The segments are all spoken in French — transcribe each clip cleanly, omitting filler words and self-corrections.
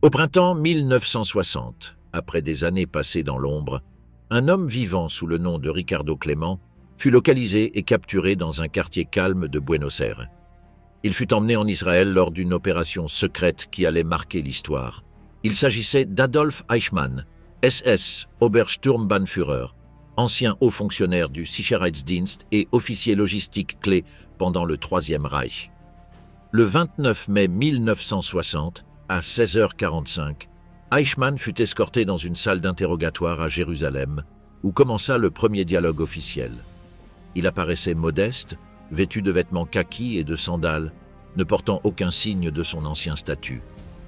Au printemps 1960, après des années passées dans l'ombre, un homme vivant sous le nom de Ricardo Clément fut localisé et capturé dans un quartier calme de Buenos Aires. Il fut emmené en Israël lors d'une opération secrète qui allait marquer l'histoire. Il s'agissait d'Adolf Eichmann, SS Obersturmbannführer, ancien haut fonctionnaire du Sicherheitsdienst et officier logistique clé pendant le Troisième Reich. Le 29 mai 1960, à 16h45, Eichmann fut escorté dans une salle d'interrogatoire à Jérusalem, où commença le premier dialogue officiel. Il apparaissait modeste, vêtu de vêtements kakis et de sandales, ne portant aucun signe de son ancien statut.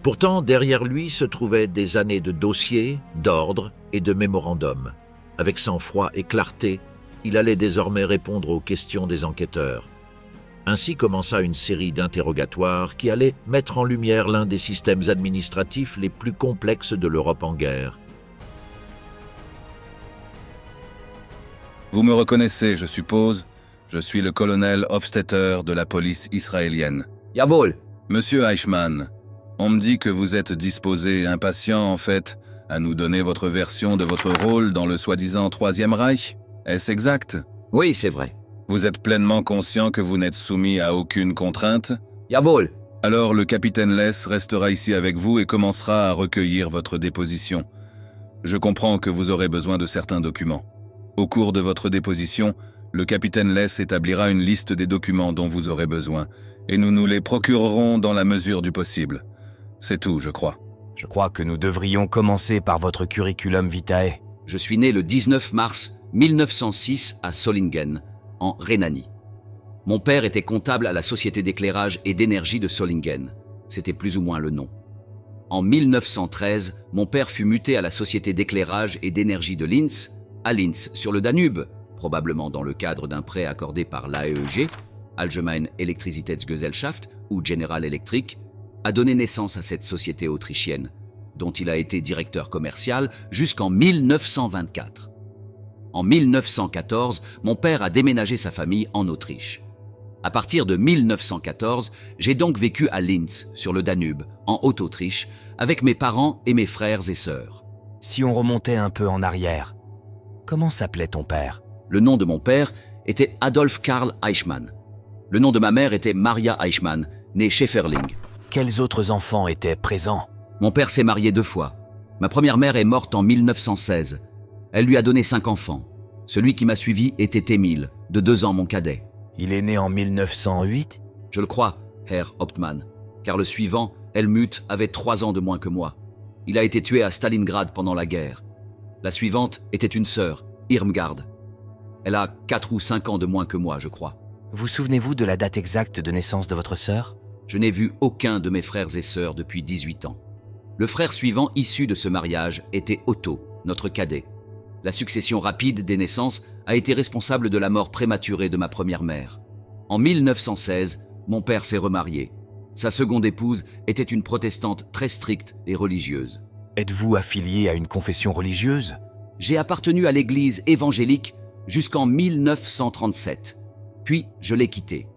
Pourtant, derrière lui se trouvaient des années de dossiers, d'ordres et de mémorandums. Avec sang-froid et clarté, il allait désormais répondre aux questions des enquêteurs. Ainsi commença une série d'interrogatoires qui allait mettre en lumière l'un des systèmes administratifs les plus complexes de l'Europe en guerre. Vous me reconnaissez, je suppose. Je suis le colonel Hofstetter de la police israélienne. Jawohl. Monsieur Eichmann, on me dit que vous êtes disposé, impatient en fait, à nous donner votre version de votre rôle dans le soi-disant Troisième Reich. Est-ce exact? Oui, c'est vrai. Vous êtes pleinement conscient que vous n'êtes soumis à aucune contrainte? Jawohl. Alors le capitaine Less restera ici avec vous et commencera à recueillir votre déposition. Je comprends que vous aurez besoin de certains documents. Au cours de votre déposition, le capitaine Less établira une liste des documents dont vous aurez besoin, et nous nous les procurerons dans la mesure du possible. C'est tout, je crois. Je crois que nous devrions commencer par votre curriculum vitae. Je suis né le 19 mars 1906 à Solingen, en Rhénanie. Mon père était comptable à la Société d'éclairage et d'énergie de Solingen. C'était plus ou moins le nom. En 1913, mon père fut muté à la Société d'éclairage et d'énergie de Linz, à Linz, sur le Danube, probablement dans le cadre d'un prêt accordé par l'AEG, Allgemeine Elektrizitätsgesellschaft ou General Electric, a donné naissance à cette société autrichienne, dont il a été directeur commercial jusqu'en 1924. En 1914, mon père a déménagé sa famille en Autriche. À partir de 1914, j'ai donc vécu à Linz, sur le Danube, en Haute-Autriche, avec mes parents et mes frères et sœurs. Si on remontait un peu en arrière, comment s'appelait ton père? Le nom de mon père était Adolf Karl Eichmann. Le nom de ma mère était Maria Eichmann, née Schäferling. Quels autres enfants étaient présents? Mon père s'est marié 2 fois. Ma première mère est morte en 1916. Elle lui a donné 5 enfants. Celui qui m'a suivi était Émile, de 2 ans mon cadet. Il est né en 1908? Je le crois, Herr Hauptmann, car le suivant, Helmut, avait 3 ans de moins que moi. Il a été tué à Stalingrad pendant la guerre. La suivante était une sœur, Irmgard. Elle a 4 ou 5 ans de moins que moi, je crois. Vous souvenez-vous de la date exacte de naissance de votre sœur? Je n'ai vu aucun de mes frères et sœurs depuis 18 ans. Le frère suivant issu de ce mariage était Otto, notre cadet. La succession rapide des naissances a été responsable de la mort prématurée de ma première mère. En 1916, mon père s'est remarié. Sa seconde épouse était une protestante très stricte et religieuse. Êtes-vous affilié à une confession religieuse? J'ai appartenu à l'église évangélique jusqu'en 1937. Puis je l'ai quittée.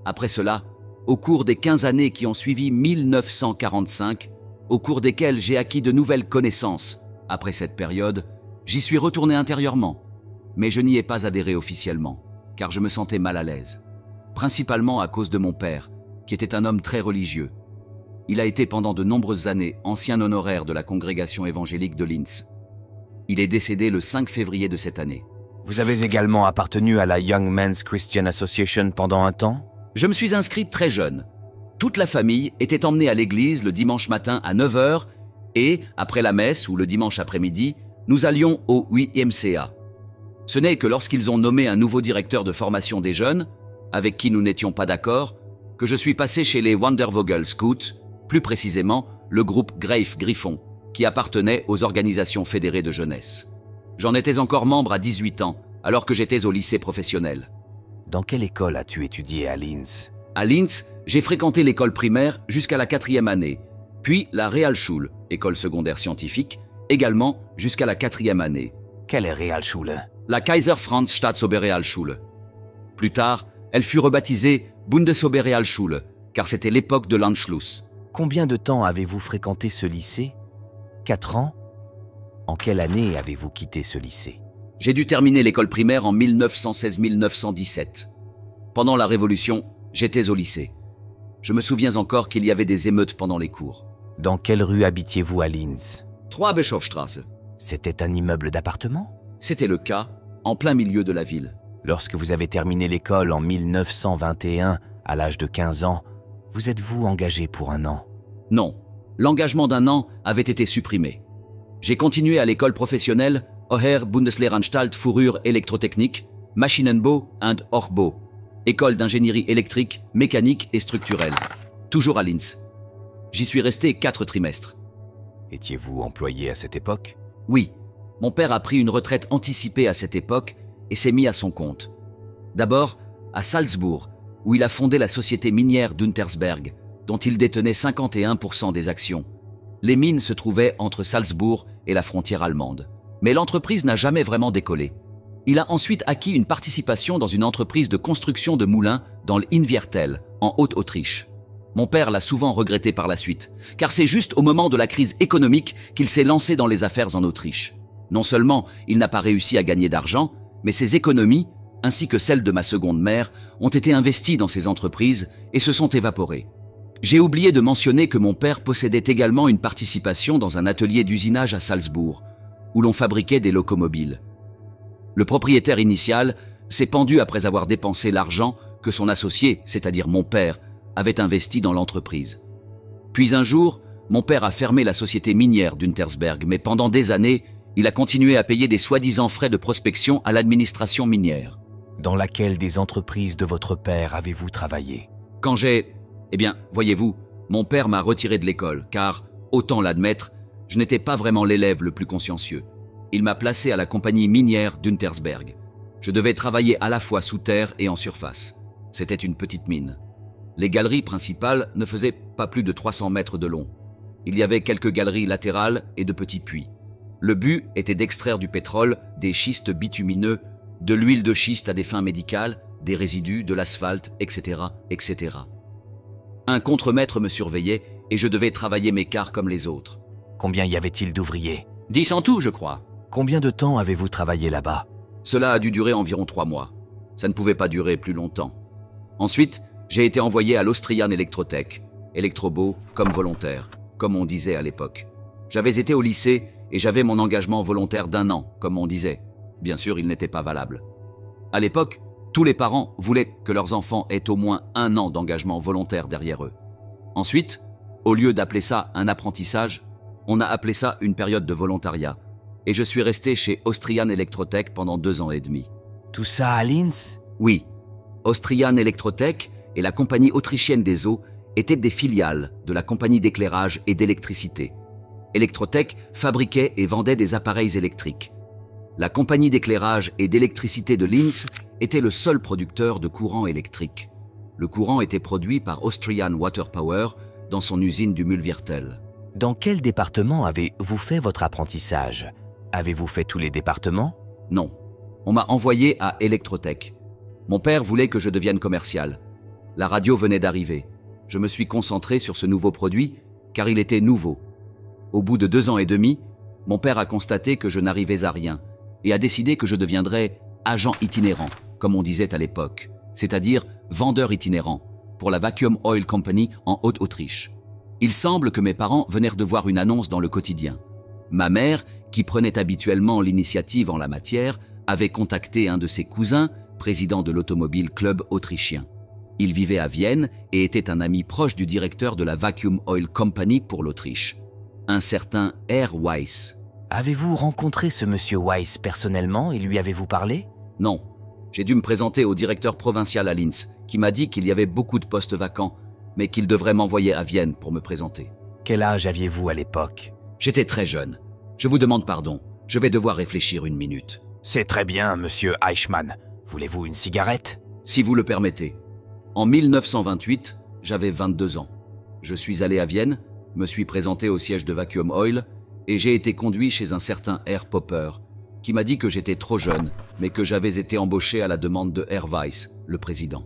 Après cela, au cours des 15 années qui ont suivi 1945, au cours desquelles j'ai acquis de nouvelles connaissances, après cette période, j'y suis retourné intérieurement, mais je n'y ai pas adhéré officiellement, car je me sentais mal à l'aise, principalement à cause de mon père, qui était un homme très religieux. Il a été pendant de nombreuses années ancien honoraire de la congrégation évangélique de Linz. Il est décédé le 5 février de cette année. Vous avez également appartenu à la Young Men's Christian Association pendant un temps? Je me suis inscrit très jeune. Toute la famille était emmenée à l'église le dimanche matin à 9h et, après la messe ou le dimanche après-midi, nous allions au YMCA. Ce n'est que lorsqu'ils ont nommé un nouveau directeur de formation des jeunes, avec qui nous n'étions pas d'accord, que je suis passé chez les Wandervogel Scouts, plus précisément le groupe Greif Griffon, qui appartenait aux organisations fédérées de jeunesse. J'en étais encore membre à 18 ans, alors que j'étais au lycée professionnel. Dans quelle école as-tu étudié à Linz? À Linz, j'ai fréquenté l'école primaire jusqu'à la 4e année, puis la Realschule, école secondaire scientifique, également jusqu'à la 4e année. Quelle est Realschule? La Kaiser Franz Staatsoberrealschule. Plus tard, elle fut rebaptisée Bundesoberrealschule, car c'était l'époque de l'Anschluss. Combien de temps avez-vous fréquenté ce lycée? 4 ans? En quelle année avez-vous quitté ce lycée? J'ai dû terminer l'école primaire en 1916-1917. Pendant la Révolution, j'étais au lycée. Je me souviens encore qu'il y avait des émeutes pendant les cours. Dans quelle rue habitiez-vous à Linz? 3 Bischofstraße. C'était un immeuble d'appartement? C'était le cas, en plein milieu de la ville. Lorsque vous avez terminé l'école en 1921, à l'âge de 15 ans, vous êtes-vous engagé pour un an? Non, l'engagement d'un an avait été supprimé. J'ai continué à l'école professionnelle Hoher Bundeslehranstalt Fourrure Électrotechnique, Maschinenbau and Hochbau, école d'ingénierie électrique, mécanique et structurelle, toujours à Linz. J'y suis resté 4 trimestres. Étiez-vous employé à cette époque? Oui, mon père a pris une retraite anticipée à cette époque et s'est mis à son compte. D'abord, à Salzbourg, où il a fondé la société minière d'Untersberg, dont il détenait 51% des actions. Les mines se trouvaient entre Salzbourg et la frontière allemande. Mais l'entreprise n'a jamais vraiment décollé. Il a ensuite acquis une participation dans une entreprise de construction de moulins dans l'Inviertel, en Haute-Autriche. Mon père l'a souvent regretté par la suite, car c'est juste au moment de la crise économique qu'il s'est lancé dans les affaires en Autriche. Non seulement il n'a pas réussi à gagner d'argent, mais ses économies, ainsi que celles de ma seconde mère, ont été investies dans ces entreprises et se sont évaporées. J'ai oublié de mentionner que mon père possédait également une participation dans un atelier d'usinage à Salzbourg, où l'on fabriquait des locomobiles. Le propriétaire initial s'est pendu après avoir dépensé l'argent que son associé, c'est-à-dire mon père, avait investi dans l'entreprise. Puis un jour, mon père a fermé la société minière d'Untersberg, mais pendant des années, il a continué à payer des soi-disant frais de prospection à l'administration minière. Dans laquelle des entreprises de votre père avez-vous travaillé? Quand voyez-vous, mon père m'a retiré de l'école, car, autant l'admettre, je n'étais pas vraiment l'élève le plus consciencieux. Il m'a placé à la compagnie minière d'Untersberg. Je devais travailler à la fois sous terre et en surface. C'était une petite mine. Les galeries principales ne faisaient pas plus de 300 mètres de long. Il y avait quelques galeries latérales et de petits puits. Le but était d'extraire du pétrole, des schistes bitumineux, de l'huile de schiste à des fins médicales, des résidus, de l'asphalte, etc., etc. Un contremaître me surveillait et je devais travailler mes quarts comme les autres. Combien y avait-il d'ouvriers? 10 en tout, je crois. Combien de temps avez-vous travaillé là-bas? Cela a dû durer environ 3 mois. Ça ne pouvait pas durer plus longtemps. Ensuite, j'ai été envoyé à l'Austrian Electrotech, Electrobeau, comme volontaire, comme on disait à l'époque. J'avais été au lycée et j'avais mon engagement volontaire d'1 an, comme on disait. Bien sûr, il n'était pas valable. À l'époque, tous les parents voulaient que leurs enfants aient au moins 1 an d'engagement volontaire derrière eux. Ensuite, au lieu d'appeler ça un apprentissage, on a appelé ça une période de volontariat. Et je suis resté chez Austrian Electrotech pendant 2 ans et demi. Tout ça à Linz? Oui. Austrian Electrotech et la compagnie autrichienne des eaux étaient des filiales de la compagnie d'éclairage et d'électricité. Electrotech fabriquait et vendait des appareils électriques. La compagnie d'éclairage et d'électricité de Linz était le seul producteur de courant électrique. Le courant était produit par Austrian Water Power dans son usine du Mühlviertel. Dans quel département avez-vous fait votre apprentissage? Avez-vous fait tous les départements? Non. On m'a envoyé à Electrotech. Mon père voulait que je devienne commercial. La radio venait d'arriver. Je me suis concentré sur ce nouveau produit car il était nouveau. Au bout de 2 ans et demi, mon père a constaté que je n'arrivais à rien et a décidé que je deviendrais agent itinérant, comme on disait à l'époque, c'est-à-dire vendeur itinérant, pour la Vacuum Oil Company en Haute-Autriche. Il semble que mes parents venaient de voir une annonce dans le quotidien. Ma mère, qui prenait habituellement l'initiative en la matière, avait contacté un de ses cousins, président de l'Automobile Club autrichien. Il vivait à Vienne et était un ami proche du directeur de la Vacuum Oil Company pour l'Autriche, un certain R. Weiss. Avez-vous rencontré ce monsieur Weiss personnellement et lui avez-vous parlé? Non. J'ai dû me présenter au directeur provincial à Linz, qui m'a dit qu'il y avait beaucoup de postes vacants, mais qu'il devrait m'envoyer à Vienne pour me présenter. Quel âge aviez-vous à l'époque? J'étais très jeune. Je vous demande pardon. Je vais devoir réfléchir 1 minute. C'est très bien, monsieur Eichmann. Voulez-vous une cigarette? Si vous le permettez. En 1928, j'avais 22 ans. Je suis allé à Vienne, me suis présenté au siège de Vacuum Oil et j'ai été conduit chez un certain R. Popper, qui m'a dit que j'étais trop jeune, mais que j'avais été embauché à la demande de R. Weiss, le président.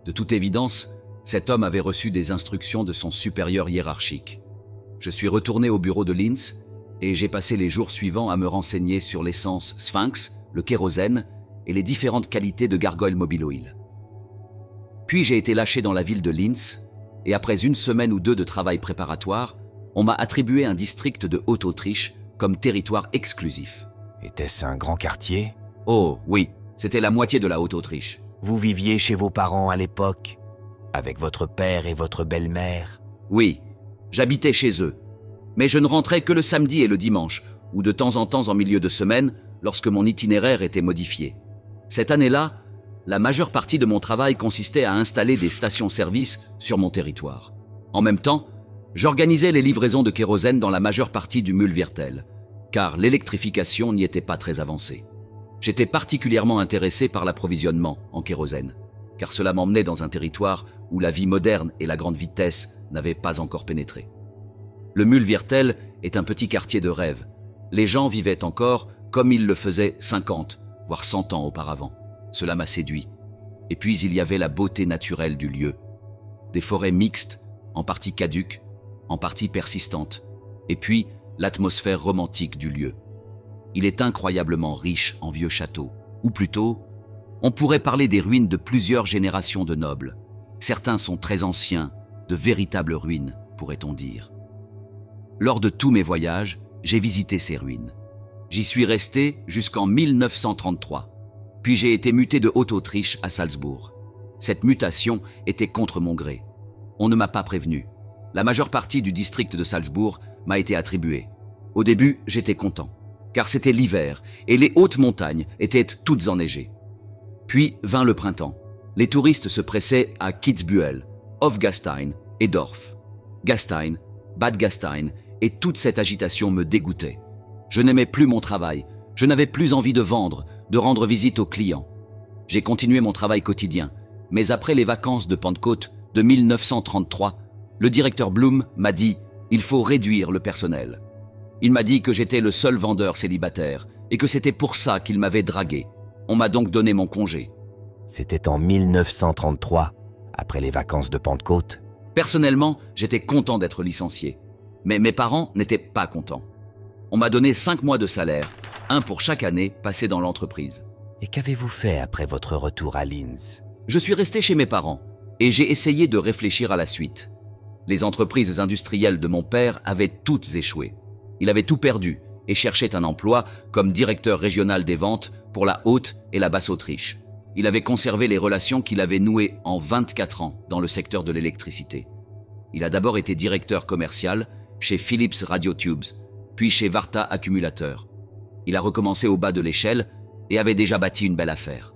De toute évidence, Cet homme avait reçu des instructions de son supérieur hiérarchique. Je suis retourné au bureau de Linz et j'ai passé les jours suivants à me renseigner sur l'essence Sphinx, le kérosène et les différentes qualités de Gargoyle Mobil Oil. Puis j'ai été lâché dans la ville de Linz et après une semaine ou deux de travail préparatoire, on m'a attribué un district de Haute-Autriche comme territoire exclusif. Était-ce un grand quartier? Oh oui, c'était la moitié de la Haute-Autriche. Vous viviez chez vos parents à l'époque, avec votre père et votre belle-mère? Oui, j'habitais chez eux, mais je ne rentrais que le samedi et le dimanche, ou de temps en temps en milieu de semaine, lorsque mon itinéraire était modifié. Cette année-là, la majeure partie de mon travail consistait à installer des stations-service sur mon territoire. En même temps, j'organisais les livraisons de kérosène dans la majeure partie du Mühlviertel, car l'électrification n'y était pas très avancée. J'étais particulièrement intéressé par l'approvisionnement en kérosène, car cela m'emmenait dans un territoire où la vie moderne et la grande vitesse n'avaient pas encore pénétré. Le Mühlviertel est un petit quartier de rêve. Les gens vivaient encore comme ils le faisaient 50, voire 100 ans auparavant. Cela m'a séduit. Et puis il y avait la beauté naturelle du lieu. Des forêts mixtes, en partie caduques, en partie persistantes. Et puis l'atmosphère romantique du lieu. Il est incroyablement riche en vieux châteaux. Ou plutôt, on pourrait parler des ruines de plusieurs générations de nobles. Certains sont très anciens, de véritables ruines, pourrait-on dire. Lors de tous mes voyages, j'ai visité ces ruines. J'y suis resté jusqu'en 1933. Puis j'ai été muté de Haute-Autriche à Salzbourg. Cette mutation était contre mon gré. On ne m'a pas prévenu. La majeure partie du district de Salzbourg m'a été attribuée. Au début, j'étais content, car c'était l'hiver et les hautes montagnes étaient toutes enneigées. Puis vint le printemps. Les touristes se pressaient à Kitzbühel, Hofgastein et Dorf. Gastein, Bad Gastein et toute cette agitation me dégoûtait. Je n'aimais plus mon travail, je n'avais plus envie de vendre, de rendre visite aux clients. J'ai continué mon travail quotidien, mais après les vacances de Pentecôte de 1933, le directeur Blum m'a dit « Il faut réduire le personnel ». Il m'a dit que j'étais le seul vendeur célibataire et que c'était pour ça qu'il m'avait dragué. On m'a donc donné mon congé. C'était en 1933, après les vacances de Pentecôte. Personnellement, j'étais content d'être licencié. Mais mes parents n'étaient pas contents. On m'a donné 5 mois de salaire, un pour chaque année passée dans l'entreprise. Et qu'avez-vous fait après votre retour à Linz? Je suis resté chez mes parents et j'ai essayé de réfléchir à la suite. Les entreprises industrielles de mon père avaient toutes échoué. Il avait tout perdu et cherchait un emploi comme directeur régional des ventes pour la Haute et la Basse-Autriche. Il avait conservé les relations qu'il avait nouées en 24 ans dans le secteur de l'électricité. Il a d'abord été directeur commercial chez Philips Radiotubes, puis chez Varta Accumulateurs. Il a recommencé au bas de l'échelle et avait déjà bâti une belle affaire.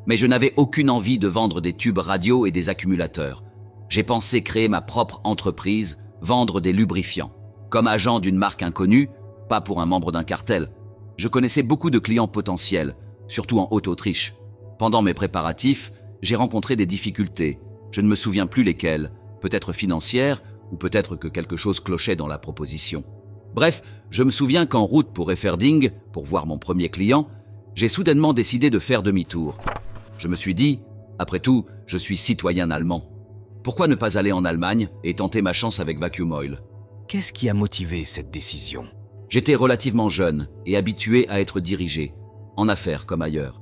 Mais je n'avais aucune envie de vendre des tubes radio et des accumulateurs. J'ai pensé créer ma propre entreprise, vendre des lubrifiants. Comme agent d'une marque inconnue, pas pour un membre d'un cartel. Je connaissais beaucoup de clients potentiels, surtout en Haute-Autriche. Pendant mes préparatifs, j'ai rencontré des difficultés. Je ne me souviens plus lesquelles, peut-être financières ou peut-être que quelque chose clochait dans la proposition. Bref, je me souviens qu'en route pour Eferding, pour voir mon premier client, j'ai soudainement décidé de faire demi-tour. Je me suis dit, après tout, je suis citoyen allemand. Pourquoi ne pas aller en Allemagne et tenter ma chance avec Vacuum Oil ? Qu'est-ce qui a motivé cette décision? J'étais relativement jeune et habitué à être dirigé, en affaires comme ailleurs.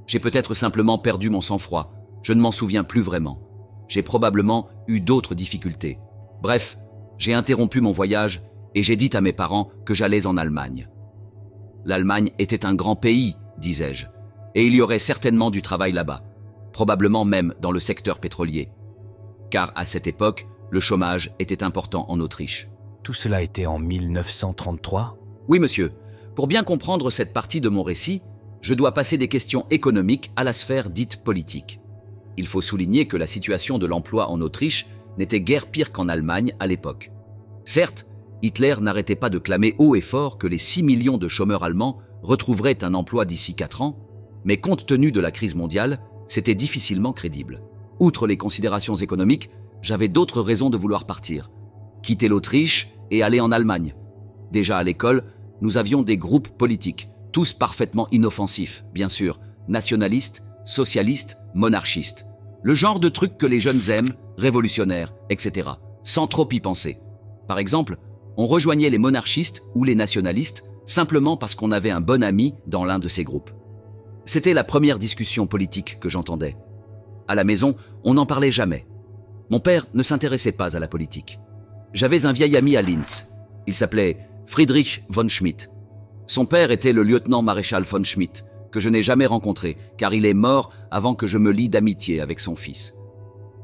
J'ai peut-être simplement perdu mon sang-froid, je ne m'en souviens plus vraiment. J'ai probablement eu d'autres difficultés. Bref, j'ai interrompu mon voyage et j'ai dit à mes parents que j'allais en Allemagne. L'Allemagne était un grand pays, disais-je, et il y aurait certainement du travail là-bas, probablement même dans le secteur pétrolier. Car à cette époque, le chômage était important en Autriche. Tout cela était en 1933? Oui, monsieur. Pour bien comprendre cette partie de mon récit, je dois passer des questions économiques à la sphère dite politique. Il faut souligner que la situation de l'emploi en Autriche n'était guère pire qu'en Allemagne à l'époque. Certes, Hitler n'arrêtait pas de clamer haut et fort que les 6 millions de chômeurs allemands retrouveraient un emploi d'ici 4 ans, mais compte tenu de la crise mondiale, c'était difficilement crédible. Outre les considérations économiques, j'avais d'autres raisons de vouloir partir. Quitter l'Autriche et aller en Allemagne. Déjà à l'école, nous avions des groupes politiques, tous parfaitement inoffensifs, bien sûr, nationalistes, socialistes, monarchistes. Le genre de truc que les jeunes aiment, révolutionnaire, etc., sans trop y penser. Par exemple, on rejoignait les monarchistes ou les nationalistes simplement parce qu'on avait un bon ami dans l'un de ces groupes. C'était la première discussion politique que j'entendais. À la maison, on n'en parlait jamais. Mon père ne s'intéressait pas à la politique. J'avais un vieil ami à Linz. Il s'appelait Friedrich von Schmidt. Son père était le lieutenant-maréchal von Schmidt, que je n'ai jamais rencontré, car il est mort avant que je me lie d'amitié avec son fils.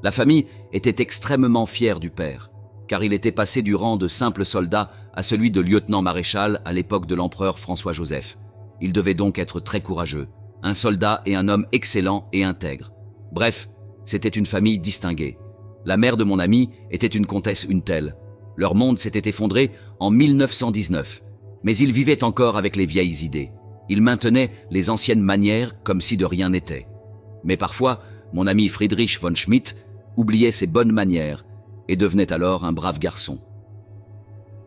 La famille était extrêmement fière du père, car il était passé du rang de simple soldat à celui de lieutenant-maréchal à l'époque de l'empereur François-Joseph. Il devait donc être très courageux, un soldat et un homme excellent et intègre. Bref, c'était une famille distinguée. La mère de mon ami était une comtesse Untel. Leur monde s'était effondré en 1919, mais ils vivaient encore avec les vieilles idées. Ils maintenaient les anciennes manières comme si de rien n'était. Mais parfois, mon ami Friedrich von Schmidt oubliait ses bonnes manières et devenait alors un brave garçon.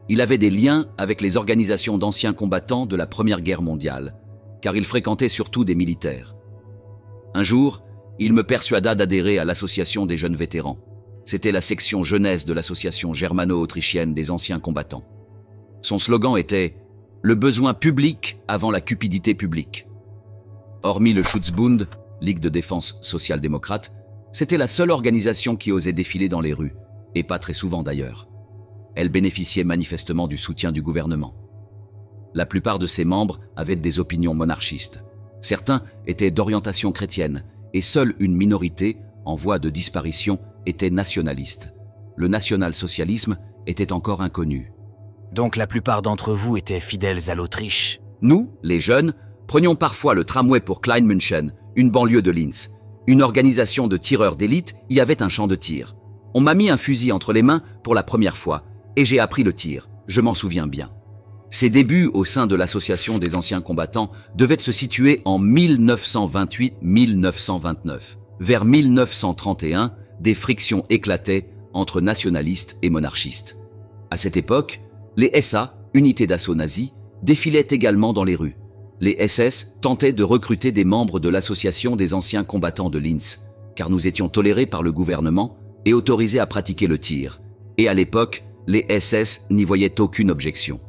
Il avait des liens avec les organisations d'anciens combattants de la Première Guerre mondiale, car il fréquentait surtout des militaires. Un jour, il me persuada d'adhérer à l'association des jeunes vétérans. C'était la section jeunesse de l'association germano-autrichienne des anciens combattants. Son slogan était « Le besoin public avant la cupidité publique ». Hormis le Schutzbund, Ligue de défense social-démocrate, c'était la seule organisation qui osait défiler dans les rues, et pas très souvent d'ailleurs. Elle bénéficiait manifestement du soutien du gouvernement. La plupart de ses membres avaient des opinions monarchistes. Certains étaient d'orientation chrétienne, et seule une minorité, en voie de disparition, était nationaliste. Le national-socialisme était encore inconnu. Donc la plupart d'entre vous étaient fidèles à l'Autriche. Nous, les jeunes, prenions parfois le tramway pour Kleinmünchen, une banlieue de Linz. Une organisation de tireurs d'élite y avait un champ de tir. On m'a mis un fusil entre les mains pour la première fois, et j'ai appris le tir, je m'en souviens bien. Ses débuts au sein de l'association des anciens combattants devaient se situer en 1928-1929. Vers 1931, des frictions éclataient entre nationalistes et monarchistes. À cette époque, les SA, unités d'assaut nazis, défilaient également dans les rues. Les SS tentaient de recruter des membres de l'association des anciens combattants de Linz, car nous étions tolérés par le gouvernement et autorisés à pratiquer le tir. Et à l'époque, les SS n'y voyaient aucune objection.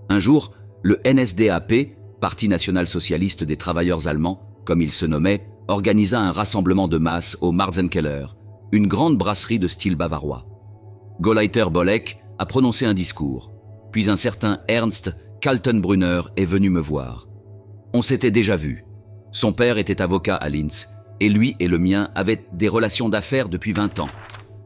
Un jour, le NSDAP, Parti national-socialiste des travailleurs allemands, comme il se nommait, organisa un rassemblement de masse au Marzenkeller, une grande brasserie de style bavarois. Gauleiter Bolek a prononcé un discours, puis un certain Ernst Kaltenbrunner est venu me voir. On s'était déjà vu. Son père était avocat à Linz, et lui et le mien avaient des relations d'affaires depuis 20 ans.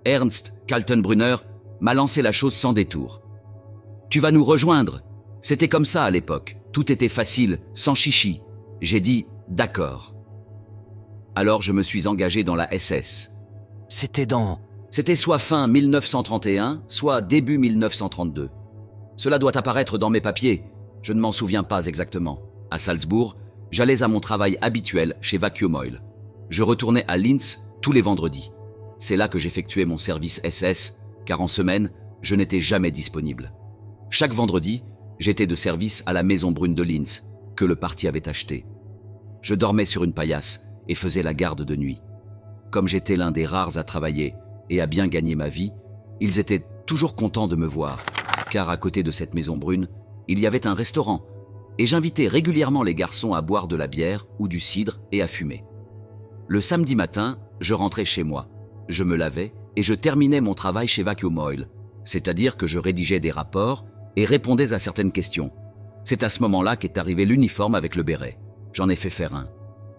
Ernst Kaltenbrunner m'a lancé la chose sans détour. « Tu vas nous rejoindre !» C'était comme ça à l'époque. Tout était facile, sans chichi. J'ai dit « d'accord ». Alors je me suis engagé dans la SS. C'était soit fin 1931, soit début 1932. Cela doit apparaître dans mes papiers. Je ne m'en souviens pas exactement. À Salzbourg, j'allais à mon travail habituel chez Vacuum Oil. Je retournais à Linz tous les vendredis. C'est là que j'effectuais mon service SS, car en semaine, je n'étais jamais disponible. Chaque vendredi, j'étais de service à la Maison Brune de Linz, que le parti avait achetée. Je dormais sur une paillasse et faisais la garde de nuit. Comme j'étais l'un des rares à travailler et à bien gagner ma vie, ils étaient toujours contents de me voir, car à côté de cette Maison Brune, il y avait un restaurant, et j'invitais régulièrement les garçons à boire de la bière ou du cidre et à fumer. Le samedi matin, je rentrais chez moi, je me lavais et je terminais mon travail chez Vacuum Oil, c'est-à-dire que je rédigeais des rapports et répondais à certaines questions. C'est à ce moment-là qu'est arrivé l'uniforme avec le béret. J'en ai fait faire un.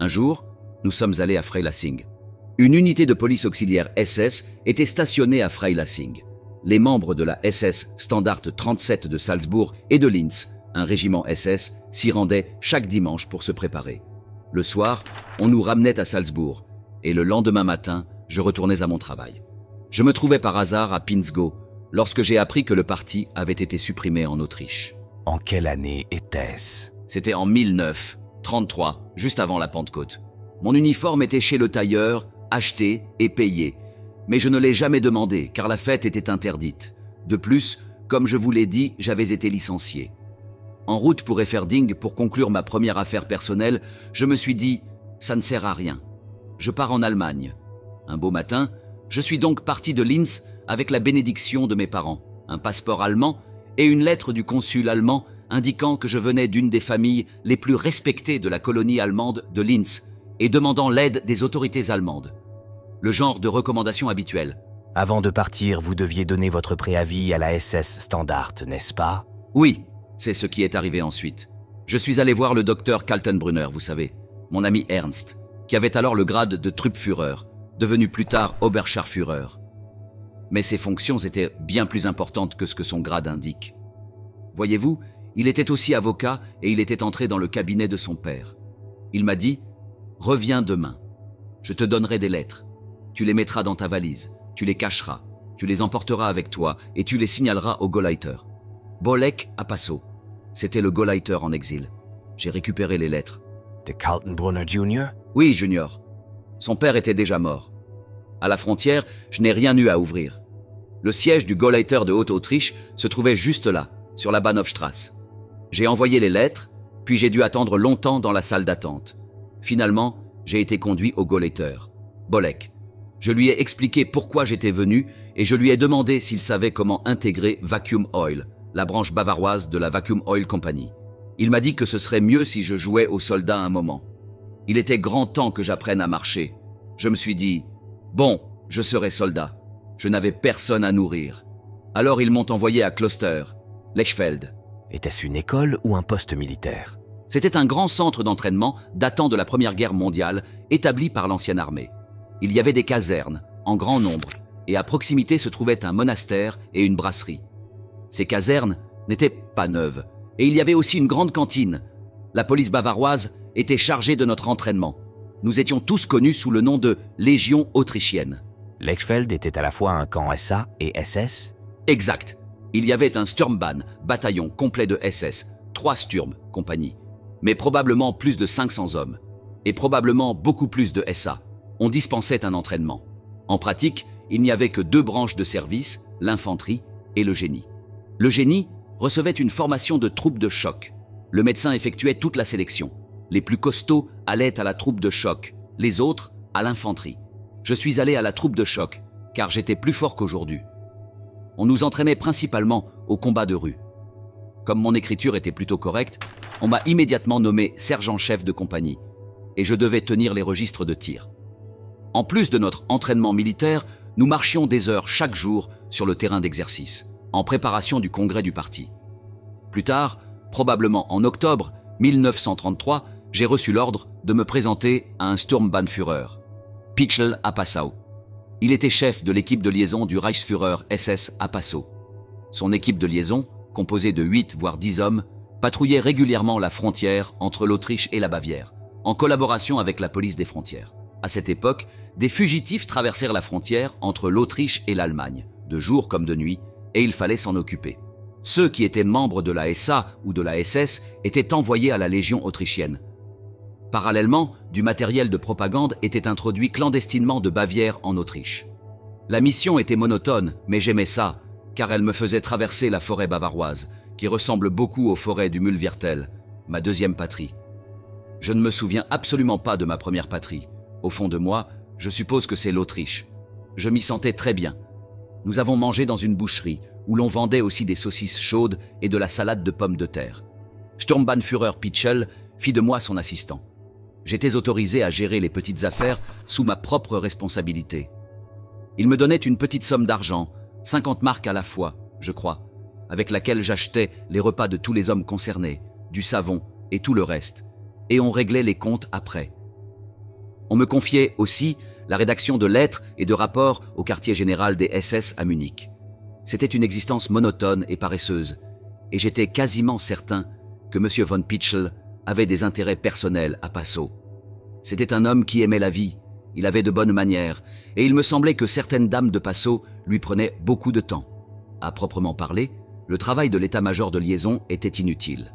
Un jour, nous sommes allés à Freilassing. Une unité de police auxiliaire SS était stationnée à Freilassing. Les membres de la SS Standard 37 de Salzbourg et de Linz, un régiment SS, s'y rendaient chaque dimanche pour se préparer. Le soir, on nous ramenait à Salzbourg, et le lendemain matin, je retournais à mon travail. Je me trouvais par hasard à Pinzgau, lorsque j'ai appris que le parti avait été supprimé en Autriche. En quelle année était-ce? C'était en 1933, juste avant la Pentecôte. Mon uniforme était chez le tailleur, acheté et payé, mais je ne l'ai jamais demandé car la fête était interdite. De plus, comme je vous l'ai dit, j'avais été licencié. En route pour Eferding pour conclure ma première affaire personnelle, je me suis dit « ça ne sert à rien ». Je pars en Allemagne. Un beau matin, Je suis donc parti de Linz avec la bénédiction de mes parents, un passeport allemand et une lettre du consul allemand indiquant que je venais d'une des familles les plus respectées de la colonie allemande de Linz et demandant l'aide des autorités allemandes. Le genre de recommandation habituelle. Avant de partir, vous deviez donner votre préavis à la SS Standard, n'est-ce pas? Oui, c'est ce qui est arrivé ensuite. Je suis allé voir le docteur Kaltenbrunner, vous savez, mon ami Ernst, qui avait alors le grade de Truppführer, devenu plus tard Oberscharführer. Mais ses fonctions étaient bien plus importantes que ce que son grade indique. Voyez-vous, il était aussi avocat et il était entré dans le cabinet de son père. Il m'a dit « Reviens demain. Je te donnerai des lettres. Tu les mettras dans ta valise. Tu les cacheras. Tu les emporteras avec toi et tu les signaleras au Gauleiter. Bolek à Passau. C'était le Gauleiter en exil. J'ai récupéré les lettres. De Kaltenbrunner Jr.? Oui, Junior. Son père était déjà mort. À la frontière, je n'ai rien eu à ouvrir. Le siège du Gauleiter de Haute-Autriche se trouvait juste là, sur la Bahnhofstrasse. J'ai envoyé les lettres, puis j'ai dû attendre longtemps dans la salle d'attente. Finalement, j'ai été conduit au Gauleiter, Bolek. Je lui ai expliqué pourquoi j'étais venu et je lui ai demandé s'il savait comment intégrer Vacuum Oil, la branche bavaroise de la Vacuum Oil Company. Il m'a dit que ce serait mieux si je jouais aux soldats un moment. Il était grand temps que j'apprenne à marcher. Je me suis dit, bon, je serai soldat. Je n'avais personne à nourrir. Alors ils m'ont envoyé à Kloster, Lechfeld. Était-ce une école ou un poste militaire? C'était un grand centre d'entraînement datant de la Première Guerre mondiale, établi par l'ancienne armée. Il y avait des casernes, en grand nombre, et à proximité se trouvait un monastère et une brasserie. Ces casernes n'étaient pas neuves, et il y avait aussi une grande cantine. La police bavaroise était chargée de notre entraînement. Nous étions tous connus sous le nom de Légion autrichienne. Lechfeld était à la fois un camp SA et SS? Exact. Il y avait un Sturmbahn, bataillon complet de SS, 3 Sturm, compagnie, mais probablement plus de 500 hommes, et probablement beaucoup plus de SA. On dispensait un entraînement. En pratique, il n'y avait que 2 branches de service, l'infanterie et le génie. Le génie recevait une formation de troupe de choc. Le médecin effectuait toute la sélection. Les plus costauds allaient à la troupe de choc, les autres à l'infanterie. Je suis allé à la troupe de choc, car j'étais plus fort qu'aujourd'hui. On nous entraînait principalement au combat de rue. Comme mon écriture était plutôt correcte, on m'a immédiatement nommé sergent-chef de compagnie, et je devais tenir les registres de tir. En plus de notre entraînement militaire, nous marchions des heures chaque jour sur le terrain d'exercice, en préparation du congrès du parti. Plus tard, probablement en octobre 1933, j'ai reçu l'ordre de me présenter à un Sturmbannführer, Pichel à Passau. Il était chef de l'équipe de liaison du Reichsführer SS à Passau. Son équipe de liaison, composée de 8 voire 10 hommes, patrouillait régulièrement la frontière entre l'Autriche et la Bavière, en collaboration avec la police des frontières. À cette époque, des fugitifs traversèrent la frontière entre l'Autriche et l'Allemagne, de jour comme de nuit, et il fallait s'en occuper. Ceux qui étaient membres de la SA ou de la SS étaient envoyés à la Légion autrichienne. Parallèlement, du matériel de propagande était introduit clandestinement de Bavière en Autriche. La mission était monotone, mais j'aimais ça, car elle me faisait traverser la forêt bavaroise, qui ressemble beaucoup aux forêts du Mühlviertel, ma deuxième patrie. Je ne me souviens absolument pas de ma première patrie. Au fond de moi, je suppose que c'est l'Autriche. Je m'y sentais très bien. Nous avons mangé dans une boucherie, où l'on vendait aussi des saucisses chaudes et de la salade de pommes de terre. Sturmbannführer Pichel fit de moi son assistant. J'étais autorisé à gérer les petites affaires sous ma propre responsabilité. Il me donnait une petite somme d'argent, 50 marks à la fois, je crois, avec laquelle j'achetais les repas de tous les hommes concernés, du savon et tout le reste, et on réglait les comptes après. On me confiait aussi la rédaction de lettres et de rapports au quartier général des SS à Munich. C'était une existence monotone et paresseuse, et j'étais quasiment certain que M. von Pichel avait des intérêts personnels à Passau. C'était un homme qui aimait la vie, il avait de bonnes manières, et il me semblait que certaines dames de Passau lui prenaient beaucoup de temps. À proprement parler, le travail de l'état-major de liaison était inutile.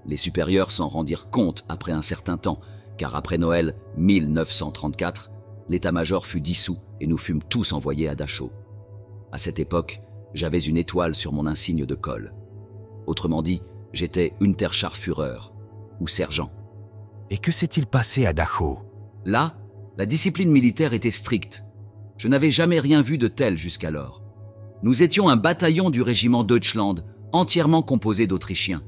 Les supérieurs s'en rendirent compte après un certain temps, car après Noël 1934, l'état-major fut dissous et nous fûmes tous envoyés à Dachau. À cette époque, j'avais une étoile sur mon insigne de col. Autrement dit, j'étais Unterscharführer, ou sergent. Et que s'est-il passé à Dachau? Là, la discipline militaire était stricte. Je n'avais jamais rien vu de tel jusqu'alors. Nous étions un bataillon du régiment Deutschland, entièrement composé d'Autrichiens.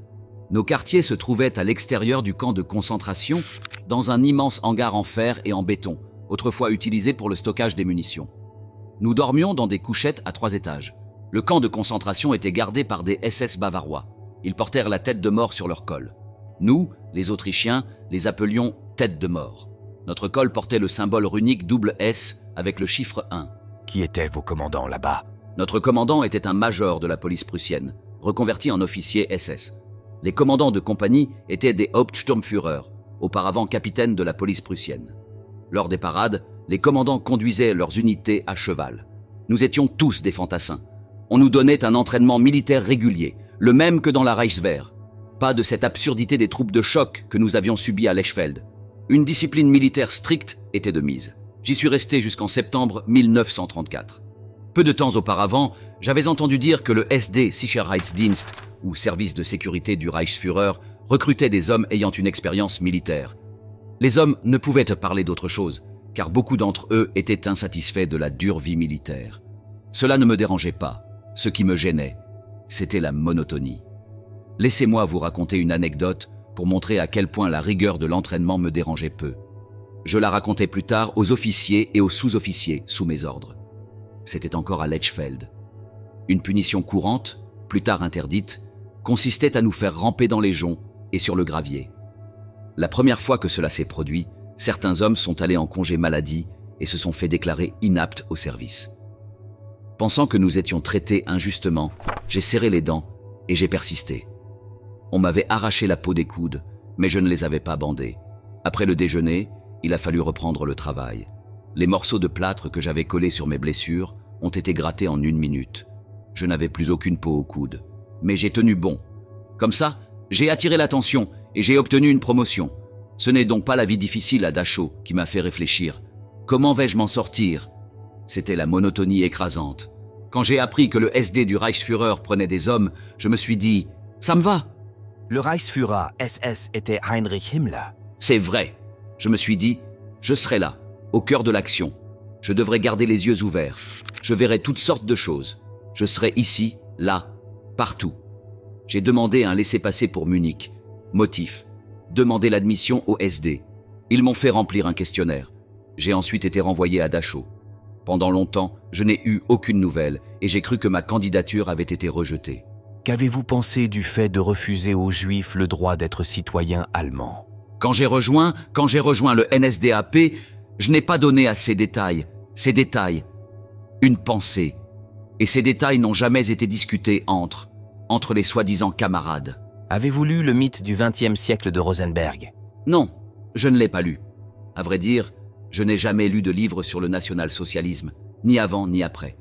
Nos quartiers se trouvaient à l'extérieur du camp de concentration, dans un immense hangar en fer et en béton, autrefois utilisé pour le stockage des munitions. Nous dormions dans des couchettes à 3 étages. Le camp de concentration était gardé par des SS bavarois. Ils portèrent la tête de mort sur leur col. Nous, les Autrichiens, les appelions « tête de mort ». Notre col portait le symbole runique double S avec le chiffre 1. Qui étaient vos commandants là-bas? Notre commandant était un major de la police prussienne, reconverti en officier SS. Les commandants de compagnie étaient des Hauptsturmführer, auparavant capitaines de la police prussienne. Lors des parades, les commandants conduisaient leurs unités à cheval. Nous étions tous des fantassins. On nous donnait un entraînement militaire régulier, le même que dans la Reichswehr. Pas de cette absurdité des troupes de choc que nous avions subies à Lechfeld. Une discipline militaire stricte était de mise. J'y suis resté jusqu'en septembre 1934. Peu de temps auparavant, j'avais entendu dire que le SD Sicherheitsdienst, ou service de sécurité du Reichsführer, recrutait des hommes ayant une expérience militaire. Les hommes ne pouvaient te parler d'autre chose, car beaucoup d'entre eux étaient insatisfaits de la dure vie militaire. Cela ne me dérangeait pas. Ce qui me gênait, c'était la monotonie. Laissez-moi vous raconter une anecdote pour montrer à quel point la rigueur de l'entraînement me dérangeait peu. Je la racontais plus tard aux officiers et aux sous-officiers sous mes ordres. C'était encore à Lechfeld. Une punition courante, plus tard interdite, consistait à nous faire ramper dans les joncs et sur le gravier. La première fois que cela s'est produit, certains hommes sont allés en congé maladie et se sont fait déclarer inaptes au service. Pensant que nous étions traités injustement, j'ai serré les dents et j'ai persisté. On m'avait arraché la peau des coudes, mais je ne les avais pas bandés. Après le déjeuner, il a fallu reprendre le travail. Les morceaux de plâtre que j'avais collés sur mes blessures ont été grattés en 1 minute. Je n'avais plus aucune peau aux coudes, mais j'ai tenu bon. Comme ça, j'ai attiré l'attention et j'ai obtenu une promotion. Ce n'est donc pas la vie difficile à Dachau qui m'a fait réfléchir. Comment vais-je m'en sortir ? C'était la monotonie écrasante. Quand j'ai appris que le SD du Reichsführer prenait des hommes, je me suis dit « ça me va ». Le Reichsführer SS était Heinrich Himmler. C'est vrai. Je me suis dit « je serai là, au cœur de l'action. Je devrais garder les yeux ouverts. Je verrai toutes sortes de choses. Je serai ici, là, partout. » J'ai demandé un laissez-passer pour Munich. Motif. Demander l'admission au SD. Ils m'ont fait remplir un questionnaire. J'ai ensuite été renvoyé à Dachau. Pendant longtemps, je n'ai eu aucune nouvelle et j'ai cru que ma candidature avait été rejetée. Qu'avez-vous pensé du fait de refuser aux Juifs le droit d'être citoyens allemands? Quand j'ai rejoint le NSDAP, je n'ai pas donné à ces détails, une pensée. Et ces détails n'ont jamais été discutés entre les soi-disant camarades. Avez-vous lu le mythe du XXe siècle de Rosenberg? Non, je ne l'ai pas lu. À vrai dire, je n'ai jamais lu de livre sur le national-socialisme, ni avant ni après.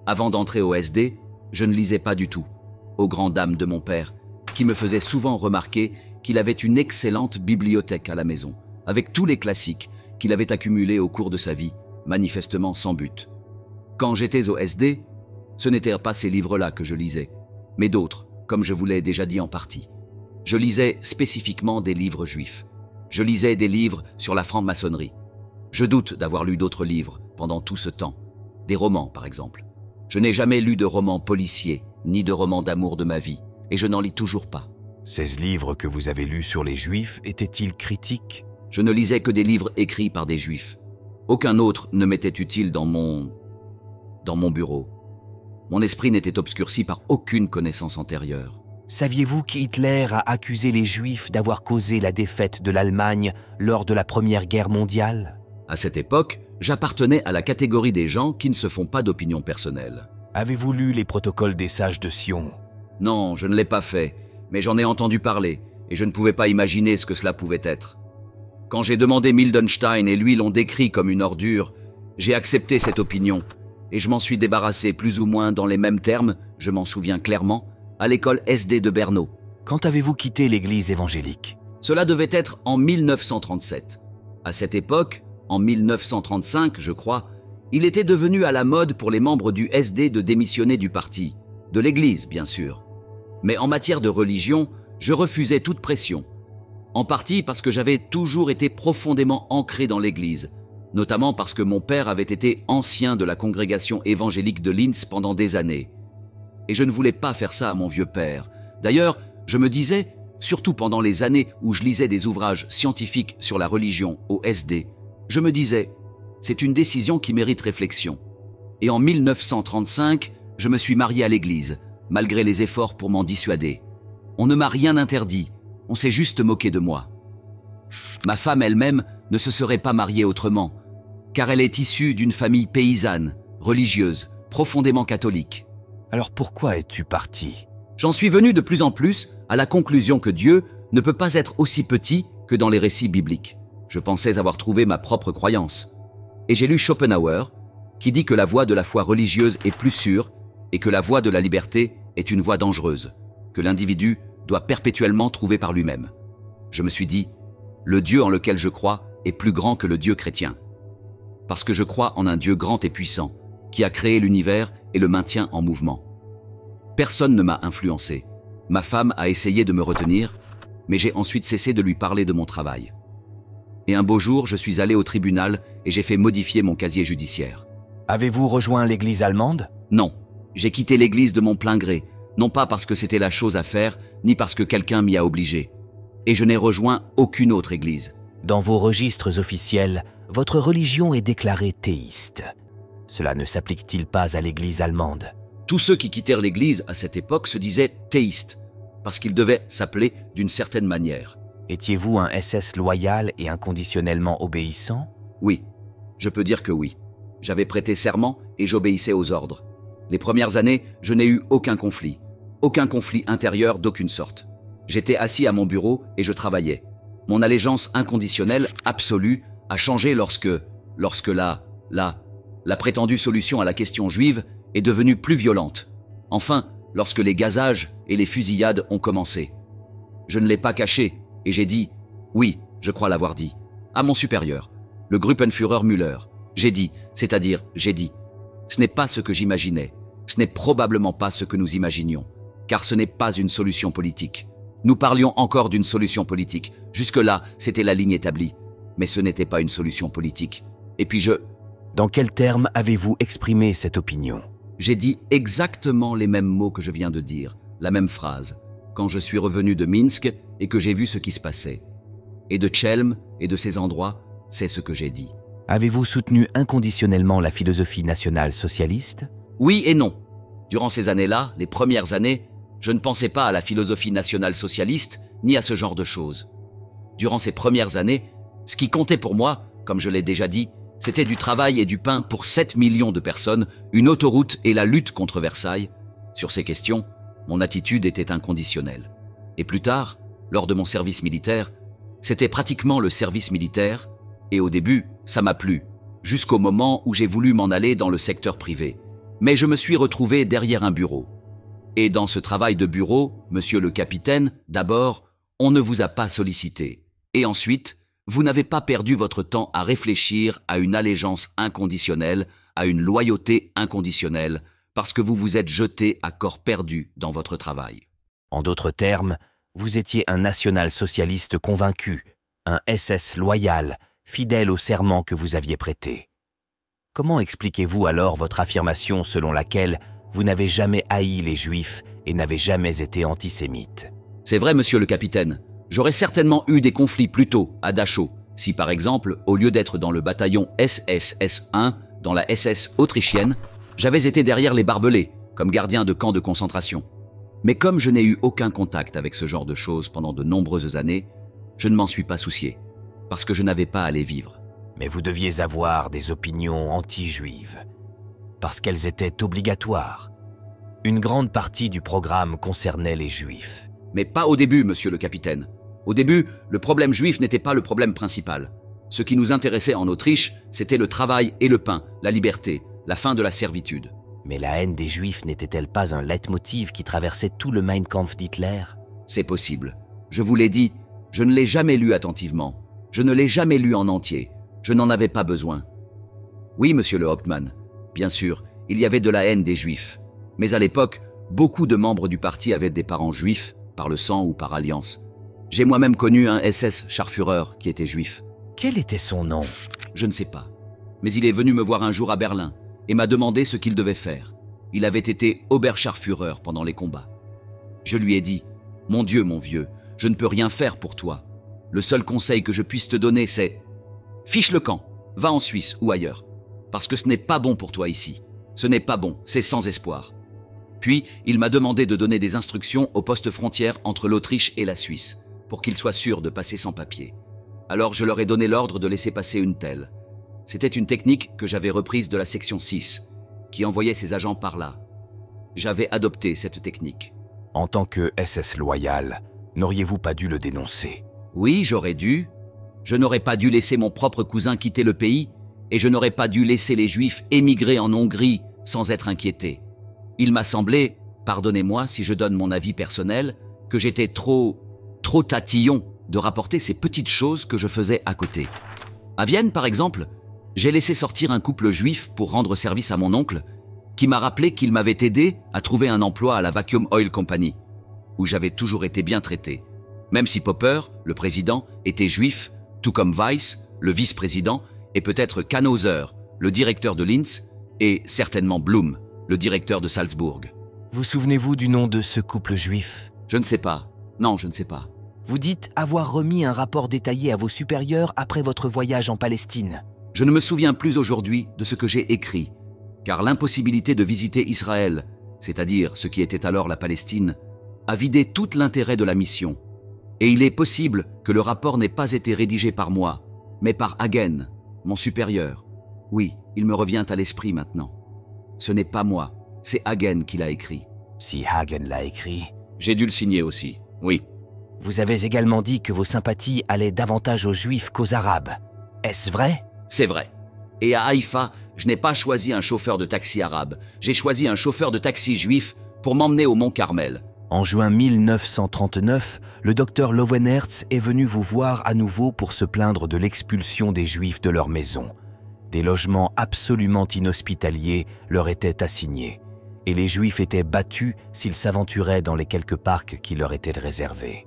Avant d'entrer au SD, je ne lisais pas du tout, aux grandes dames de mon père, qui me faisait souvent remarquer qu'il avait une excellente bibliothèque à la maison, avec tous les classiques qu'il avait accumulés au cours de sa vie, manifestement sans but. Quand j'étais au SD, ce n'étaient pas ces livres-là que je lisais, mais d'autres, comme je vous l'ai déjà dit en partie. Je lisais spécifiquement des livres juifs. Je lisais des livres sur la franc-maçonnerie. Je doute d'avoir lu d'autres livres pendant tout ce temps. Des romans, par exemple. Je n'ai jamais lu de romans policiers, ni de romans d'amour de ma vie, et je n'en lis toujours pas. Ces livres que vous avez lus sur les Juifs étaient-ils critiques? Je ne lisais que des livres écrits par des Juifs. Aucun autre ne m'était utile dans mon bureau. Mon esprit n'était obscurci par aucune connaissance antérieure. Saviez-vous qu'Hitler a accusé les Juifs d'avoir causé la défaite de l'Allemagne lors de la Première Guerre mondiale? À cette époque, j'appartenais à la catégorie des gens qui ne se font pas d'opinion personnelle. Avez-vous lu les protocoles des sages de Sion? Non, je ne l'ai pas fait, mais j'en ai entendu parler, et je ne pouvais pas imaginer ce que cela pouvait être. Quand j'ai demandé Mildenstein et lui l'ont décrit comme une ordure, j'ai accepté cette opinion, et je m'en suis débarrassé plus ou moins dans les mêmes termes, je m'en souviens clairement, à l'école SD de Brno. Quand avez-vous quitté l'église évangélique? Cela devait être en 1937. À cette époque, en 1935, je crois, il était devenu à la mode pour les membres du SD de démissionner du parti, de l'église bien sûr. Mais en matière de religion, je refusais toute pression. En partie parce que j'avais toujours été profondément ancré dans l'église. notamment parce que mon père avait été ancien de la congrégation évangélique de Linz pendant des années. Et je ne voulais pas faire ça à mon vieux père. D'ailleurs, je me disais, surtout pendant les années où je lisais des ouvrages scientifiques sur la religion au SD, je me disais, c'est une décision qui mérite réflexion. Et en 1935, je me suis marié à l'église, malgré les efforts pour m'en dissuader. On ne m'a rien interdit, on s'est juste moqué de moi. Ma femme elle-même ne se serait pas mariée autrement, car elle est issue d'une famille paysanne, religieuse, profondément catholique. Alors pourquoi es-tu parti? J'en suis venu de plus en plus à la conclusion que Dieu ne peut pas être aussi petit que dans les récits bibliques. Je pensais avoir trouvé ma propre croyance. Et j'ai lu Schopenhauer, qui dit que la voie de la foi religieuse est plus sûre et que la voie de la liberté est une voie dangereuse, que l'individu doit perpétuellement trouver par lui-même. Je me suis dit, le Dieu en lequel je crois est plus grand que le Dieu chrétien. Parce que je crois en un Dieu grand et puissant, qui a créé l'univers et le maintient en mouvement. Personne ne m'a influencé. Ma femme a essayé de me retenir, mais j'ai ensuite cessé de lui parler de mon travail. Et un beau jour, je suis allé au tribunal et j'ai fait modifier mon casier judiciaire. Avez-vous rejoint l'église allemande? Non, j'ai quitté l'église de mon plein gré, non pas parce que c'était la chose à faire, ni parce que quelqu'un m'y a obligé. Et je n'ai rejoint aucune autre église. Dans vos registres officiels, votre religion est déclarée théiste. Cela ne s'applique-t-il pas à l'église allemande? Tous ceux qui quittèrent l'église à cette époque se disaient théistes, parce qu'ils devaient s'appeler d'une certaine manière. Étiez-vous un SS loyal et inconditionnellement obéissant? Oui, je peux dire que oui. J'avais prêté serment et j'obéissais aux ordres. Les premières années, je n'ai eu aucun conflit intérieur d'aucune sorte. J'étais assis à mon bureau et je travaillais. Mon allégeance inconditionnelle, absolue, a changé lorsque la prétendue solution à la question juive est devenue plus violente. Enfin, lorsque les gazages et les fusillades ont commencé. Je ne l'ai pas caché et j'ai dit, oui, je crois l'avoir dit, à mon supérieur, le Gruppenführer Müller. J'ai dit, c'est-à-dire j'ai dit. Ce n'est pas ce que j'imaginais. Ce n'est probablement pas ce que nous imaginions, car ce n'est pas une solution politique. Nous parlions encore d'une solution politique. Jusque-là, c'était la ligne établie. Mais ce n'était pas une solution politique. Et puis Dans quels termes avez-vous exprimé cette opinion? J'ai dit exactement les mêmes mots que je viens de dire, la même phrase, quand je suis revenu de Minsk et que j'ai vu ce qui se passait. Et de Chelm et de ces endroits, c'est ce que j'ai dit. Avez-vous soutenu inconditionnellement la philosophie nationale socialiste? Oui et non. Durant ces années-là, les premières années, je ne pensais pas à la philosophie nationale socialiste ni à ce genre de choses. Durant ces premières années, ce qui comptait pour moi, comme je l'ai déjà dit, c'était du travail et du pain pour 7 millions de personnes, une autoroute et la lutte contre Versailles. Sur ces questions, mon attitude était inconditionnelle. Et plus tard, lors de mon service militaire, c'était pratiquement le service militaire, et au début, ça m'a plu, jusqu'au moment où j'ai voulu m'en aller dans le secteur privé. Mais je me suis retrouvé derrière un bureau. Et dans ce travail de bureau, monsieur le capitaine, d'abord, on ne vous a pas sollicité. Et ensuite, vous n'avez pas perdu votre temps à réfléchir à une allégeance inconditionnelle, à une loyauté inconditionnelle, parce que vous vous êtes jeté à corps perdu dans votre travail. En d'autres termes, vous étiez un national-socialiste convaincu, un SS loyal, fidèle au serment que vous aviez prêté. Comment expliquez-vous alors votre affirmation selon laquelle vous n'avez jamais haï les Juifs et n'avez jamais été antisémite? C'est vrai, monsieur le capitaine. J'aurais certainement eu des conflits plus tôt, à Dachau, si par exemple, au lieu d'être dans le bataillon SSS1, dans la SS autrichienne, j'avais été derrière les barbelés, comme gardien de camp de concentration. Mais comme je n'ai eu aucun contact avec ce genre de choses pendant de nombreuses années, je ne m'en suis pas soucié, parce que je n'avais pas à les vivre. Mais vous deviez avoir des opinions anti-juives, parce qu'elles étaient obligatoires. Une grande partie du programme concernait les Juifs. Mais pas au début, monsieur le capitaine. Au début, le problème juif n'était pas le problème principal. Ce qui nous intéressait en Autriche, c'était le travail et le pain, la liberté, la fin de la servitude. Mais la haine des Juifs n'était-elle pas un leitmotiv qui traversait tout le Mein Kampf d'Hitler? C'est possible. Je vous l'ai dit, je ne l'ai jamais lu attentivement. Je ne l'ai jamais lu en entier. Je n'en avais pas besoin. Oui, monsieur le Hauptmann, bien sûr, il y avait de la haine des Juifs. Mais à l'époque, beaucoup de membres du parti avaient des parents juifs, par le sang ou par alliance. J'ai moi-même connu un SS Scharführer qui était juif. Quel était son nom? Je ne sais pas. mais il est venu me voir un jour à Berlin et m'a demandé ce qu'il devait faire. Il avait été Oberscharführer pendant les combats. Je lui ai dit « Mon Dieu, mon vieux, je ne peux rien faire pour toi. Le seul conseil que je puisse te donner, c'est « Fiche le camp, va en Suisse ou ailleurs, parce que ce n'est pas bon pour toi ici. Ce n'est pas bon, c'est sans espoir. » Puis, il m'a demandé de donner des instructions au poste frontière entre l'Autriche et la Suisse, pour qu'ils soient sûrs de passer sans papier. Alors je leur ai donné l'ordre de laisser passer une telle. C'était une technique que j'avais reprise de la section 6, qui envoyait ses agents par là. J'avais adopté cette technique. En tant que SS loyal, n'auriez-vous pas dû le dénoncer? Oui, j'aurais dû. Je n'aurais pas dû laisser mon propre cousin quitter le pays, et je n'aurais pas dû laisser les Juifs émigrer en Hongrie sans être inquiétés. Il m'a semblé, pardonnez-moi si je donne mon avis personnel, que j'étais trop tatillon de rapporter ces petites choses que je faisais à côté. À Vienne, par exemple, j'ai laissé sortir un couple juif pour rendre service à mon oncle, qui m'a rappelé qu'il m'avait aidé à trouver un emploi à la Vacuum Oil Company, où j'avais toujours été bien traité. Même si Popper, le président, était juif, tout comme Weiss, le vice-président, et peut-être Kanhauser, le directeur de Linz, et certainement Blum, le directeur de Salzbourg. Vous souvenez-vous du nom de ce couple juif? Je ne sais pas. Non, je ne sais pas. Vous dites avoir remis un rapport détaillé à vos supérieurs après votre voyage en Palestine. Je ne me souviens plus aujourd'hui de ce que j'ai écrit, car l'impossibilité de visiter Israël, c'est-à-dire ce qui était alors la Palestine, a vidé tout l'intérêt de la mission. Et il est possible que le rapport n'ait pas été rédigé par moi, mais par Hagen, mon supérieur. Oui, il me revient à l'esprit maintenant. Ce n'est pas moi, c'est Hagen qui l'a écrit. Si Hagen l'a écrit... J'ai dû le signer aussi, oui. Vous avez également dit que vos sympathies allaient davantage aux Juifs qu'aux Arabes. Est-ce vrai? C'est vrai. Et à Haïfa, je n'ai pas choisi un chauffeur de taxi arabe. J'ai choisi un chauffeur de taxi juif pour m'emmener au Mont Carmel. En juin 1939, le docteur Lowenherz est venu vous voir à nouveau pour se plaindre de l'expulsion des Juifs de leur maison. Des logements absolument inhospitaliers leur étaient assignés, et les Juifs étaient battus s'ils s'aventuraient dans les quelques parcs qui leur étaient réservés.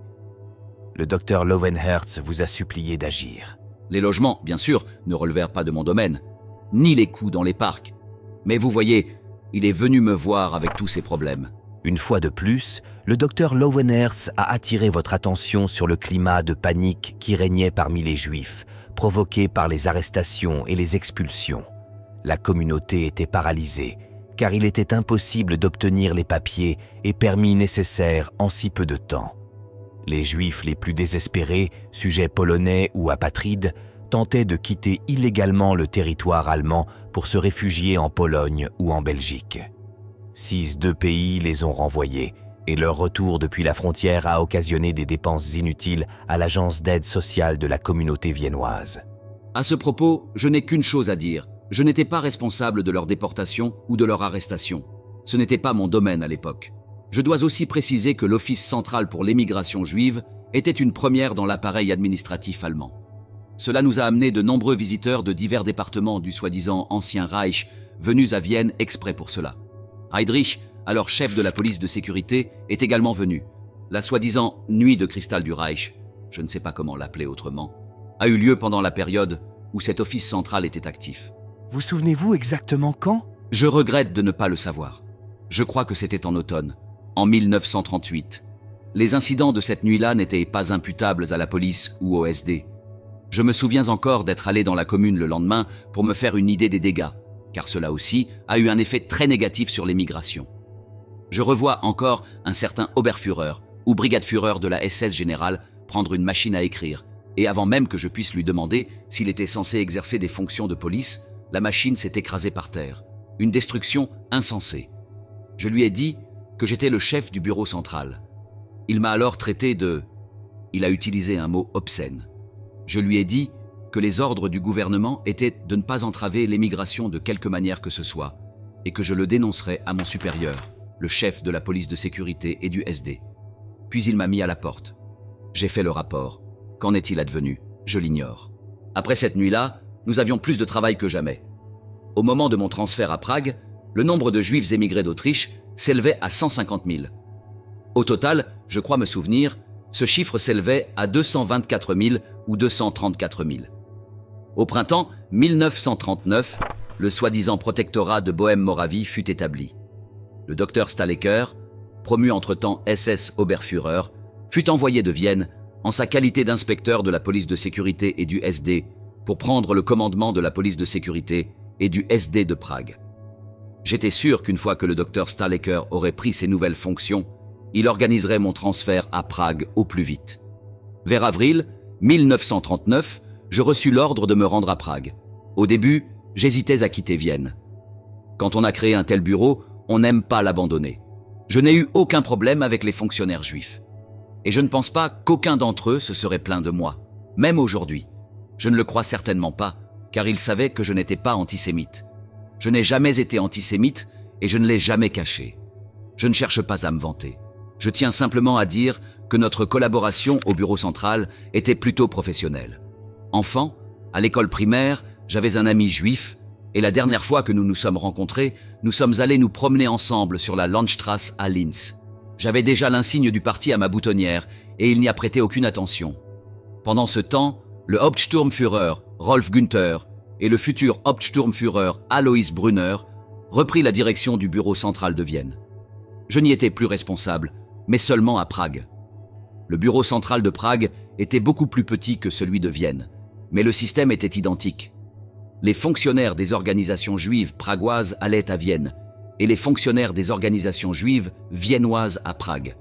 Le docteur Lowenherz vous a supplié d'agir. Les logements, bien sûr, ne relevèrent pas de mon domaine, ni les coûts dans les parcs. Mais vous voyez, il est venu me voir avec tous ces problèmes. Une fois de plus, le docteur Lowenherz a attiré votre attention sur le climat de panique qui régnait parmi les Juifs, provoqué par les arrestations et les expulsions. La communauté était paralysée, car il était impossible d'obtenir les papiers et permis nécessaires en si peu de temps. Les Juifs les plus désespérés, sujets polonais ou apatrides, tentaient de quitter illégalement le territoire allemand pour se réfugier en Pologne ou en Belgique. 6 pays les ont renvoyés, et leur retour depuis la frontière a occasionné des dépenses inutiles à l'agence d'aide sociale de la communauté viennoise. À ce propos, je n'ai qu'une chose à dire. Je n'étais pas responsable de leur déportation ou de leur arrestation. Ce n'était pas mon domaine à l'époque. Je dois aussi préciser que l'Office central pour l'émigration juive était une première dans l'appareil administratif allemand. Cela nous a amené de nombreux visiteurs de divers départements du soi-disant Ancien Reich venus à Vienne exprès pour cela. Heydrich, alors chef de la police de sécurité, est également venu. La soi-disant nuit de cristal du Reich, je ne sais pas comment l'appeler autrement, a eu lieu pendant la période où cet office central était actif. Vous souvenez-vous exactement quand? Je regrette de ne pas le savoir. Je crois que c'était en automne, en 1938. Les incidents de cette nuit-là n'étaient pas imputables à la police ou au SD. Je me souviens encore d'être allé dans la commune le lendemain pour me faire une idée des dégâts, car cela aussi a eu un effet très négatif sur l'émigration. Je revois encore un certain Oberführer ou Brigadeführer de la SS générale prendre une machine à écrire, et avant même que je puisse lui demander s'il était censé exercer des fonctions de police, la machine s'est écrasée par terre. Une destruction insensée. Je lui ai dit que j'étais le chef du bureau central. Il m'a alors traité de... Il a utilisé un mot obscène. Je lui ai dit que les ordres du gouvernement étaient de ne pas entraver l'émigration de quelque manière que ce soit, et que je le dénoncerais à mon supérieur, le chef de la police de sécurité et du SD. Puis il m'a mis à la porte. J'ai fait le rapport. Qu'en est-il advenu? Je l'ignore. Après cette nuit-là, nous avions plus de travail que jamais. Au moment de mon transfert à Prague, le nombre de Juifs émigrés d'Autriche s'élevait à 150 000. Au total, je crois me souvenir, ce chiffre s'élevait à 224 000 ou 234 000. Au printemps 1939, le soi-disant protectorat de Bohême-Moravie fut établi. Le docteur Stalecker, promu entre-temps SS Oberführer, fut envoyé de Vienne en sa qualité d'inspecteur de la police de sécurité et du SD pour prendre le commandement de la police de sécurité et du SD de Prague. J'étais sûr qu'une fois que le docteur Stalecker aurait pris ses nouvelles fonctions, il organiserait mon transfert à Prague au plus vite. Vers avril 1939, je reçus l'ordre de me rendre à Prague. Au début, j'hésitais à quitter Vienne. Quand on a créé un tel bureau, on n'aime pas l'abandonner. Je n'ai eu aucun problème avec les fonctionnaires juifs. Et je ne pense pas qu'aucun d'entre eux se serait plaint de moi, même aujourd'hui. Je ne le crois certainement pas, car ils savaient que je n'étais pas antisémite. Je n'ai jamais été antisémite et je ne l'ai jamais caché. Je ne cherche pas à me vanter. Je tiens simplement à dire que notre collaboration au bureau central était plutôt professionnelle. Enfant, à l'école primaire, j'avais un ami juif et la dernière fois que nous nous sommes rencontrés, nous sommes allés nous promener ensemble sur la Landstrasse à Linz. J'avais déjà l'insigne du parti à ma boutonnière et il n'y a prêté aucune attention. Pendant ce temps, le Hauptsturmführer Rolf Günther et le futur Hauptsturmführer Alois Brunner reprit la direction du bureau central de Vienne. Je n'y étais plus responsable, mais seulement à Prague. Le bureau central de Prague était beaucoup plus petit que celui de Vienne, mais le système était identique. Les fonctionnaires des organisations juives pragoises allaient à Vienne et les fonctionnaires des organisations juives viennoises à Prague.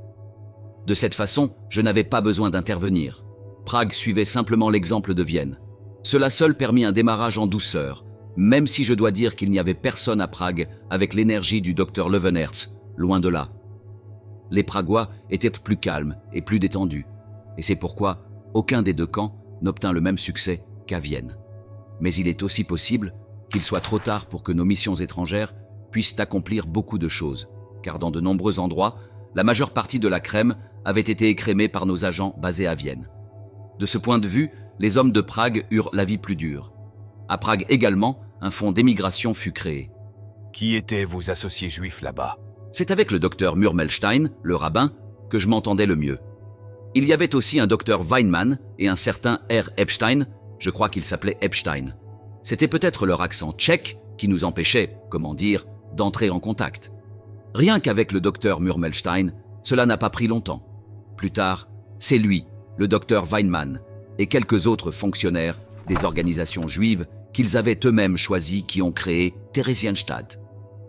De cette façon, je n'avais pas besoin d'intervenir. Prague suivait simplement l'exemple de Vienne. Cela seul permit un démarrage en douceur, même si je dois dire qu'il n'y avait personne à Prague avec l'énergie du docteur Löwenherz, loin de là. Les Pragois étaient plus calmes et plus détendus, et c'est pourquoi aucun des deux camps n'obtint le même succès qu'à Vienne. Mais il est aussi possible qu'il soit trop tard pour que nos missions étrangères puissent accomplir beaucoup de choses, car dans de nombreux endroits, la majeure partie de la crème avait été écrémée par nos agents basés à Vienne. De ce point de vue, les hommes de Prague eurent la vie plus dure. À Prague également, un fonds d'émigration fut créé. Qui étaient vos associés juifs là-bas? C'est avec le docteur Murmelstein, le rabbin, que je m'entendais le mieux. Il y avait aussi un docteur Weinmann et un certain R. Epstein, je crois qu'il s'appelait Epstein. C'était peut-être leur accent tchèque qui nous empêchait, comment dire, d'entrer en contact. Rien qu'avec le docteur Murmelstein, cela n'a pas pris longtemps. Plus tard, c'est lui, le docteur Weinmann, et quelques autres fonctionnaires des organisations juives qu'ils avaient eux-mêmes choisis qui ont créé Theresienstadt.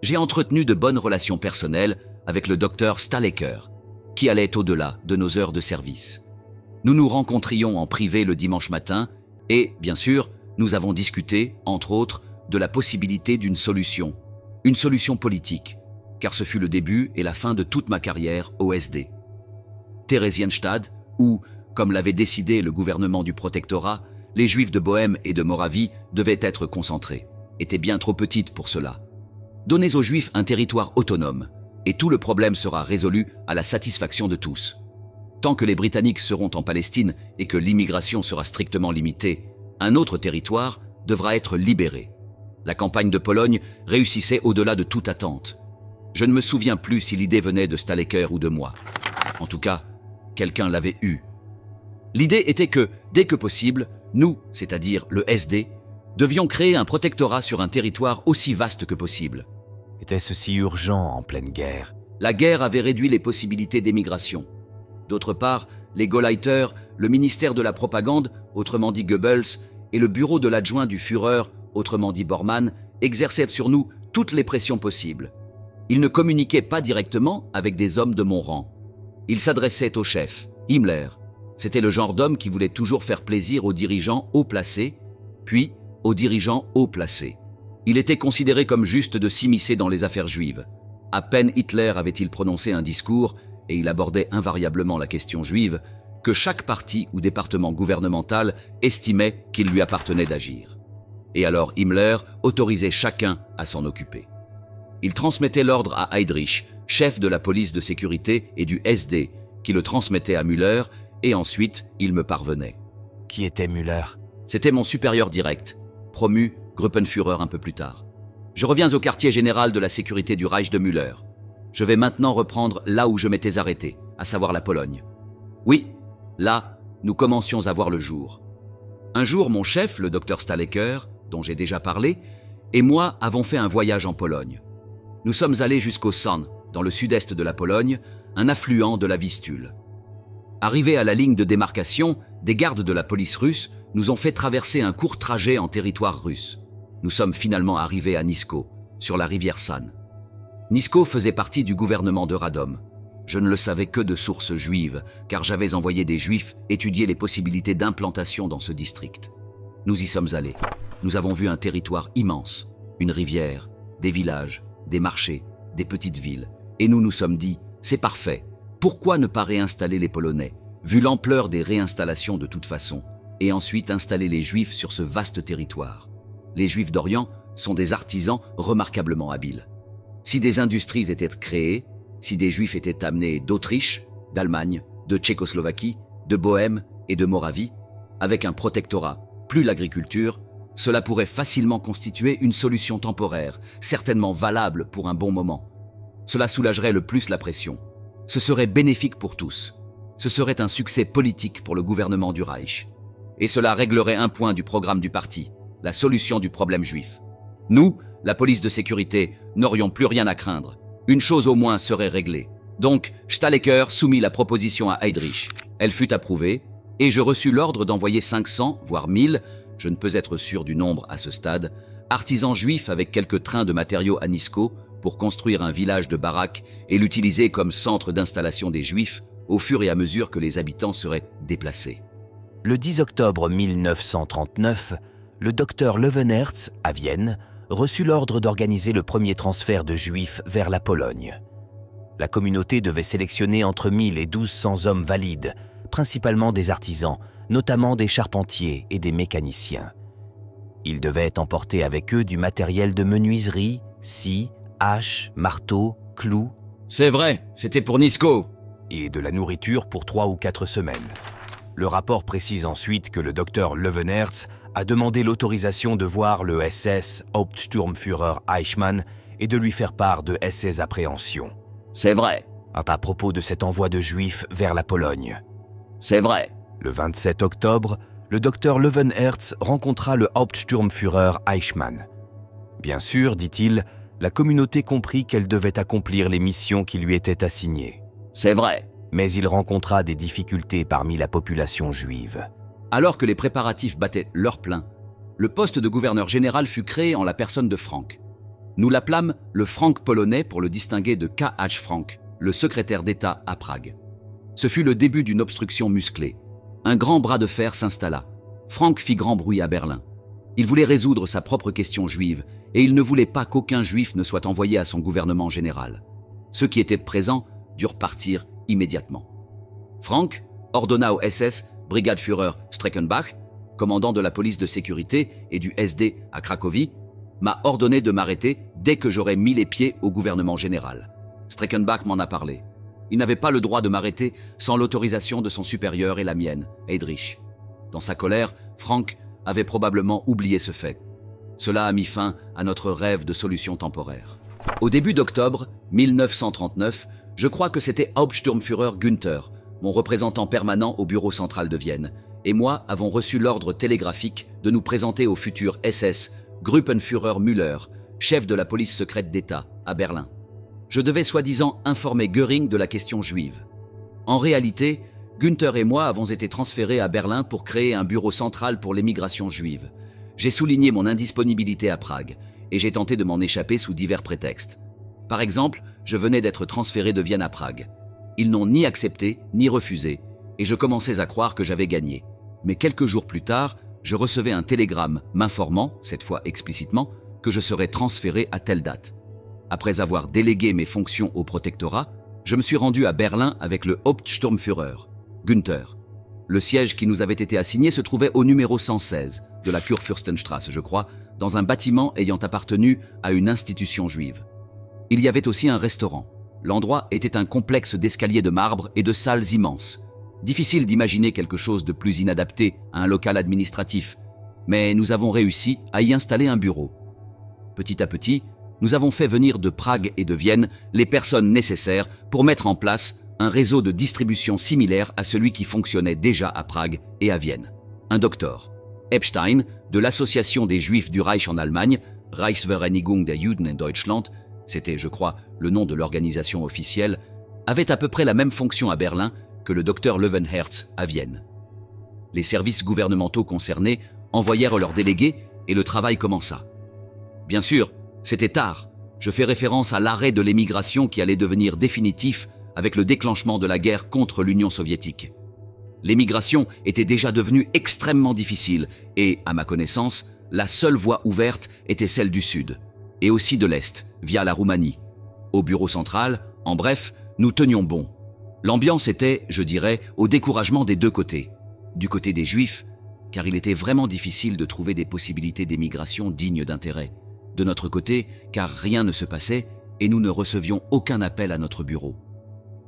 J'ai entretenu de bonnes relations personnelles avec le docteur Stalecker, qui allait au-delà de nos heures de service. Nous nous rencontrions en privé le dimanche matin et, bien sûr, nous avons discuté, entre autres, de la possibilité d'une solution, une solution politique, car ce fut le début et la fin de toute ma carrière au SD. Theresienstadt, où, comme l'avait décidé le gouvernement du protectorat, les Juifs de Bohême et de Moravie devaient être concentrés, était bien trop petite pour cela. Donnez aux Juifs un territoire autonome, et tout le problème sera résolu à la satisfaction de tous. Tant que les Britanniques seront en Palestine et que l'immigration sera strictement limitée, un autre territoire devra être libéré. La campagne de Pologne réussissait au-delà de toute attente. Je ne me souviens plus si l'idée venait de Stalecker ou de moi. En tout cas, quelqu'un l'avait eue. L'idée était que, dès que possible, nous, c'est-à-dire le SD, devions créer un protectorat sur un territoire aussi vaste que possible. Était-ce si urgent en pleine guerre? La guerre avait réduit les possibilités d'émigration. D'autre part, les Gauleiter, le ministère de la propagande, autrement dit Goebbels, et le bureau de l'adjoint du Führer, autrement dit Bormann, exerçaient sur nous toutes les pressions possibles. Ils ne communiquaient pas directement avec des hommes de mon rang. Ils s'adressaient au chef, Himmler. C'était le genre d'homme qui voulait toujours faire plaisir aux dirigeants haut placés, puis aux dirigeants haut placés. Il était considéré comme juste de s'immiscer dans les affaires juives. À peine Hitler avait-il prononcé un discours, et il abordait invariablement la question juive, que chaque parti ou département gouvernemental estimait qu'il lui appartenait d'agir. Et alors Himmler autorisait chacun à s'en occuper. Il transmettait l'ordre à Heydrich, chef de la police de sécurité et du SD, qui le transmettait à Müller, et ensuite il me parvenait. Qui était Müller? C'était mon supérieur direct, promu Gruppenführer un peu plus tard. Je reviens au quartier général de la sécurité du Reich de Müller. Je vais maintenant reprendre là où je m'étais arrêté, à savoir la Pologne. Oui, là, nous commencions à voir le jour. Un jour, mon chef, le docteur Stalecker, dont j'ai déjà parlé, et moi avons fait un voyage en Pologne. Nous sommes allés jusqu'au San, dans le sud-est de la Pologne, un affluent de la Vistule. Arrivés à la ligne de démarcation, des gardes de la police russe nous ont fait traverser un court trajet en territoire russe. Nous sommes finalement arrivés à Nisko, sur la rivière San. Nisko faisait partie du gouvernement de Radom. Je ne le savais que de sources juives, car j'avais envoyé des juifs étudier les possibilités d'implantation dans ce district. Nous y sommes allés. Nous avons vu un territoire immense, une rivière, des villages, des marchés, des petites villes. Et nous nous sommes dit, c'est parfait. Pourquoi ne pas réinstaller les Polonais, vu l'ampleur des réinstallations de toute façon, et ensuite installer les Juifs sur ce vaste territoire? Les Juifs d'Orient sont des artisans remarquablement habiles. Si des industries étaient créées, si des Juifs étaient amenés d'Autriche, d'Allemagne, de Tchécoslovaquie, de Bohême et de Moravie, avec un protectorat, plus l'agriculture, cela pourrait facilement constituer une solution temporaire, certainement valable pour un bon moment. Cela soulagerait le plus la pression. Ce serait bénéfique pour tous. Ce serait un succès politique pour le gouvernement du Reich. Et cela réglerait un point du programme du parti, la solution du problème juif. Nous, la police de sécurité, n'aurions plus rien à craindre. Une chose au moins serait réglée. Donc, Stalecker soumit la proposition à Heydrich. Elle fut approuvée, et je reçus l'ordre d'envoyer 500, voire 1000, je ne peux être sûr du nombre à ce stade, artisans juifs avec quelques trains de matériaux à Nisko pour construire un village de baraques et l'utiliser comme centre d'installation des juifs au fur et à mesure que les habitants seraient déplacés. Le 10 octobre 1939, le docteur Löwenherz, à Vienne, reçut l'ordre d'organiser le premier transfert de Juifs vers la Pologne. La communauté devait sélectionner entre 1000 et 1200 hommes valides, principalement des artisans, notamment des charpentiers et des mécaniciens. Ils devaient emporter avec eux du matériel de menuiserie, scie, haches, marteaux, clous. C'est vrai, c'était pour Nisko. Et de la nourriture pour 3 ou 4 semaines. Le rapport précise ensuite que le docteur Löwenherz a demandé l'autorisation de voir le SS Hauptsturmführer Eichmann et de lui faire part de ses appréhensions. C'est vrai. À propos de cet envoi de Juifs vers la Pologne. C'est vrai. Le 27 octobre, le docteur Löwenherz rencontra le Hauptsturmführer Eichmann. Bien sûr, dit-il, la communauté comprit qu'elle devait accomplir les missions qui lui étaient assignées. C'est vrai. Mais il rencontra des difficultés parmi la population juive. Alors que les préparatifs battaient leur plein, le poste de gouverneur général fut créé en la personne de Frank. Nous l'appelâmes le Frank polonais pour le distinguer de K.H. Frank, le secrétaire d'État à Prague. Ce fut le début d'une obstruction musclée. Un grand bras de fer s'installa. Frank fit grand bruit à Berlin. Il voulait résoudre sa propre question juive et il ne voulait pas qu'aucun juif ne soit envoyé à son gouvernement général. Ceux qui étaient présents durent partir immédiatement. Frank ordonna au SS Brigadeführer Streckenbach, commandant de la police de sécurité et du SD à Cracovie, m'a ordonné de m'arrêter dès que j'aurais mis les pieds au gouvernement général. Streckenbach m'en a parlé. Il n'avait pas le droit de m'arrêter sans l'autorisation de son supérieur et la mienne, Heydrich. Dans sa colère, Frank avait probablement oublié ce fait. Cela a mis fin à notre rêve de solution temporaire. Au début d'octobre 1939, je crois que c'était Hauptsturmführer Günther, mon représentant permanent au bureau central de Vienne, et moi avons reçu l'ordre télégraphique de nous présenter au futur SS Gruppenführer Müller, chef de la police secrète d'État, à Berlin. Je devais soi-disant informer Göring de la question juive. En réalité, Günther et moi avons été transférés à Berlin pour créer un bureau central pour l'émigration juive. J'ai souligné mon indisponibilité à Prague, et j'ai tenté de m'en échapper sous divers prétextes. Par exemple, je venais d'être transféré de Vienne à Prague. Ils n'ont ni accepté, ni refusé, et je commençais à croire que j'avais gagné. Mais quelques jours plus tard, je recevais un télégramme m'informant, cette fois explicitement, que je serais transféré à telle date. Après avoir délégué mes fonctions au protectorat, je me suis rendu à Berlin avec le Hauptsturmführer, Günther. Le siège qui nous avait été assigné se trouvait au numéro 116 de la Kurfürstenstrasse, je crois, dans un bâtiment ayant appartenu à une institution juive. Il y avait aussi un restaurant. L'endroit était un complexe d'escaliers de marbre et de salles immenses. Difficile d'imaginer quelque chose de plus inadapté à un local administratif, mais nous avons réussi à y installer un bureau. Petit à petit, nous avons fait venir de Prague et de Vienne les personnes nécessaires pour mettre en place un réseau de distribution similaire à celui qui fonctionnait déjà à Prague et à Vienne. Un doctor, Epstein, de l'Association des Juifs du Reich en Allemagne, Reichsvereinigung der Juden in Deutschland, c'était, je crois, le nom de l'organisation officielle, avait à peu près la même fonction à Berlin que le docteur Löwenherz à Vienne. Les services gouvernementaux concernés envoyèrent leurs délégués et le travail commença. Bien sûr, c'était tard. Je fais référence à l'arrêt de l'émigration qui allait devenir définitif avec le déclenchement de la guerre contre l'Union soviétique. L'émigration était déjà devenue extrêmement difficile et, à ma connaissance, la seule voie ouverte était celle du Sud, et aussi de l'Est, via la Roumanie. Au bureau central, en bref, nous tenions bon. L'ambiance était, je dirais, au découragement des deux côtés. Du côté des Juifs, car il était vraiment difficile de trouver des possibilités d'émigration dignes d'intérêt. De notre côté, car rien ne se passait et nous ne recevions aucun appel à notre bureau.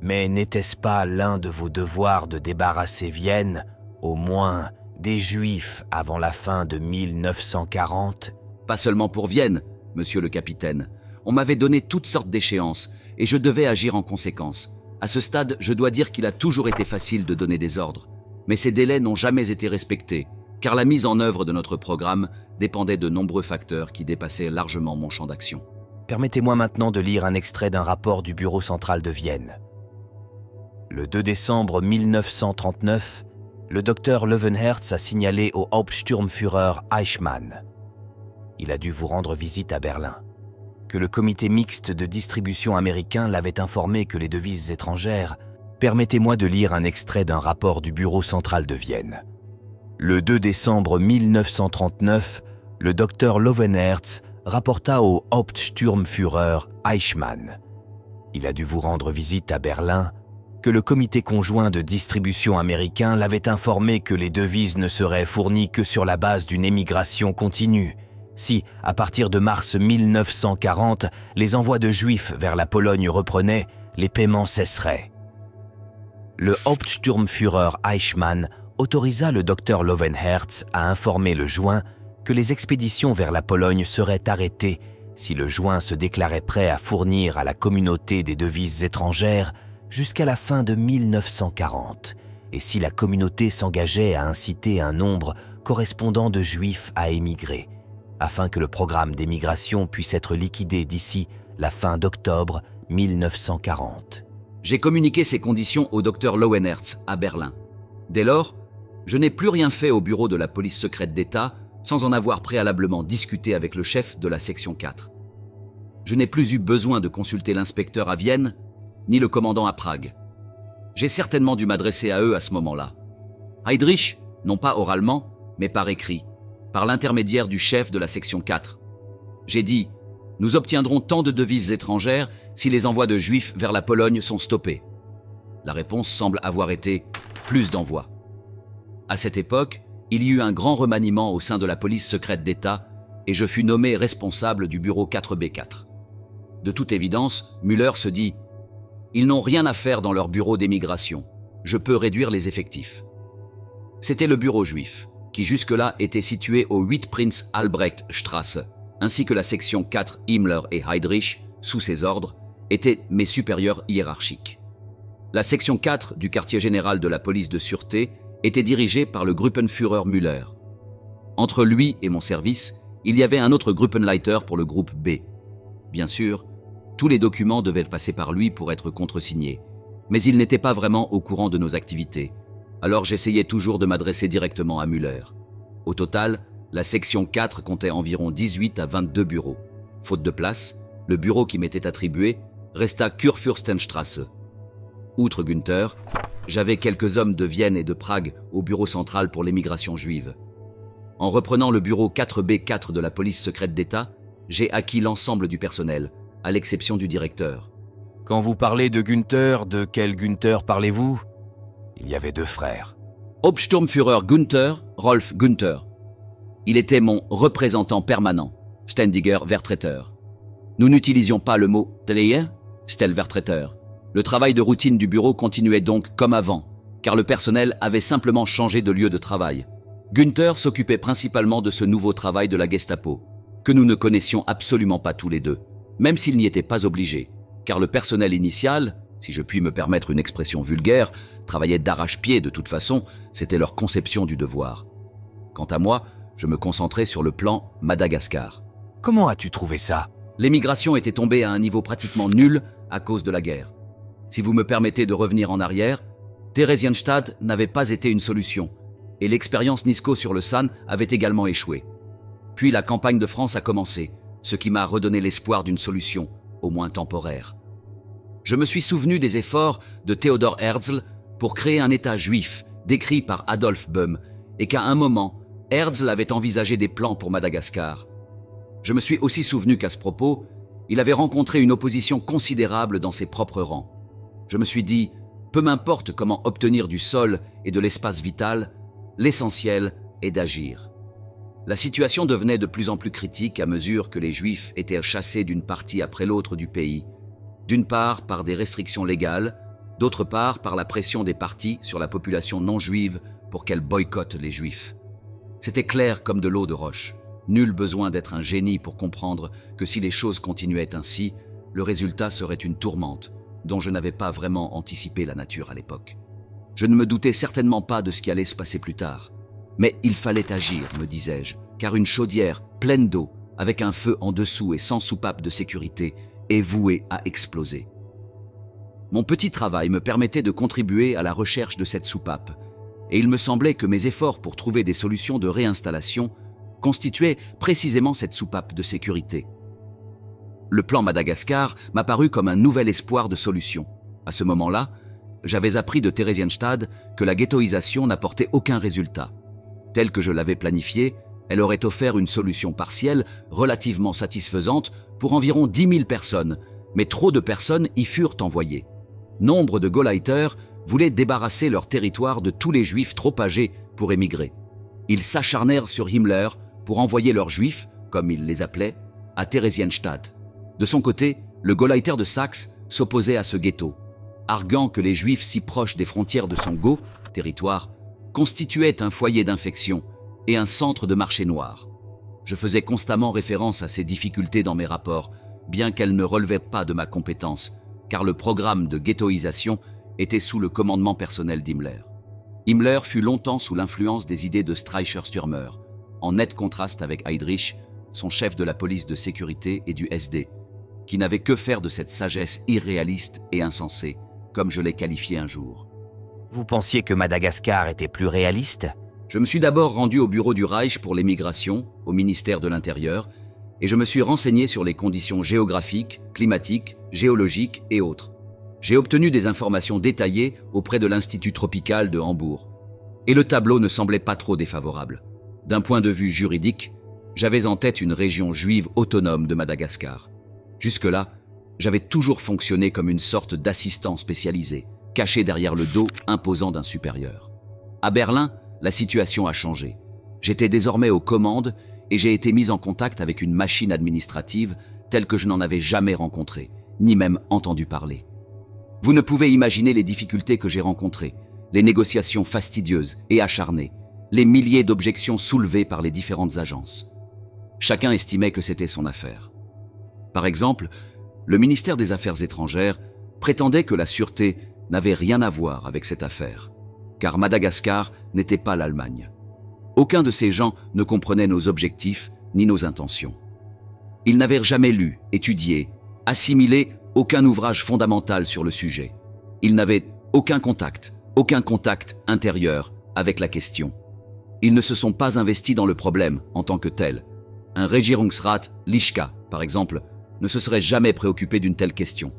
Mais n'était-ce pas l'un de vos devoirs de débarrasser Vienne, au moins, des Juifs avant la fin de 1940 ? Pas seulement pour Vienne, monsieur le capitaine. On m'avait donné toutes sortes d'échéances et je devais agir en conséquence. À ce stade, je dois dire qu'il a toujours été facile de donner des ordres. Mais ces délais n'ont jamais été respectés, car la mise en œuvre de notre programme dépendait de nombreux facteurs qui dépassaient largement mon champ d'action. Permettez-moi maintenant de lire un extrait d'un rapport du bureau central de Vienne. Le 2 décembre 1939, le docteur Löwenherz a signalé au Hauptsturmführer Eichmann. Il a dû vous rendre visite à Berlin. Que le comité mixte de distribution américain l'avait informé que les devises étrangères. Permettez-moi de lire un extrait d'un rapport du bureau central de Vienne. Le 2 décembre 1939, le docteur Löwenherz rapporta au Hauptsturmführer Eichmann. Il a dû vous rendre visite à Berlin, que le comité conjoint de distribution américain l'avait informé que les devises ne seraient fournies que sur la base d'une émigration continue. Si, à partir de mars 1940, les envois de Juifs vers la Pologne reprenaient, les paiements cesseraient. Le Hauptsturmführer Eichmann autorisa le docteur Löwenherz à informer le joint que les expéditions vers la Pologne seraient arrêtées si le joint se déclarait prêt à fournir à la communauté des devises étrangères jusqu'à la fin de 1940, et si la communauté s'engageait à inciter un nombre correspondant de Juifs à émigrer, afin que le programme d'émigration puisse être liquidé d'ici la fin d'octobre 1940. J'ai communiqué ces conditions au docteur Löwenherz à Berlin. Dès lors, je n'ai plus rien fait au bureau de la police secrète d'État sans en avoir préalablement discuté avec le chef de la section 4. Je n'ai plus eu besoin de consulter l'inspecteur à Vienne, ni le commandant à Prague. J'ai certainement dû m'adresser à eux à ce moment-là. Heydrich, non pas oralement, mais par écrit, par l'intermédiaire du chef de la section 4. J'ai dit « Nous obtiendrons tant de devises étrangères si les envois de Juifs vers la Pologne sont stoppés. » La réponse semble avoir été « plus d'envois ». À cette époque, il y eut un grand remaniement au sein de la police secrète d'État et je fus nommé responsable du bureau 4B4. De toute évidence, Müller se dit « Ils n'ont rien à faire dans leur bureau d'émigration. Je peux réduire les effectifs. » C'était le bureau juif, qui jusque-là était situé au 8 Prinz Albrecht Straße, ainsi que la section 4 Himmler et Heydrich, sous ses ordres, étaient mes supérieurs hiérarchiques. La section 4 du quartier général de la police de sûreté était dirigée par le Gruppenführer Müller. Entre lui et mon service, il y avait un autre Gruppenleiter pour le groupe B. Bien sûr, tous les documents devaient passer par lui pour être contresignés, mais il n'était pas vraiment au courant de nos activités. Alors j'essayais toujours de m'adresser directement à Müller. Au total, la section 4 comptait environ 18 à 22 bureaux. Faute de place, le bureau qui m'était attribué resta Kurfürstenstraße. Outre Günther, j'avais quelques hommes de Vienne et de Prague au bureau central pour l'émigration juive. En reprenant le bureau 4B4 de la police secrète d'État, j'ai acquis l'ensemble du personnel, à l'exception du directeur. Quand vous parlez de Günther, de quel Günther parlez-vous ? Il y avait deux frères. Hauptsturmführer Günther, Rolf Günther. Il était mon représentant permanent, Ständiger Vertreter. Nous n'utilisions pas le mot « Dreher », Stellvertreter. Le travail de routine du bureau continuait donc comme avant, car le personnel avait simplement changé de lieu de travail. Günther s'occupait principalement de ce nouveau travail de la Gestapo, que nous ne connaissions absolument pas tous les deux, même s'il n'y était pas obligé, car le personnel initial, si je puis me permettre une expression vulgaire, travaillait d'arrache-pied de toute façon, c'était leur conception du devoir. Quant à moi, je me concentrais sur le plan Madagascar. Comment as-tu trouvé ça? L'émigration était tombée à un niveau pratiquement nul à cause de la guerre. Si vous me permettez de revenir en arrière, Theresienstadt n'avait pas été une solution, et l'expérience Nisko sur le San avait également échoué. Puis la campagne de France a commencé, ce qui m'a redonné l'espoir d'une solution, au moins temporaire. Je me suis souvenu des efforts de Theodor Herzl pour créer un État juif, décrit par Adolf Böhm, et qu'à un moment, Herzl avait envisagé des plans pour Madagascar. Je me suis aussi souvenu qu'à ce propos, il avait rencontré une opposition considérable dans ses propres rangs. Je me suis dit, peu m'importe comment obtenir du sol et de l'espace vital, l'essentiel est d'agir. La situation devenait de plus en plus critique à mesure que les Juifs étaient chassés d'une partie après l'autre du pays, d'une part par des restrictions légales, d'autre part par la pression des partis sur la population non juive pour qu'elle boycotte les Juifs. C'était clair comme de l'eau de roche. Nul besoin d'être un génie pour comprendre que si les choses continuaient ainsi, le résultat serait une tourmente, dont je n'avais pas vraiment anticipé la nature à l'époque. Je ne me doutais certainement pas de ce qui allait se passer plus tard. Mais il fallait agir, me disais-je, car une chaudière pleine d'eau, avec un feu en dessous et sans soupape de sécurité, est vouée à exploser. Mon petit travail me permettait de contribuer à la recherche de cette soupape, et il me semblait que mes efforts pour trouver des solutions de réinstallation constituaient précisément cette soupape de sécurité. Le plan Madagascar m'a paru comme un nouvel espoir de solution. À ce moment-là, j'avais appris de Theresienstadt que la ghettoisation n'apportait aucun résultat. Telle que je l'avais planifiée, elle aurait offert une solution partielle relativement satisfaisante pour environ 10 000 personnes, mais trop de personnes y furent envoyées. Nombre de Gauleiter voulaient débarrasser leur territoire de tous les Juifs trop âgés pour émigrer. Ils s'acharnèrent sur Himmler pour envoyer leurs Juifs, comme ils les appelaient, à Theresienstadt. De son côté, le Gauleiter de Saxe s'opposait à ce ghetto, arguant que les Juifs si proches des frontières de son territoire, constituaient un foyer d'infection et un centre de marché noir. Je faisais constamment référence à ces difficultés dans mes rapports, bien qu'elles ne relevaient pas de ma compétence, car le programme de ghettoisation était sous le commandement personnel d'Himmler. Himmler fut longtemps sous l'influence des idées de Streicher-Stürmer, en net contraste avec Heydrich, son chef de la police de sécurité et du SD, qui n'avait que faire de cette sagesse irréaliste et insensée, comme je l'ai qualifié un jour. Vous pensiez que Madagascar était plus réaliste? Je me suis d'abord rendu au bureau du Reich pour l'émigration, au ministère de l'Intérieur, et je me suis renseigné sur les conditions géographiques, climatiques, géologiques et autres. J'ai obtenu des informations détaillées auprès de l'Institut tropical de Hambourg. Et le tableau ne semblait pas trop défavorable. D'un point de vue juridique, j'avais en tête une région juive autonome de Madagascar. Jusque-là, j'avais toujours fonctionné comme une sorte d'assistant spécialisé, caché derrière le dos imposant d'un supérieur. À Berlin, la situation a changé. J'étais désormais aux commandes et j'ai été mis en contact avec une machine administrative telle que je n'en avais jamais rencontrée, ni même entendu parler. Vous ne pouvez imaginer les difficultés que j'ai rencontrées, les négociations fastidieuses et acharnées, les milliers d'objections soulevées par les différentes agences. Chacun estimait que c'était son affaire. Par exemple, le ministère des Affaires étrangères prétendait que la sûreté n'avait rien à voir avec cette affaire, car Madagascar n'était pas l'Allemagne. Aucun de ces gens ne comprenait nos objectifs ni nos intentions. Ils n'avaient jamais lu, étudié, assimilé aucun ouvrage fondamental sur le sujet. Ils n'avaient aucun contact intérieur avec la question. Ils ne se sont pas investis dans le problème en tant que tel. Un Regierungsrat Lischka, par exemple, ne se serait jamais préoccupé d'une telle question.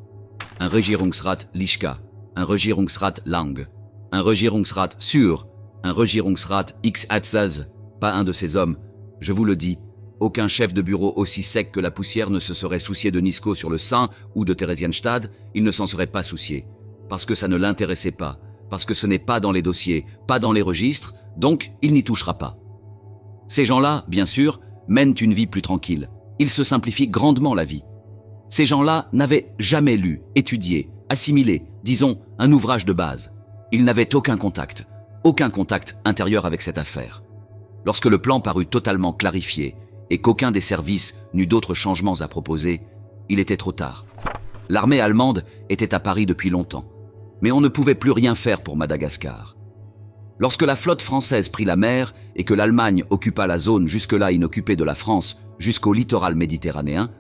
Un Regierungsrat Lischka, un Regierungsrat Lang, un Regierungsrat Sur, un Regierungsrat X-Atzaz, pas un de ces hommes. Je vous le dis, aucun chef de bureau aussi sec que la poussière ne se serait soucié de Nisko sur le Sein ou de Theresienstadt, il ne s'en serait pas soucié. Parce que ça ne l'intéressait pas, parce que ce n'est pas dans les dossiers, pas dans les registres, donc il n'y touchera pas. Ces gens-là, bien sûr, mènent une vie plus tranquille. Ils se simplifient grandement la vie. Ces gens-là n'avaient jamais lu, étudié, assimilé, disons, un ouvrage de base. Ils n'avaient aucun contact intérieur avec cette affaire. Lorsque le plan parut totalement clarifié et qu'aucun des services n'eut d'autres changements à proposer, il était trop tard. L'armée allemande était à Paris depuis longtemps, mais on ne pouvait plus rien faire pour Madagascar. Lorsque la flotte française prit la mer et que l'Allemagne occupa la zone jusque-là inoccupée de la France jusqu'au littoral méditerranéen,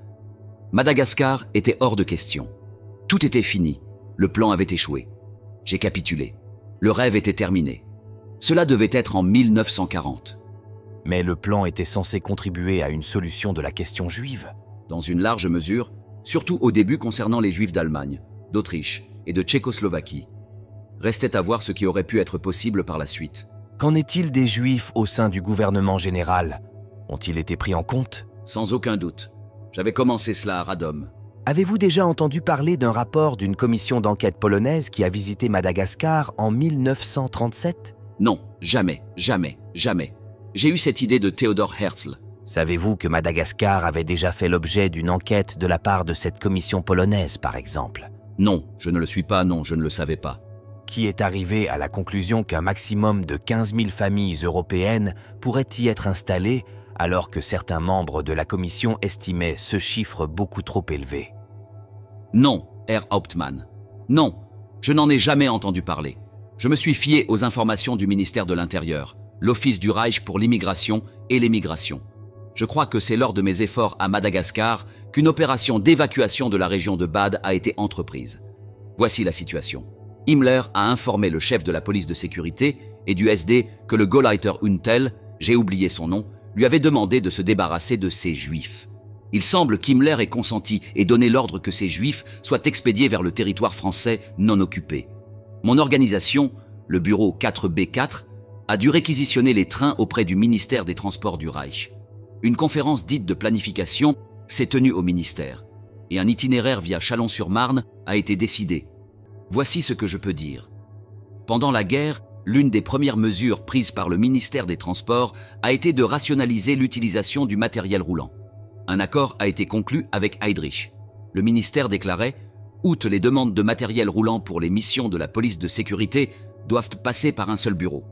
Madagascar était hors de question. Tout était fini, le plan avait échoué. J'ai capitulé. Le rêve était terminé. Cela devait être en 1940. Mais le plan était censé contribuer à une solution de la question juive. Dans une large mesure, surtout au début concernant les Juifs d'Allemagne, d'Autriche et de Tchécoslovaquie. Restait à voir ce qui aurait pu être possible par la suite. Qu'en est-il des Juifs au sein du gouvernement général? Ont-ils été pris en compte? Sans aucun doute. J'avais commencé cela à Radom. Avez-vous déjà entendu parler d'un rapport d'une commission d'enquête polonaise qui a visité Madagascar en 1937? Non, jamais, jamais, jamais. J'ai eu cette idée de Theodor Herzl. Savez-vous que Madagascar avait déjà fait l'objet d'une enquête de la part de cette commission polonaise, par exemple? Non, je ne le suis pas, non, je ne le savais pas. Qui est arrivé à la conclusion qu'un maximum de 15 000 familles européennes pourraient y être installées, alors que certains membres de la commission estimaient ce chiffre beaucoup trop élevé. Non, Herr Hauptmann. Non, je n'en ai jamais entendu parler. Je me suis fié aux informations du ministère de l'Intérieur, l'Office du Reich pour l'immigration et l'émigration. Je crois que c'est lors de mes efforts à Madagascar qu'une opération d'évacuation de la région de Bade a été entreprise. Voici la situation. Himmler a informé le chef de la police de sécurité et du SD que le Gauleiter Untel, j'ai oublié son nom, lui avait demandé de se débarrasser de ces juifs. Il semble qu'Himmler ait consenti et donné l'ordre que ces juifs soient expédiés vers le territoire français non occupé. Mon organisation, le bureau 4B4, a dû réquisitionner les trains auprès du ministère des Transports du Reich. Une conférence dite de planification s'est tenue au ministère et un itinéraire via Chalon-sur-Marne a été décidé. Voici ce que je peux dire. Pendant la guerre, l'une des premières mesures prises par le ministère des Transports a été de rationaliser l'utilisation du matériel roulant. Un accord a été conclu avec Heydrich. Le ministère déclarait « Outre les demandes de matériel roulant pour les missions de la police de sécurité doivent passer par un seul bureau.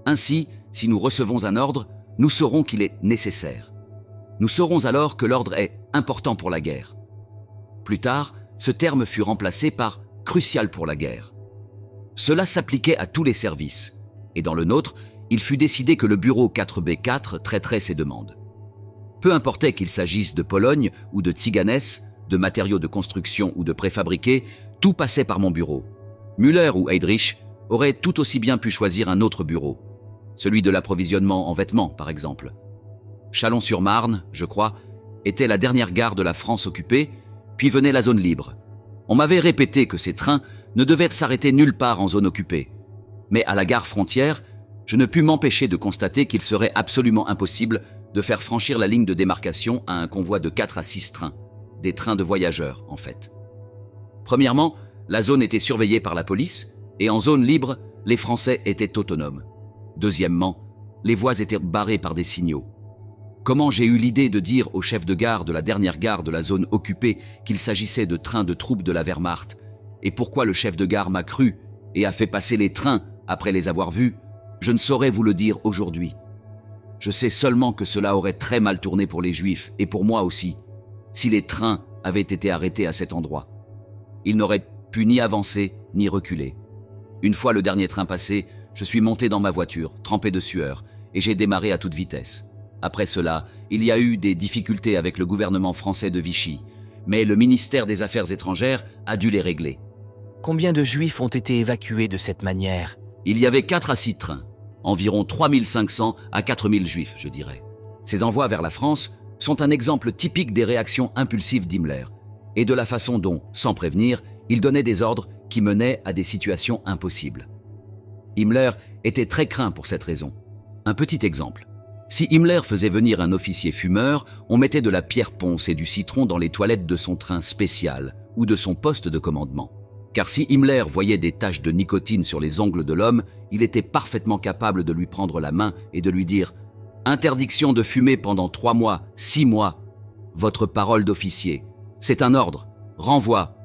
Ainsi, si nous recevons un ordre, nous saurons qu'il est nécessaire. Nous saurons alors que l'ordre est important pour la guerre. » Plus tard, ce terme fut remplacé par « crucial pour la guerre ». Cela s'appliquait à tous les services, et dans le nôtre, il fut décidé que le bureau 4B4 traiterait ces demandes. Peu importait qu'il s'agisse de Pologne ou de Tsiganes, de matériaux de construction ou de préfabriqués, tout passait par mon bureau. Müller ou Heydrich auraient tout aussi bien pu choisir un autre bureau, celui de l'approvisionnement en vêtements par exemple. Chalon-sur-Marne, je crois, était la dernière gare de la France occupée, puis venait la zone libre. On m'avait répété que ces trains ne devaient s'arrêter nulle part en zone occupée. Mais à la gare frontière, je ne pus m'empêcher de constater qu'il serait absolument impossible de faire franchir la ligne de démarcation à un convoi de 4 à 6 trains, des trains de voyageurs en fait. Premièrement, la zone était surveillée par la police et en zone libre, les Français étaient autonomes. Deuxièmement, les voies étaient barrées par des signaux. Comment j'ai eu l'idée de dire au chef de gare de la dernière gare de la zone occupée qu'il s'agissait de trains de troupes de la Wehrmacht, et pourquoi le chef de gare m'a cru et a fait passer les trains après les avoir vus, je ne saurais vous le dire aujourd'hui. Je sais seulement que cela aurait très mal tourné pour les Juifs, et pour moi aussi, si les trains avaient été arrêtés à cet endroit. Ils n'auraient pu ni avancer, ni reculer. Une fois le dernier train passé, je suis monté dans ma voiture, trempé de sueur, et j'ai démarré à toute vitesse. Après cela, il y a eu des difficultés avec le gouvernement français de Vichy, mais le ministère des Affaires étrangères a dû les régler. Combien de Juifs ont été évacués de cette manière? Il y avait 4 à 6 trains, environ 3500 à 4000 Juifs, je dirais. Ces envois vers la France sont un exemple typique des réactions impulsives d'Himmler et de la façon dont, sans prévenir, il donnait des ordres qui menaient à des situations impossibles. Himmler était très craint pour cette raison. Un petit exemple. Si Himmler faisait venir un officier fumeur, on mettait de la pierre ponce et du citron dans les toilettes de son train spécial ou de son poste de commandement. Car si Himmler voyait des taches de nicotine sur les ongles de l'homme, il était parfaitement capable de lui prendre la main et de lui dire « Interdiction de fumer pendant 3 mois, 6 mois. Votre parole d'officier. C'est un ordre. Renvoi. »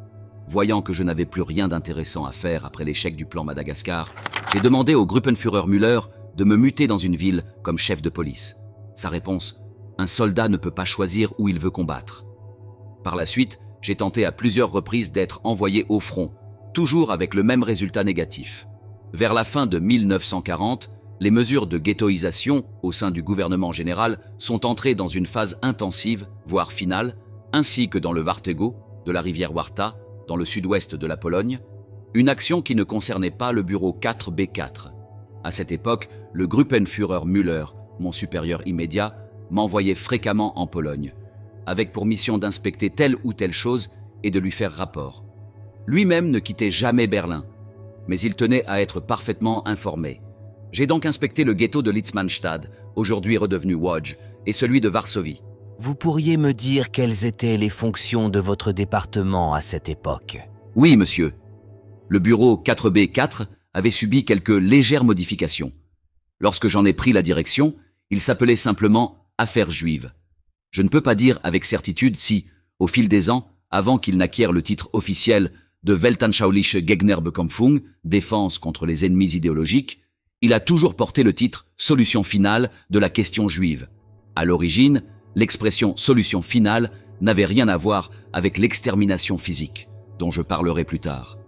Voyant que je n'avais plus rien d'intéressant à faire après l'échec du plan Madagascar, j'ai demandé au Gruppenführer Müller de me muter dans une ville comme chef de police. Sa réponse, un soldat ne peut pas choisir où il veut combattre. Par la suite, j'ai tenté à plusieurs reprises d'être envoyé au front, toujours avec le même résultat négatif. Vers la fin de 1940, Les mesures de ghettoisation au sein du gouvernement général sont entrées dans une phase intensive, voire finale, ainsi que dans le Warthego, de la rivière Warta, dans le sud-ouest de la Pologne, une action qui ne concernait pas le bureau 4B4. À cette époque, le Gruppenführer Müller, mon supérieur immédiat, m'envoyait fréquemment en Pologne, avec pour mission d'inspecter telle ou telle chose et de lui faire rapport. Lui-même ne quittait jamais Berlin, mais il tenait à être parfaitement informé. J'ai donc inspecté le ghetto de Litzmannstadt, aujourd'hui redevenu Łódź, et celui de Varsovie. Vous pourriez me dire quelles étaient les fonctions de votre département à cette époque? Oui, monsieur. Le bureau 4B4 avait subi quelques légères modifications. Lorsque j'en ai pris la direction, il s'appelait simplement « Affaires juives ». Je ne peux pas dire avec certitude si, au fil des ans, avant qu'il n'acquiert le titre officiel de Weltanschauliche Gegnerbekämpfung, défense contre les ennemis idéologiques, il a toujours porté le titre « Solution finale » de la question juive. À l'origine, l'expression « solution finale » n'avait rien à voir avec l'extermination physique, dont je parlerai plus tard.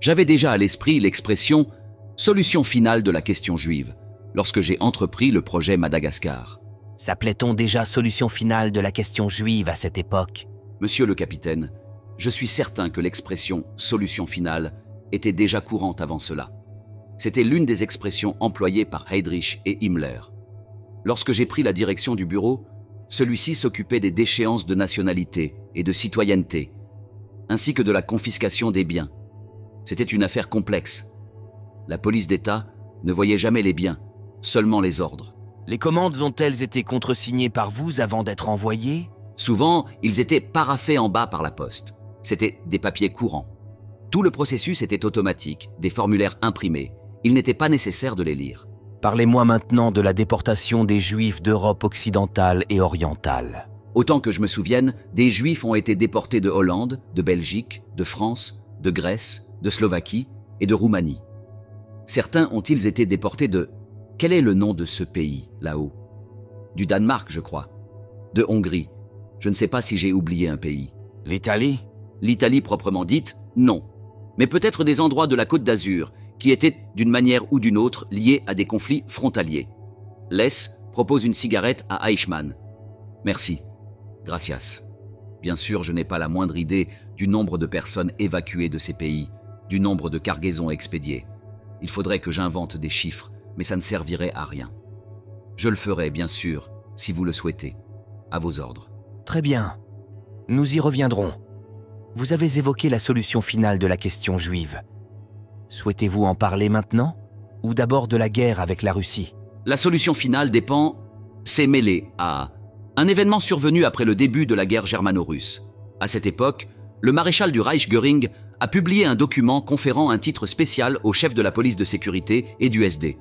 J'avais déjà à l'esprit l'expression « solution finale de la question juive » lorsque j'ai entrepris le projet Madagascar. S'appelait-on déjà solution finale de la question juive à cette époque? Monsieur le capitaine, je suis certain que l'expression « solution finale » était déjà courante avant cela. C'était l'une des expressions employées par Heydrich et Himmler. Lorsque j'ai pris la direction du bureau, celui-ci s'occupait des déchéances de nationalité et de citoyenneté, ainsi que de la confiscation des biens. C'était une affaire complexe. La police d'État ne voyait jamais les biens, seulement les ordres. Les commandes ont-elles été contresignées par vous avant d'être envoyées? Souvent, ils étaient paraphés en bas par la poste. C'étaient des papiers courants. Tout le processus était automatique, des formulaires imprimés. Il n'était pas nécessaire de les lire. Parlez-moi maintenant de la déportation des Juifs d'Europe occidentale et orientale. Autant que je me souvienne, des Juifs ont été déportés de Hollande, de Belgique, de France, de Grèce, de Slovaquie et de Roumanie. Certains ont-ils été déportés de... Quel est le nom de ce pays, là-haut? Du Danemark, je crois. De Hongrie. Je ne sais pas si j'ai oublié un pays. L'Italie? L'Italie proprement dite, non. Mais peut-être des endroits de la Côte d'Azur, qui étaient, d'une manière ou d'une autre, liés à des conflits frontaliers. Less propose une cigarette à Eichmann. Merci. Gracias. Bien sûr, je n'ai pas la moindre idée du nombre de personnes évacuées de ces pays, du nombre de cargaisons expédiées. Il faudrait que j'invente des chiffres, mais ça ne servirait à rien. Je le ferai, bien sûr, si vous le souhaitez. À vos ordres. Très bien. Nous y reviendrons. Vous avez évoqué la solution finale de la question juive. Souhaitez-vous en parler maintenant? Ou d'abord de la guerre avec la Russie? La solution finale dépend... C'est mêlé à... un événement survenu après le début de la guerre germano-russe. À cette époque, le maréchal du Reich Göring a publié un document conférant un titre spécial au chef de la police de sécurité et du SD.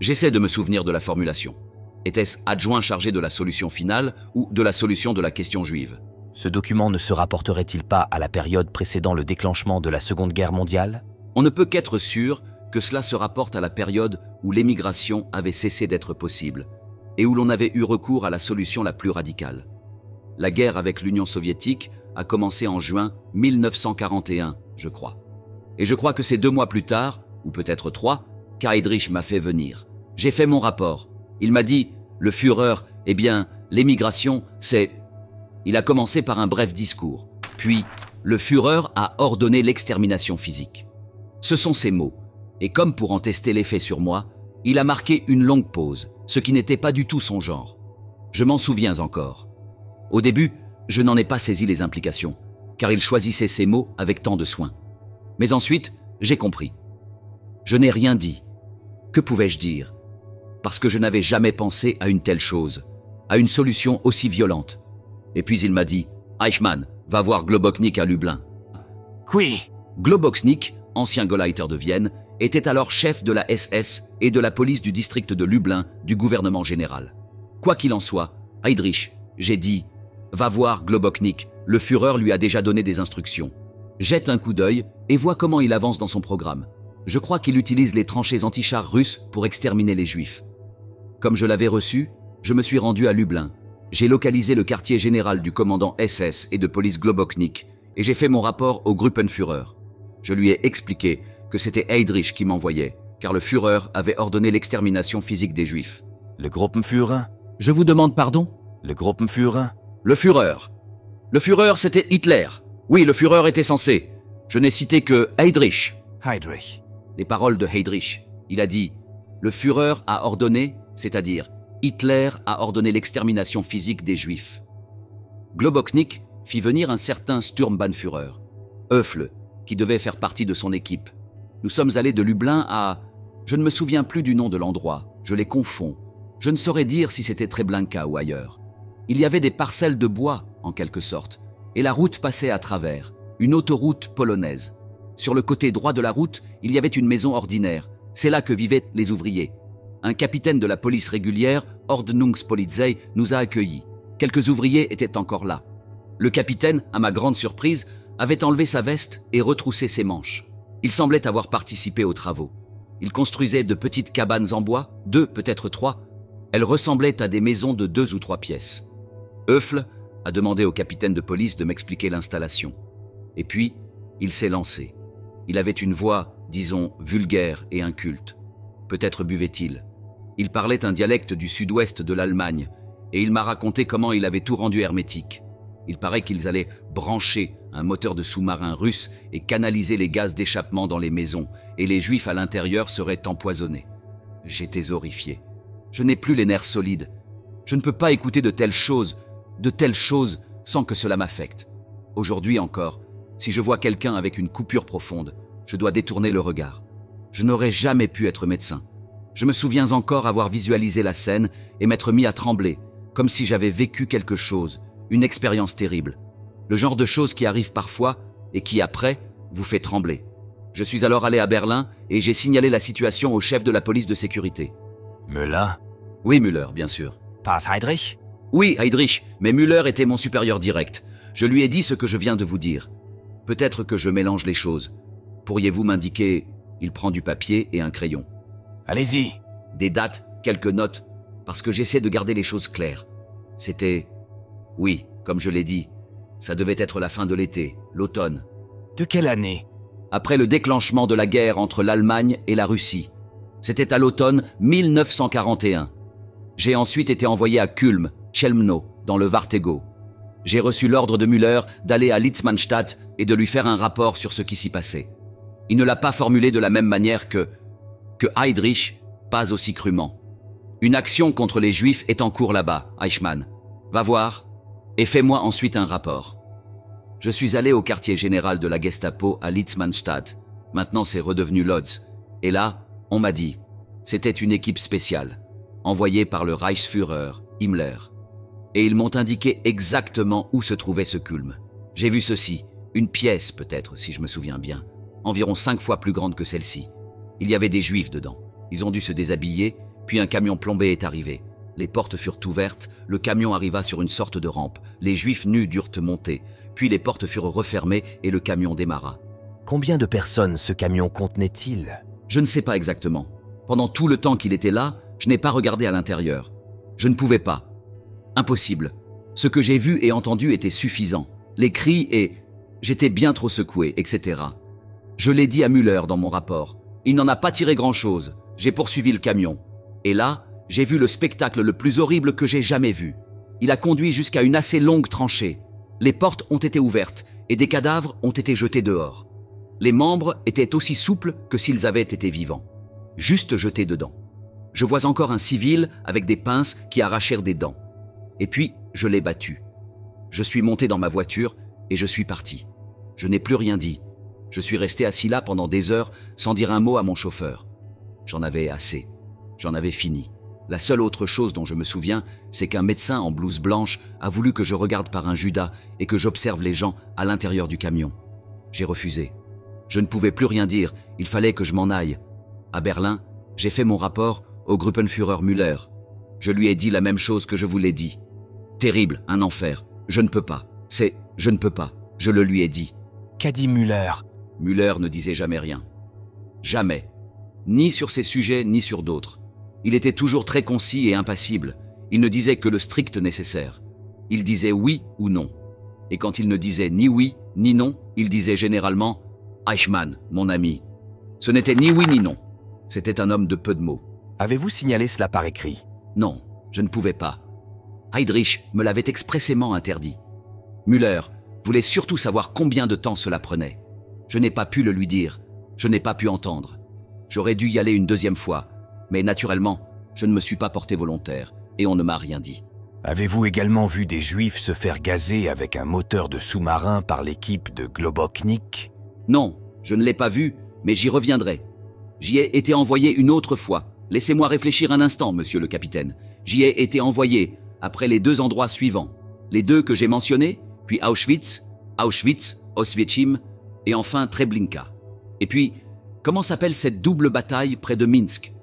J'essaie de me souvenir de la formulation. Était-ce adjoint chargé de la solution finale ou de la solution de la question juive? Ce document ne se rapporterait-il pas à la période précédant le déclenchement de la Seconde Guerre mondiale? On ne peut qu'être sûr que cela se rapporte à la période où l'émigration avait cessé d'être possible et où l'on avait eu recours à la solution la plus radicale. La guerre avec l'Union soviétique a commencé en juin 1941, je crois. Et je crois que c'est 2 mois plus tard, ou peut-être 3, qu'Heydrich m'a fait venir. J'ai fait mon rapport. Il m'a dit, le Führer, eh bien, l'émigration, c'est... Il a commencé par un bref discours. Puis, le Führer a ordonné l'extermination physique. Ce sont ces mots. Et comme pour en tester l'effet sur moi, il a marqué une longue pause, ce qui n'était pas du tout son genre. Je m'en souviens encore. Au début, je n'en ai pas saisi les implications, car il choisissait ses mots avec tant de soin. Mais ensuite, j'ai compris. Je n'ai rien dit. Que pouvais-je dire? Parce que je n'avais jamais pensé à une telle chose, à une solution aussi violente. Et puis il m'a dit, Eichmann, va voir Globoknik à Lublin. Oui. Globoknik, ancien Gauleiter de Vienne, était alors chef de la SS et de la police du district de Lublin du gouvernement général. Quoi qu'il en soit, Heydrich, j'ai dit, va voir Globoknik, le Führer lui a déjà donné des instructions. Jette un coup d'œil et vois comment il avance dans son programme. Je crois qu'il utilise les tranchées anti-chars russes pour exterminer les Juifs. Comme je l'avais reçu, je me suis rendu à Lublin. J'ai localisé le quartier général du commandant SS et de police Globoknik et j'ai fait mon rapport au Gruppenführer. Je lui ai expliqué que c'était Heydrich qui m'envoyait, car le Führer avait ordonné l'extermination physique des Juifs. Le Gruppenführer? Je vous demande pardon? Le Gruppenführer? Le Führer. Le Führer, c'était Hitler. Oui, le Führer était censé. Je n'ai cité que Heydrich. Heydrich. Les paroles de Heydrich. Il a dit « Le Führer a ordonné, c'est-à-dire Hitler a ordonné l'extermination physique des Juifs. » Globoknik fit venir un certain Sturmbannführer, Höfle, qui devait faire partie de son équipe. Nous sommes allés de Lublin à... Je ne me souviens plus du nom de l'endroit, je les confonds. Je ne saurais dire si c'était Treblinka ou ailleurs. Il y avait des parcelles de bois, en quelque sorte, et la route passait à travers, une autoroute polonaise. Sur le côté droit de la route, il y avait une maison ordinaire. C'est là que vivaient les ouvriers. Un capitaine de la police régulière, Ordnungspolizei, nous a accueillis. Quelques ouvriers étaient encore là. Le capitaine, à ma grande surprise, avait enlevé sa veste et retroussé ses manches. Il semblait avoir participé aux travaux. Il construisait de petites cabanes en bois, 2, peut-être 3. Elles ressemblaient à des maisons de 2 ou 3 pièces. Höfle a demandé au capitaine de police de m'expliquer l'installation. Et puis, il s'est lancé. Il avait une voix, disons, vulgaire et inculte. Peut-être buvait-il. Il parlait un dialecte du sud-ouest de l'Allemagne, et il m'a raconté comment il avait tout rendu hermétique. Il paraît qu'ils allaient brancher un moteur de sous-marin russe et canaliser les gaz d'échappement dans les maisons, et les Juifs à l'intérieur seraient empoisonnés. J'étais horrifié. Je n'ai plus les nerfs solides. Je ne peux pas écouter de telles choses sans que cela m'affecte. Aujourd'hui encore, si je vois quelqu'un avec une coupure profonde, je dois détourner le regard. Je n'aurais jamais pu être médecin. Je me souviens encore avoir visualisé la scène et m'être mis à trembler, comme si j'avais vécu quelque chose, une expérience terrible. Le genre de choses qui arrivent parfois et qui, après, vous fait trembler. Je suis alors allé à Berlin et j'ai signalé la situation au chef de la police de sécurité. Müller? Oui, Müller, bien sûr. Pas Heydrich? Oui, Heydrich, mais Müller était mon supérieur direct. Je lui ai dit ce que je viens de vous dire. Peut-être que je mélange les choses. Pourriez-vous m'indiquer... Il prend du papier et un crayon. Allez-y. Des dates, quelques notes, parce que j'essaie de garder les choses claires. C'était... Oui, comme je l'ai dit, ça devait être la fin de l'été, l'automne. De quelle année? Après le déclenchement de la guerre entre l'Allemagne et la Russie. C'était à l'automne 1941. J'ai ensuite été envoyé à Kulm, Chelmno, dans le Warthegau. J'ai reçu l'ordre de Müller d'aller à Litzmannstadt et de lui faire un rapport sur ce qui s'y passait. Il ne l'a pas formulé de la même manière que Heydrich, pas aussi crûment. Une action contre les Juifs est en cours là-bas, Eichmann. Va voir et fais-moi ensuite un rapport. Je suis allé au quartier général de la Gestapo à Litzmannstadt. Maintenant c'est redevenu Lodz. Et là, on m'a dit, c'était une équipe spéciale, envoyée par le Reichsführer, Himmler. Et ils m'ont indiqué exactement où se trouvait ce Kulm. J'ai vu ceci, une pièce peut-être, si je me souviens bien, environ 5 fois plus grande que celle-ci. Il y avait des Juifs dedans. Ils ont dû se déshabiller, puis un camion plombé est arrivé. Les portes furent ouvertes, le camion arriva sur une sorte de rampe. Les Juifs nus durent monter, puis les portes furent refermées et le camion démarra. Combien de personnes ce camion contenait-il? Je ne sais pas exactement. Pendant tout le temps qu'il était là, je n'ai pas regardé à l'intérieur. Je ne pouvais pas. Impossible. Ce que j'ai vu et entendu était suffisant. Les cris et... J'étais bien trop secoué, etc. Je l'ai dit à Müller dans mon rapport. Il n'en a pas tiré grand-chose. J'ai poursuivi le camion. Et là, j'ai vu le spectacle le plus horrible que j'ai jamais vu. Il a conduit jusqu'à une assez longue tranchée. Les portes ont été ouvertes et des cadavres ont été jetés dehors. Les membres étaient aussi souples que s'ils avaient été vivants. Juste jetés dedans. Je vois encore un civil avec des pinces qui arrachèrent des dents. Et puis, je l'ai battu. Je suis monté dans ma voiture et je suis parti. Je n'ai plus rien dit. Je suis resté assis là pendant des heures sans dire un mot à mon chauffeur. J'en avais assez. J'en avais fini. La seule autre chose dont je me souviens, c'est qu'un médecin en blouse blanche a voulu que je regarde par un Judas et que j'observe les gens à l'intérieur du camion. J'ai refusé. Je ne pouvais plus rien dire, il fallait que je m'en aille. À Berlin, j'ai fait mon rapport au Gruppenführer Müller. Je lui ai dit la même chose que je vous l'ai dit. Terrible, un enfer. Je ne peux pas. Je ne peux pas. Je le lui ai dit. Qu'a dit Müller? Müller ne disait jamais rien. Jamais. Ni sur ces sujets, ni sur d'autres. Il était toujours très concis et impassible. Il ne disait que le strict nécessaire. Il disait oui ou non. Et quand il ne disait ni oui, ni non, il disait généralement « Eichmann, mon ami ». Ce n'était ni oui ni non. C'était un homme de peu de mots. Avez-vous signalé cela par écrit? Non, je ne pouvais pas. Heydrich me l'avait expressément interdit. Müller voulait surtout savoir combien de temps cela prenait. Je n'ai pas pu le lui dire, je n'ai pas pu entendre. J'aurais dû y aller une deuxième fois, mais naturellement, je ne me suis pas porté volontaire et on ne m'a rien dit. Avez-vous également vu des Juifs se faire gazer avec un moteur de sous-marin par l'équipe de Globoknik? Non, je ne l'ai pas vu, mais j'y reviendrai. J'y ai été envoyé une autre fois. Laissez-moi réfléchir un instant, monsieur le capitaine. J'y ai été envoyé après les 2 endroits suivants. Les 2 que j'ai mentionnés, puis Auschwitz, Oswiecim, et enfin Treblinka. Et puis, comment s'appelle cette double bataille près de Minsk?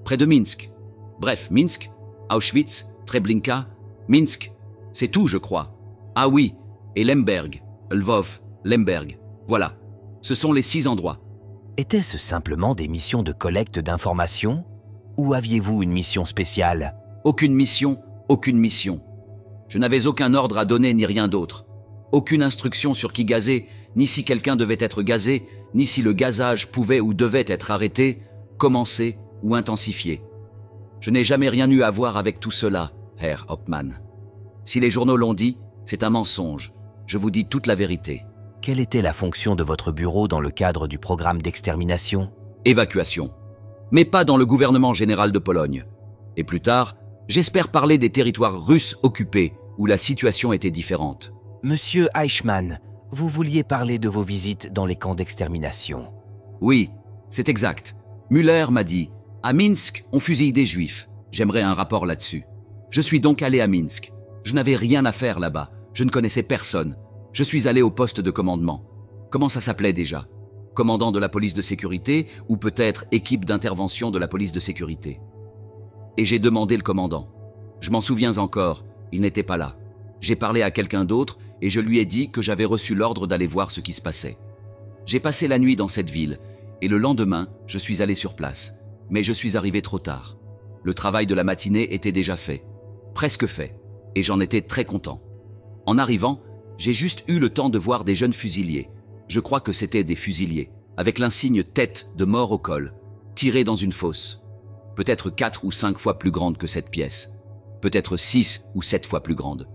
Près de Minsk. Bref, Minsk, Auschwitz, Treblinka, Minsk. C'est tout, je crois. Ah oui, et Lemberg, Lvov, Lemberg. Voilà. Ce sont les 6 endroits. Étaient-ce simplement des missions de collecte d'informations? Ou aviez-vous une mission spéciale? Aucune mission, aucune mission. Je n'avais aucun ordre à donner ni rien d'autre. Aucune instruction sur qui gazer, ni si quelqu'un devait être gazé, ni si le gazage pouvait ou devait être arrêté, commencé ou intensifié. Je n'ai jamais rien eu à voir avec tout cela, Herr Hauptmann. Si les journaux l'ont dit, c'est un mensonge. Je vous dis toute la vérité. Quelle était la fonction de votre bureau dans le cadre du programme d'extermination? Évacuation. Mais pas dans le gouvernement général de Pologne. Et plus tard, j'espère parler des territoires russes occupés, où la situation était différente. Monsieur Eichmann, vous vouliez parler de vos visites dans les camps d'extermination. Oui, c'est exact. Müller m'a dit « À Minsk, on fusille des Juifs. J'aimerais un rapport là-dessus. » Je suis donc allé à Minsk. Je n'avais rien à faire là-bas. Je ne connaissais personne. Je suis allé au poste de commandement. Comment ça s'appelait déjà? Commandant de la police de sécurité ou peut-être équipe d'intervention de la police de sécurité. Et j'ai demandé le commandant. Je m'en souviens encore, il n'était pas là. J'ai parlé à quelqu'un d'autre et je lui ai dit que j'avais reçu l'ordre d'aller voir ce qui se passait. J'ai passé la nuit dans cette ville et le lendemain, je suis allé sur place. Mais je suis arrivé trop tard. Le travail de la matinée était déjà fait. Presque fait. Et j'en étais très content. En arrivant, j'ai juste eu le temps de voir des jeunes fusiliers. Je crois que c'était des fusiliers, avec l'insigne tête de mort au col, tirés dans une fosse. Peut-être 4 ou 5 fois plus grande que cette pièce. Peut-être 6 ou 7 fois plus grande.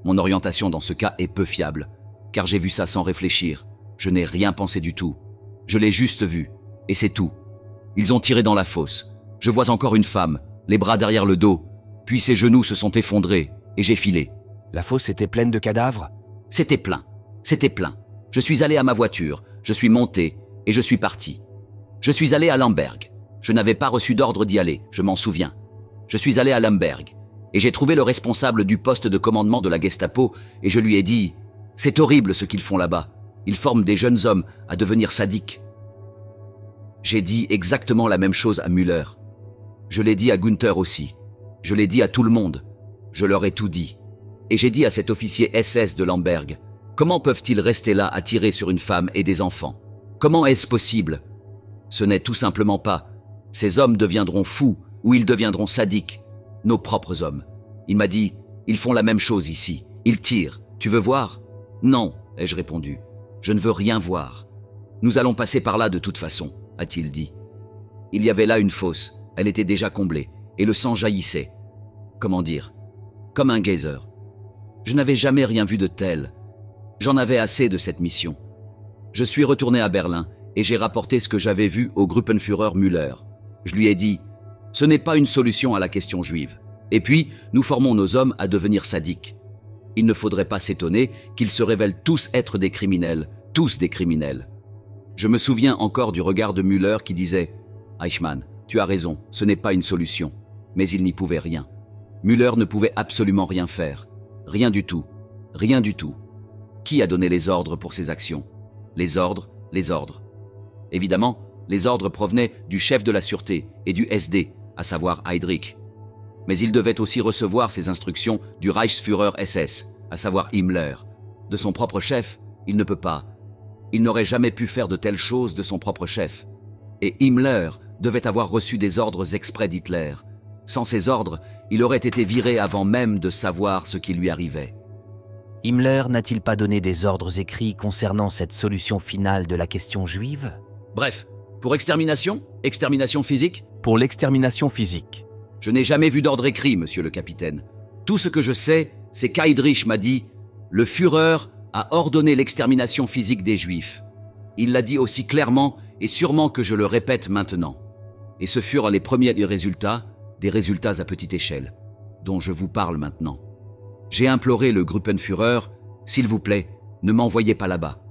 Mon orientation dans ce cas est peu fiable, car j'ai vu ça sans réfléchir. Je n'ai rien pensé du tout. Je l'ai juste vu, et c'est tout. Ils ont tiré dans la fosse. Je vois encore une femme, les bras derrière le dos, puis ses genoux se sont effondrés, et j'ai filé. La fosse était pleine de cadavres? C'était plein. C'était plein. Je suis allé à ma voiture, je suis monté, et je suis parti. Je suis allé à Lemberg. Je n'avais pas reçu d'ordre d'y aller, je m'en souviens. Je suis allé à Lemberg, et j'ai trouvé le responsable du poste de commandement de la Gestapo, et je lui ai dit « C'est horrible ce qu'ils font là-bas. Ils forment des jeunes hommes à devenir sadiques. » J'ai dit exactement la même chose à Müller. Je l'ai dit à Günther aussi. Je l'ai dit à tout le monde. Je leur ai tout dit. Et j'ai dit à cet officier SS de Lemberg, comment peuvent-ils rester là à tirer sur une femme et des enfants? Comment est-ce possible? Ce n'est tout simplement pas. Ces hommes deviendront fous ou ils deviendront sadiques. Nos propres hommes. Il m'a dit, ils font la même chose ici. Ils tirent. Tu veux voir? Non, ai-je répondu. Je ne veux rien voir. Nous allons passer par là de toute façon, a-t-il dit. Il y avait là une fosse. Elle était déjà comblée et le sang jaillissait. Comment dire? Comme un geyser. Je n'avais jamais rien vu de tel. J'en avais assez de cette mission. Je suis retourné à Berlin et j'ai rapporté ce que j'avais vu au Gruppenführer Müller. Je lui ai dit, ce n'est pas une solution à la question juive. Et puis, nous formons nos hommes à devenir sadiques. Il ne faudrait pas s'étonner qu'ils se révèlent tous être des criminels, tous des criminels. Je me souviens encore du regard de Müller qui disait « Eichmann, tu as raison, ce n'est pas une solution. » Mais il n'y pouvait rien. Müller ne pouvait absolument rien faire. Rien du tout. Rien du tout. Qui a donné les ordres pour ces actions? Les ordres, les ordres. Évidemment, les ordres provenaient du chef de la sûreté et du SD, à savoir Heydrich. Mais il devait aussi recevoir ces instructions du Reichsführer SS, à savoir Himmler. De son propre chef, il ne peut pas. Il n'aurait jamais pu faire de telles choses de son propre chef. Et Himmler devait avoir reçu des ordres exprès d'Hitler. Sans ces ordres, il aurait été viré avant même de savoir ce qui lui arrivait. Himmler n'a-t-il pas donné des ordres écrits concernant cette solution finale de la question juive? Bref, Pour extermination? Extermination physique? Pour l'extermination physique. Je n'ai jamais vu d'ordre écrit, monsieur le capitaine. Tout ce que je sais, c'est qu'Heydrich m'a dit « Le Führer a ordonné l'extermination physique des Juifs ». Il l'a dit aussi clairement et sûrement que je le répète maintenant. Et ce furent les premiers résultats, des résultats à petite échelle, dont je vous parle maintenant. J'ai imploré le Gruppenführer, s'il vous plaît, ne m'envoyez pas là-bas.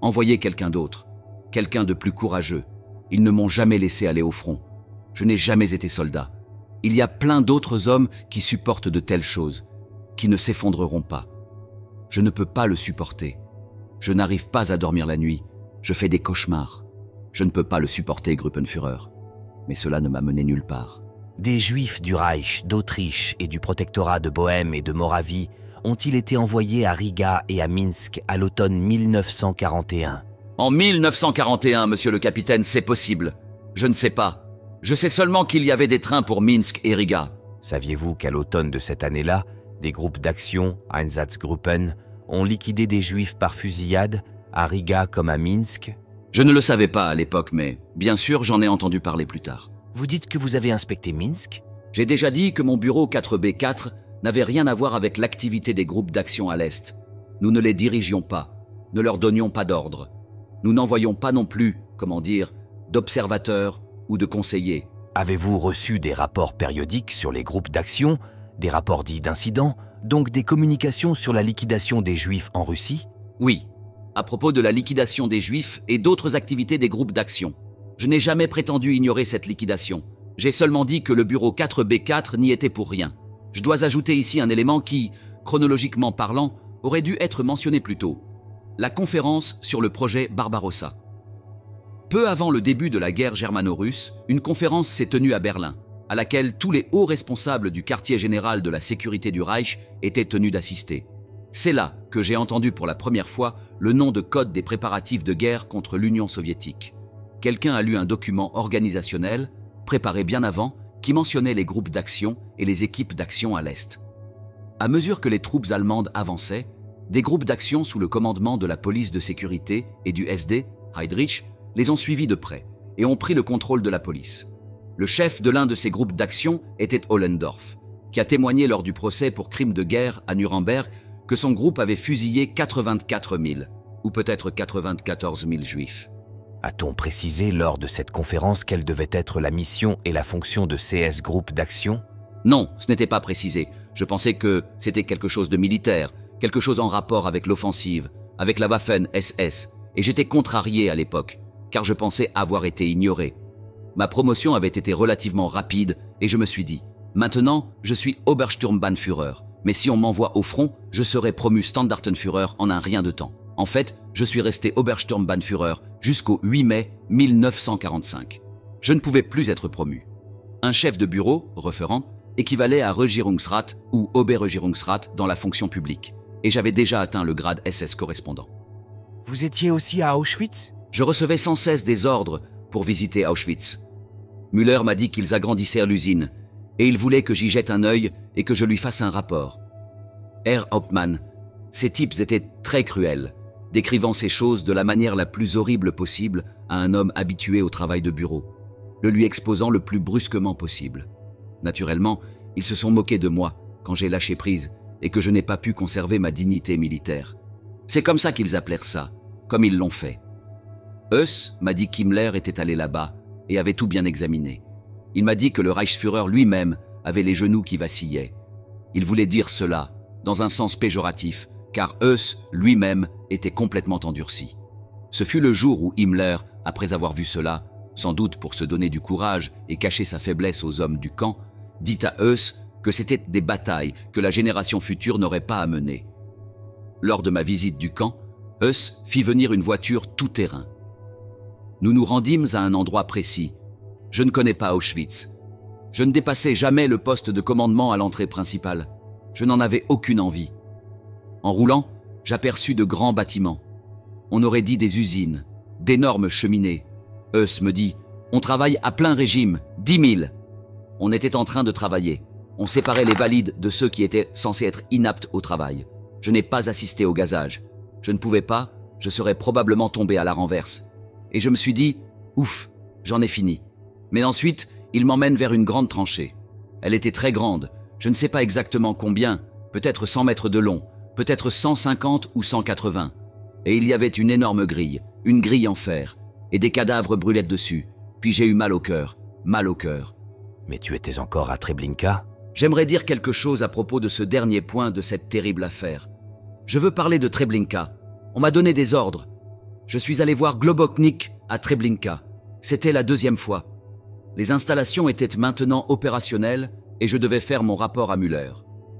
Envoyez quelqu'un d'autre, quelqu'un de plus courageux. Ils ne m'ont jamais laissé aller au front. Je n'ai jamais été soldat. Il y a plein d'autres hommes qui supportent de telles choses, qui ne s'effondreront pas. Je ne peux pas le supporter. Je n'arrive pas à dormir la nuit. Je fais des cauchemars. Je ne peux pas le supporter, Gruppenführer. Mais cela ne m'a mené nulle part. Des Juifs du Reich, d'Autriche et du protectorat de Bohême et de Moravie ont-ils été envoyés à Riga et à Minsk à l'automne 1941 ? En 1941, monsieur le capitaine, c'est possible. Je ne sais pas. Je sais seulement qu'il y avait des trains pour Minsk et Riga. Saviez-vous qu'à l'automne de cette année-là, des groupes d'action, Einsatzgruppen, ont liquidé des Juifs par fusillade, à Riga comme à Minsk ? Je ne le savais pas à l'époque, mais bien sûr, j'en ai entendu parler plus tard. Vous dites que vous avez inspecté Minsk ? J'ai déjà dit que mon bureau 4B4 n'avait rien à voir avec l'activité des groupes d'action à l'Est. Nous ne les dirigions pas, ne leur donnions pas d'ordre. Nous n'envoyions pas non plus, d'observateurs ou de conseillers. Avez-vous reçu des rapports périodiques sur les groupes d'action, des rapports dits d'incidents, donc des communications sur la liquidation des Juifs en Russie ? Oui, à propos de la liquidation des Juifs et d'autres activités des groupes d'action. Je n'ai jamais prétendu ignorer cette liquidation. J'ai seulement dit que le bureau 4B4 n'y était pour rien. Je dois ajouter ici un élément qui, chronologiquement parlant, aurait dû être mentionné plus tôt. La conférence sur le projet Barbarossa. Peu avant le début de la guerre germano-russe, une conférence s'est tenue à Berlin, à laquelle tous les hauts responsables du quartier général de la sécurité du Reich étaient tenus d'assister. C'est là que j'ai entendu pour la première fois le nom de code des préparatifs de guerre contre l'Union soviétique. Quelqu'un a lu un document organisationnel, préparé bien avant, qui mentionnait les groupes d'action et les équipes d'action à l'Est. À mesure que les troupes allemandes avançaient, des groupes d'action sous le commandement de la police de sécurité et du SD, Heydrich, les ont suivis de près et ont pris le contrôle de la police. Le chef de l'un de ces groupes d'action était Ohlendorf, qui a témoigné lors du procès pour crime de guerre à Nuremberg que son groupe avait fusillé 84 000, ou peut-être 94 000 juifs. A-t-on précisé lors de cette conférence quelle devait être la mission et la fonction de CS Groupe d'action ? Non, ce n'était pas précisé. Je pensais que c'était quelque chose de militaire, quelque chose en rapport avec l'offensive, avec la Waffen-SS, et j'étais contrarié à l'époque, car je pensais avoir été ignoré. Ma promotion avait été relativement rapide, et je me suis dit, maintenant, je suis Obersturmbannführer, mais si on m'envoie au front, je serai promu Standartenführer en un rien de temps. En fait, je suis resté Obersturmbannführer jusqu'au 8 mai 1945. Je ne pouvais plus être promu. Un chef de bureau, référent, équivalait à Regierungsrat ou Oberregierungsrat dans la fonction publique, et j'avais déjà atteint le grade SS correspondant. Vous étiez aussi à Auschwitz ? Je recevais sans cesse des ordres pour visiter Auschwitz. Müller m'a dit qu'ils agrandissaient l'usine, et il voulait que j'y jette un œil et que je lui fasse un rapport. Herr Hauptmann, ces types étaient très cruels, décrivant ces choses de la manière la plus horrible possible à un homme habitué au travail de bureau, le lui exposant le plus brusquement possible. Naturellement, ils se sont moqués de moi quand j'ai lâché prise et que je n'ai pas pu conserver ma dignité militaire. C'est comme ça qu'ils appelèrent ça, comme ils l'ont fait. Heuss m'a dit qu'Himmler était allé là-bas et avait tout bien examiné. Il m'a dit que le Reichsführer lui-même avait les genoux qui vacillaient. Il voulait dire cela, dans un sens péjoratif, car Heuss lui-même était complètement endurci. Ce fut le jour où Himmler, après avoir vu cela, sans doute pour se donner du courage et cacher sa faiblesse aux hommes du camp, dit à Heuss que c'était des batailles que la génération future n'aurait pas à mener. Lors de ma visite du camp, Heuss fit venir une voiture tout-terrain. Nous nous rendîmes à un endroit précis. Je ne connais pas Auschwitz. Je ne dépassais jamais le poste de commandement à l'entrée principale. Je n'en avais aucune envie. En roulant, j'aperçus de grands bâtiments. On aurait dit des usines, d'énormes cheminées. Heuss me dit « On travaille à plein régime, 10 000 !» On était en train de travailler. On séparait les valides de ceux qui étaient censés être inaptes au travail. Je n'ai pas assisté au gazage. Je ne pouvais pas, je serais probablement tombé à la renverse. Et je me suis dit « Ouf, J'en ai fini. Mais ensuite, il m'emmène vers une grande tranchée. Elle était très grande, je ne sais pas exactement combien, peut-être 100 mètres de long, peut-être 150 ou 180. Et il y avait une énorme grille, une grille en fer, et des cadavres brûlaient dessus. Puis j'ai eu mal au cœur, mal au cœur. Mais tu étais encore à Treblinka? J'aimerais dire quelque chose à propos de ce dernier point de cette terrible affaire. Je veux parler de Treblinka. On m'a donné des ordres. Je suis allé voir Globoknik à Treblinka. C'était la 2e fois. Les installations étaient maintenant opérationnelles et je devais faire mon rapport à Müller.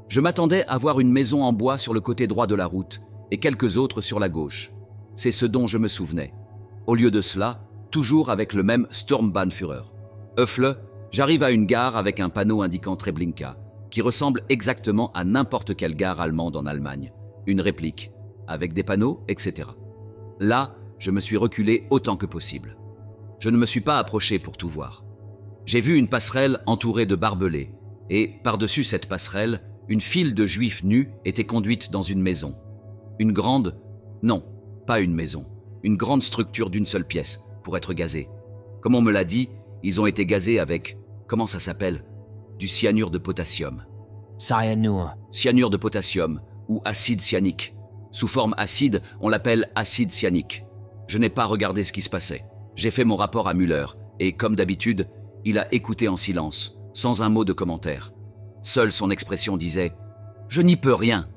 Je m'attendais à voir une maison en bois sur le côté droit de la route et quelques autres sur la gauche. C'est ce dont je me souvenais. Au lieu de cela, toujours avec le même Sturmbannführer. Höfle, j'arrive à une gare avec un panneau indiquant Treblinka, qui ressemble exactement à n'importe quelle gare allemande en Allemagne. Une réplique, avec des panneaux, etc. Là, je me suis reculé autant que possible. Je ne me suis pas approché pour tout voir. J'ai vu une passerelle entourée de barbelés, et, par-dessus cette passerelle, une file de juifs nus était conduite dans une maison. Une grande... Non, pas une maison. Une grande structure d'une seule pièce, pour être gazée. Comme on me l'a dit, ils ont été gazés avec... Comment ça s'appelle? Du cyanure de potassium. Cyanure. Cyanure de potassium, ou acide cyanique. Sous forme acide, on l'appelle acide cyanique. Je n'ai pas regardé ce qui se passait. J'ai fait mon rapport à Müller, et comme d'habitude, il a écouté en silence, sans un mot de commentaire. Seule son expression disait « Je n'y peux rien ».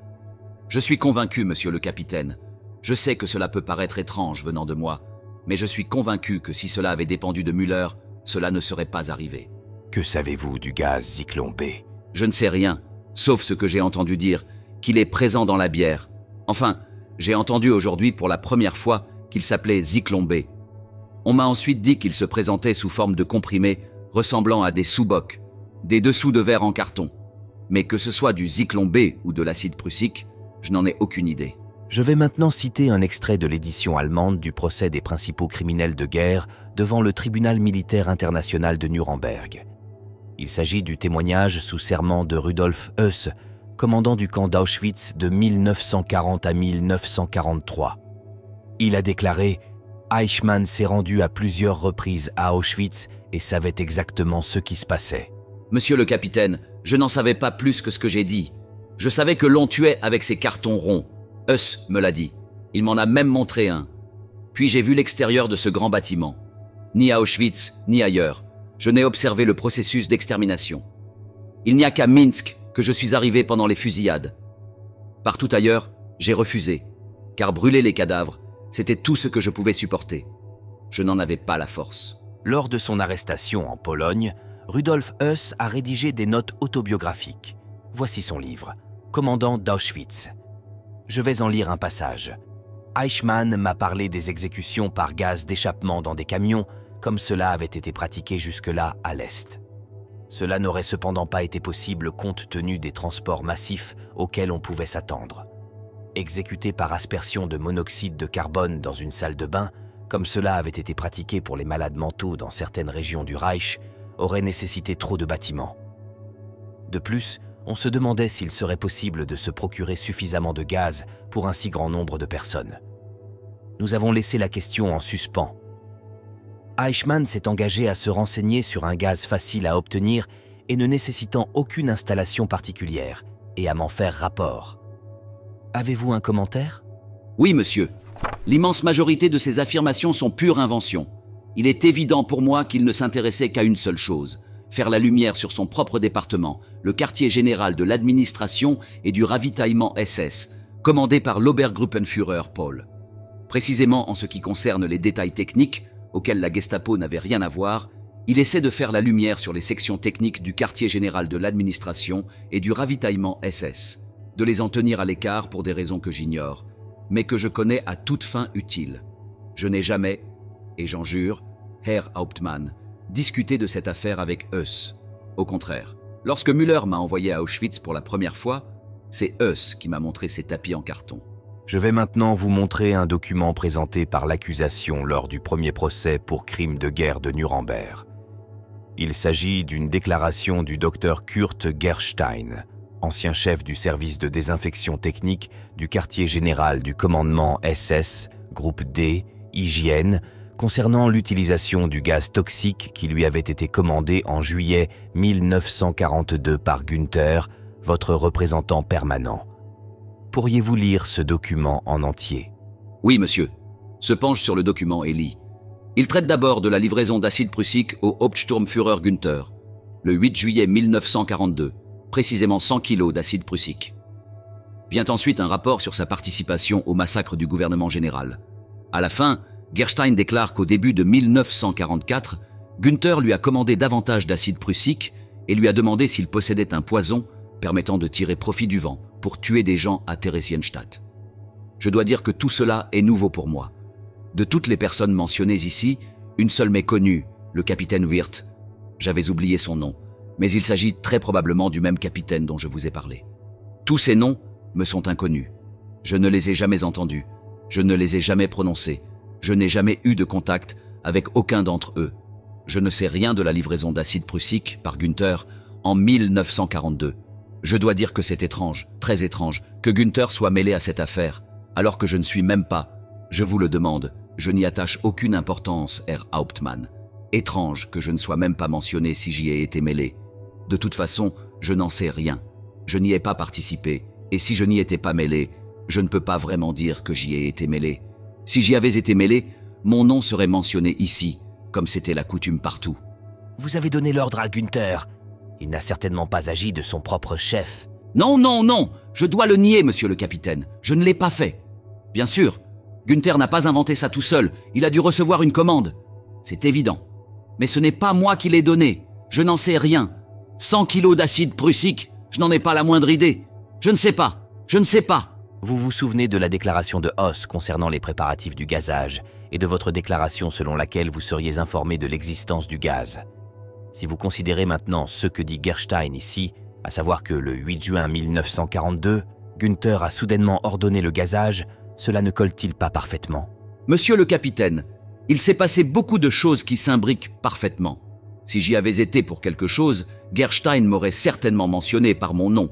Je suis convaincu, monsieur le capitaine. Je sais que cela peut paraître étrange venant de moi, mais je suis convaincu que si cela avait dépendu de Müller, cela ne serait pas arrivé. Que savez-vous du gaz Zyklon B? Je ne sais rien, sauf ce que j'ai entendu dire, qu'il est présent dans la bière. Enfin, j'ai entendu aujourd'hui pour la première fois qu'il s'appelait Zyklon B. On m'a ensuite dit qu'il se présentait sous forme de comprimés ressemblant à des sous-bocs, des dessous de verre en carton. Mais que ce soit du Zyklon B ou de l'acide prussique, je n'en ai aucune idée. Je vais maintenant citer un extrait de l'édition allemande du procès des principaux criminels de guerre devant le tribunal militaire international de Nuremberg. Il s'agit du témoignage sous serment de Rudolf Höss, commandant du camp d'Auschwitz de 1940 à 1943. Il a déclaré « Eichmann s'est rendu à plusieurs reprises à Auschwitz et savait exactement ce qui se passait. » Monsieur le capitaine, je n'en savais pas plus que ce que j'ai dit. Je savais que l'on tuait avec ces cartons ronds. Höss me l'a dit. Il m'en a même montré un. Puis j'ai vu l'extérieur de ce grand bâtiment. Ni à Auschwitz, ni ailleurs, je n'ai observé le processus d'extermination. Il n'y a qu'à Minsk que je suis arrivé pendant les fusillades. Partout ailleurs, j'ai refusé, car brûler les cadavres, c'était tout ce que je pouvais supporter. Je n'en avais pas la force. Lors de son arrestation en Pologne, Rudolf Höss a rédigé des notes autobiographiques. Voici son livre, Commandant d'Auschwitz. Je vais en lire un passage. Eichmann m'a parlé des exécutions par gaz d'échappement dans des camions, comme cela avait été pratiqué jusque-là à l'Est. Cela n'aurait cependant pas été possible compte tenu des transports massifs auxquels on pouvait s'attendre. Exécuté par aspersion de monoxyde de carbone dans une salle de bain, comme cela avait été pratiqué pour les malades mentaux dans certaines régions du Reich, aurait nécessité trop de bâtiments. De plus, on se demandait s'il serait possible de se procurer suffisamment de gaz pour un si grand nombre de personnes. Nous avons laissé la question en suspens. Eichmann s'est engagé à se renseigner sur un gaz facile à obtenir et ne nécessitant aucune installation particulière, et à m'en faire rapport. Avez-vous un commentaire? Oui, monsieur. L'immense majorité de ces affirmations sont pure invention. Il est évident pour moi qu'il ne s'intéressait qu'à une seule chose, faire la lumière sur son propre département, le quartier général de l'administration et du ravitaillement SS, commandé par l'Obergruppenführer Paul. Précisément en ce qui concerne les détails techniques, auxquels la Gestapo n'avait rien à voir, il essaie de faire la lumière sur les sections techniques du quartier général de l'administration et du ravitaillement SS, de les en tenir à l'écart pour des raisons que j'ignore, mais que je connais à toute fin utile. Je n'ai jamais, et j'en jure, Herr Hauptmann, discuté de cette affaire avec Höss. Au contraire, lorsque Müller m'a envoyé à Auschwitz pour la première fois, c'est Höss qui m'a montré ses tapis en carton. Je vais maintenant vous montrer un document présenté par l'accusation lors du premier procès pour crime de guerre de Nuremberg. Il s'agit d'une déclaration du docteur Kurt Gerstein, ancien chef du service de désinfection technique du quartier général du commandement SS, groupe D, hygiène, concernant l'utilisation du gaz toxique qui lui avait été commandé en juillet 1942 par Günther, votre représentant permanent. Pourriez-vous lire ce document en entier? Oui, monsieur. Se penche sur le document et lit. Il traite d'abord de la livraison d'acide prussique au Hauptsturmführer Günther, le 8 juillet 1942, précisément 100 kg d'acide prussique. Vient ensuite un rapport sur sa participation au massacre du gouvernement général. À la fin, Gerstein déclare qu'au début de 1944, Günther lui a commandé davantage d'acide prussique et lui a demandé s'il possédait un poison permettant de tirer profit du vent pour tuer des gens à Theresienstadt. Je dois dire que tout cela est nouveau pour moi. De toutes les personnes mentionnées ici, une seule m'est connue, le capitaine Wirth. J'avais oublié son nom, mais il s'agit très probablement du même capitaine dont je vous ai parlé. Tous ces noms me sont inconnus. Je ne les ai jamais entendus, je ne les ai jamais prononcés, je n'ai jamais eu de contact avec aucun d'entre eux. Je ne sais rien de la livraison d'acide prussique par Günther en 1942. Je dois dire que c'est étrange, très étrange, que Günther soit mêlé à cette affaire, alors que je ne suis même pas, je vous le demande, je n'y attache aucune importance, Herr Hauptmann. Étrange que je ne sois même pas mentionné si j'y ai été mêlé. De toute façon, je n'en sais rien. Je n'y ai pas participé, et si je n'y étais pas mêlé, je ne peux pas vraiment dire que j'y ai été mêlé. Si j'y avais été mêlé, mon nom serait mentionné ici, comme c'était la coutume partout. Vous avez donné l'ordre à Günther. Il n'a certainement pas agi de son propre chef. Non, non, non, je dois le nier, monsieur le capitaine. Je ne l'ai pas fait. Bien sûr, Günther n'a pas inventé ça tout seul, il a dû recevoir une commande. C'est évident. Mais ce n'est pas moi qui l'ai donné, je n'en sais rien. 100 kilos d'acide prussique, je n'en ai pas la moindre idée. Je ne sais pas, je ne sais pas. Vous vous souvenez de la déclaration de Hoss concernant les préparatifs du gazage et de votre déclaration selon laquelle vous seriez informé de l'existence du gaz. Si vous considérez maintenant ce que dit Gerstein ici, à savoir que le 8 juin 1942, Günther a soudainement ordonné le gazage, cela ne colle-t-il pas parfaitement? Monsieur le capitaine, il s'est passé beaucoup de choses qui s'imbriquent parfaitement. Si j'y avais été pour quelque chose, Gerstein m'aurait certainement mentionné par mon nom.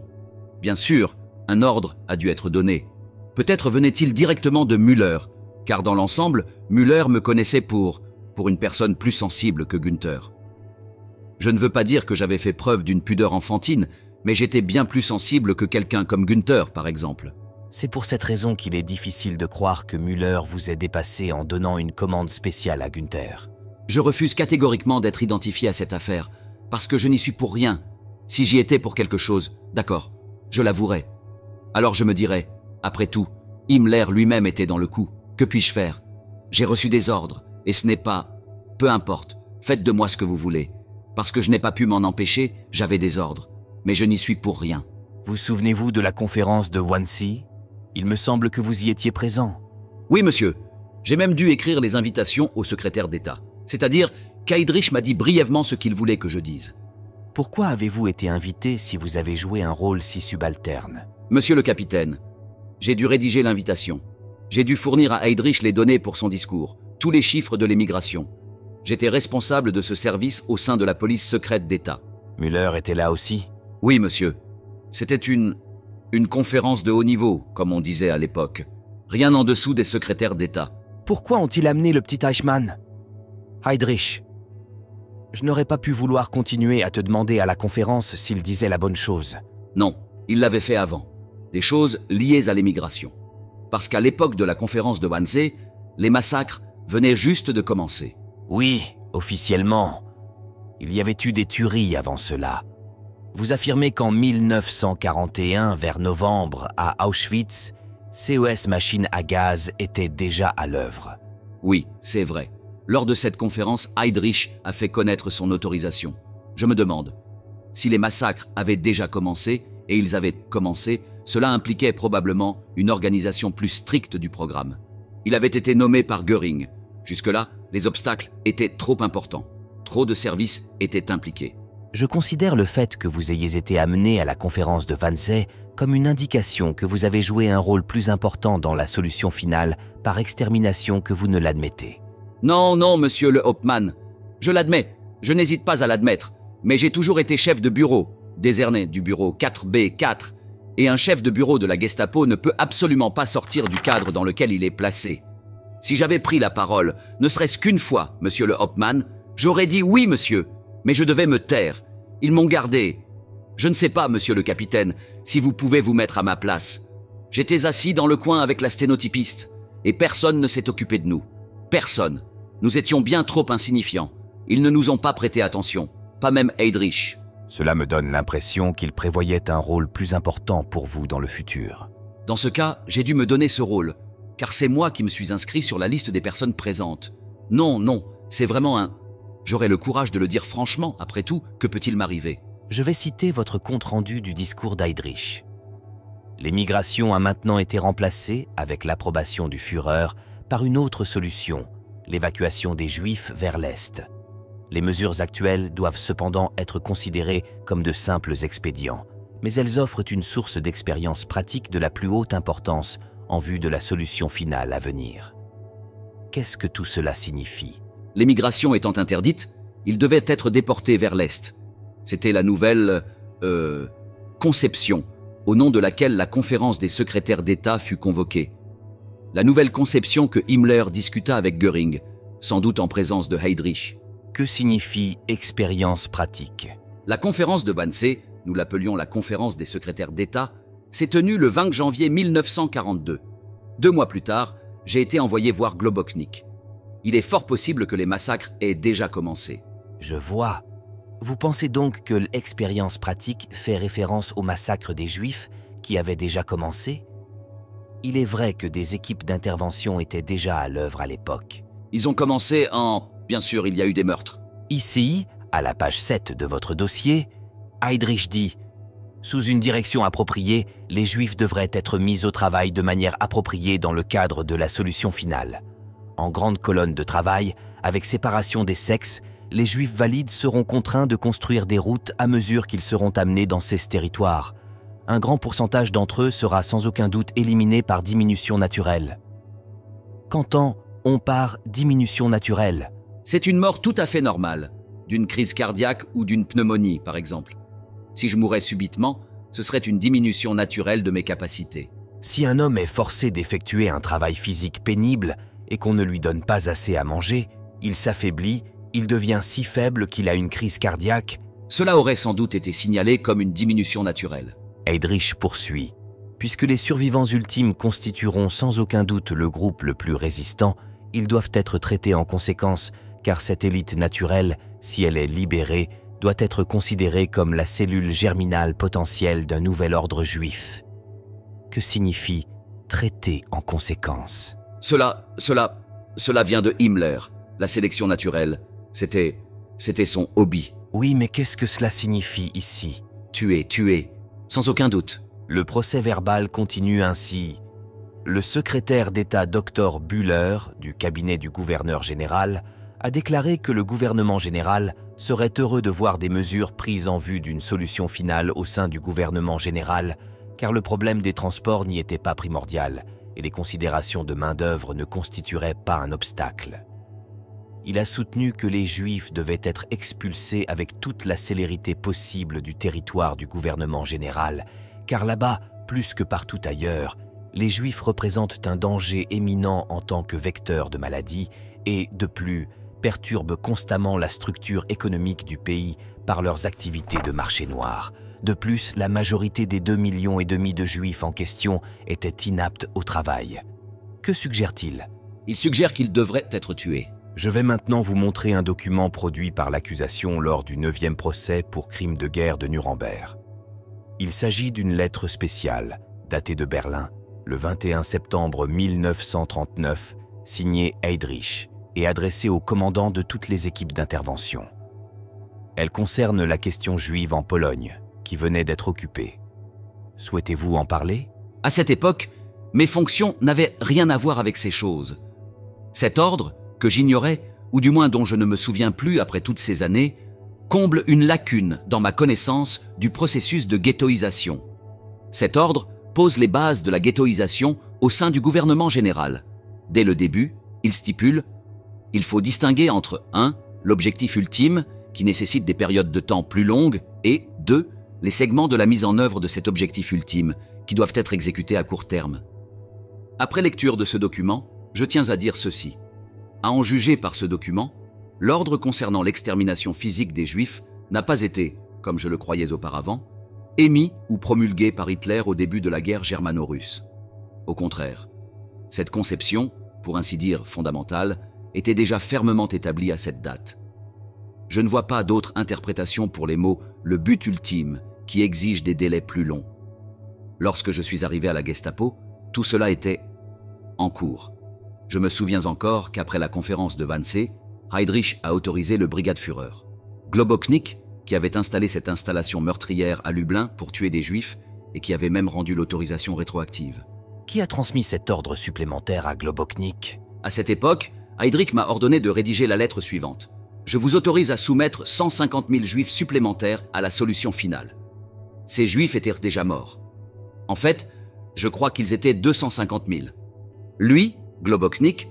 Bien sûr, un ordre a dû être donné. Peut-être venait-il directement de Müller, car dans l'ensemble, Müller me connaissait pour une personne plus sensible que Günther. Je ne veux pas dire que j'avais fait preuve d'une pudeur enfantine, mais j'étais bien plus sensible que quelqu'un comme Günther, par exemple. C'est pour cette raison qu'il est difficile de croire que Müller vous ait dépassé en donnant une commande spéciale à Günther. Je refuse catégoriquement d'être identifié à cette affaire, parce que je n'y suis pour rien. Si j'y étais pour quelque chose, d'accord, je l'avouerai. Alors je me dirais, après tout, Himmler lui-même était dans le coup. Que puis-je faire? J'ai reçu des ordres, et ce n'est pas... Peu importe, faites de moi ce que vous voulez. Parce que je n'ai pas pu m'en empêcher, j'avais des ordres. Mais je n'y suis pour rien. Vous souvenez-vous de la conférence de Wannsee? Il me semble que vous y étiez présent. Oui, monsieur. J'ai même dû écrire les invitations au secrétaire d'État. C'est-à-dire qu'Heydrich m'a dit brièvement ce qu'il voulait que je dise. Pourquoi avez-vous été invité si vous avez joué un rôle si subalterne? Monsieur le capitaine, j'ai dû rédiger l'invitation. J'ai dû fournir à Heydrich les données pour son discours, tous les chiffres de l'émigration. J'étais responsable de ce service au sein de la police secrète d'État. Müller était là aussi? Oui, monsieur. C'était une conférence de haut niveau, comme on disait à l'époque. Rien en dessous des secrétaires d'État. Pourquoi ont-ils amené le petit Eichmann? Heydrich, je n'aurais pas pu vouloir continuer à te demander à la conférence s'il disait la bonne chose. Non, il l'avait fait avant. Des choses liées à l'émigration. Parce qu'à l'époque de la conférence de Wannsee, les massacres venaient juste de commencer. Oui, officiellement. Il y avait eu des tueries avant cela. Vous affirmez qu'en 1941, vers novembre, à Auschwitz, CES machines à gaz étaient déjà à l'œuvre. Oui, c'est vrai. Lors de cette conférence, Heydrich a fait connaître son autorisation. Je me demande, si les massacres avaient déjà commencé, et ils avaient commencé, cela impliquait probablement une organisation plus stricte du programme. Il avait été nommé par Göring. Jusque-là, les obstacles étaient trop importants. Trop de services étaient impliqués. Je considère le fait que vous ayez été amené à la conférence de Wannsee comme une indication que vous avez joué un rôle plus important dans la solution finale par extermination que vous ne l'admettez. Non, non, monsieur le Hauptmann. Je l'admets, je n'hésite pas à l'admettre, mais j'ai toujours été chef de bureau, décerné du bureau 4B4, et un chef de bureau de la Gestapo ne peut absolument pas sortir du cadre dans lequel il est placé. Si j'avais pris la parole, ne serait-ce qu'une fois, monsieur le Hauptmann, j'aurais dit oui, monsieur, mais je devais me taire. Ils m'ont gardé. Je ne sais pas, monsieur le capitaine, si vous pouvez vous mettre à ma place. J'étais assis dans le coin avec la sténotypiste, et personne ne s'est occupé de nous. Personne. Nous étions bien trop insignifiants. Ils ne nous ont pas prêté attention, pas même Heydrich. Cela me donne l'impression qu'il prévoyait un rôle plus important pour vous dans le futur. Dans ce cas, j'ai dû me donner ce rôle, car c'est moi qui me suis inscrit sur la liste des personnes présentes. Non, c'est vraiment un... J'aurais le courage de le dire franchement, après tout, que peut-il m'arriver ? Je vais citer votre compte-rendu du discours d'Heydrich. L'émigration a maintenant été remplacée, avec l'approbation du Führer, par une autre solution, l'évacuation des Juifs vers l'Est. Les mesures actuelles doivent cependant être considérées comme de simples expédients, mais elles offrent une source d'expérience pratique de la plus haute importance en vue de la solution finale à venir. Qu'est-ce que tout cela signifie ? L'émigration étant interdite, ils devaient être déportés vers l'Est. C'était la nouvelle... conception, au nom de laquelle la conférence des secrétaires d'État fut convoquée. La nouvelle conception que Himmler discuta avec Göring, sans doute en présence de Heydrich. Que signifie expérience pratique ? La conférence de Wannsee, nous l'appelions la conférence des secrétaires d'État, s'est tenue le 20 janvier 1942. 2 mois plus tard, j'ai été envoyé voir Globoknik. Il est fort possible que les massacres aient déjà commencé. Je vois. Vous pensez donc que l'expérience pratique fait référence au massacre des Juifs qui avait déjà commencé ? Il est vrai que des équipes d'intervention étaient déjà à l'œuvre à l'époque. Ils ont commencé en... Bien sûr, il y a eu des meurtres. Ici, à la page 7 de votre dossier, Heydrich dit « Sous une direction appropriée, les Juifs devraient être mis au travail de manière appropriée dans le cadre de la solution finale. En grande colonne de travail, avec séparation des sexes, les Juifs valides seront contraints de construire des routes à mesure qu'ils seront amenés dans ces territoires. Un grand pourcentage d'entre eux sera sans aucun doute éliminé par diminution naturelle. » Qu'entend-on par diminution naturelle ? C'est une mort tout à fait normale, d'une crise cardiaque ou d'une pneumonie, par exemple. Si je mourais subitement, ce serait une diminution naturelle de mes capacités. Si un homme est forcé d'effectuer un travail physique pénible et qu'on ne lui donne pas assez à manger, il s'affaiblit, il devient si faible qu'il a une crise cardiaque. Cela aurait sans doute été signalé comme une diminution naturelle. Heydrich poursuit. Puisque les survivants ultimes constitueront sans aucun doute le groupe le plus résistant, ils doivent être traités en conséquence, car cette élite naturelle, si elle est libérée, doit être considérée comme la cellule germinale potentielle d'un nouvel ordre juif. Que signifie « traiter en conséquence » ? Cela vient de Himmler, la sélection naturelle. C'était son hobby. Oui, mais qu'est-ce que cela signifie ici ? Tuer, sans aucun doute. Le procès verbal continue ainsi. Le secrétaire d'État Dr Bühler, du cabinet du gouverneur général, a déclaré que le gouvernement général serait heureux de voir des mesures prises en vue d'une solution finale au sein du gouvernement général, car le problème des transports n'y était pas primordial et les considérations de main-d'œuvre ne constitueraient pas un obstacle. Il a soutenu que les Juifs devaient être expulsés avec toute la célérité possible du territoire du gouvernement général, car là-bas, plus que partout ailleurs, les Juifs représentent un danger éminent en tant que vecteurs de maladies et, de plus, perturbent constamment la structure économique du pays par leurs activités de marché noir. De plus, la majorité des 2,5 millions de Juifs en question étaient inaptes au travail. Que suggère-t-il ? Il suggère qu'ils devraient être tués. Je vais maintenant vous montrer un document produit par l'accusation lors du 9e procès pour crimes de guerre de Nuremberg. Il s'agit d'une lettre spéciale, datée de Berlin, le 21 septembre 1939, signée Heydrich, et adressée au commandant de toutes les équipes d'intervention. Elle concerne la question juive en Pologne, qui venait d'être occupée. Souhaitez-vous en parler ? À cette époque, mes fonctions n'avaient rien à voir avec ces choses. Cet ordre, que j'ignorais, ou du moins dont je ne me souviens plus après toutes ces années, comble une lacune dans ma connaissance du processus de ghettoisation. Cet ordre pose les bases de la ghettoisation au sein du gouvernement général. Dès le début, il stipule: il faut distinguer entre 1. L'objectif ultime, qui nécessite des périodes de temps plus longues, et 2. Les segments de la mise en œuvre de cet objectif ultime, qui doivent être exécutés à court terme. Après lecture de ce document, Je tiens à dire ceci. À en juger par ce document, l'ordre concernant l'extermination physique des Juifs n'a pas été, comme je le croyais auparavant, émis ou promulgué par Hitler au début de la guerre germano-russe. Au contraire, cette conception, pour ainsi dire fondamentale, était déjà fermement établie à cette date. Je ne vois pas d'autre interprétation pour les mots « le but ultime » qui exige des délais plus longs. Lorsque je suis arrivé à la Gestapo, tout cela était en cours. Je me souviens encore qu'après la conférence de Wannsee, Heydrich a autorisé le Brigadeführer. Globoknik, qui avait installé cette installation meurtrière à Lublin pour tuer des Juifs et qui avait même rendu l'autorisation rétroactive. Qui a transmis cet ordre supplémentaire à Globoknik? À cette époque, Heydrich m'a ordonné de rédiger la lettre suivante. Je vous autorise à soumettre 150 000 Juifs supplémentaires à la solution finale. Ces Juifs étaient déjà morts. En fait, je crois qu'ils étaient 250 000. Lui, Globoknik,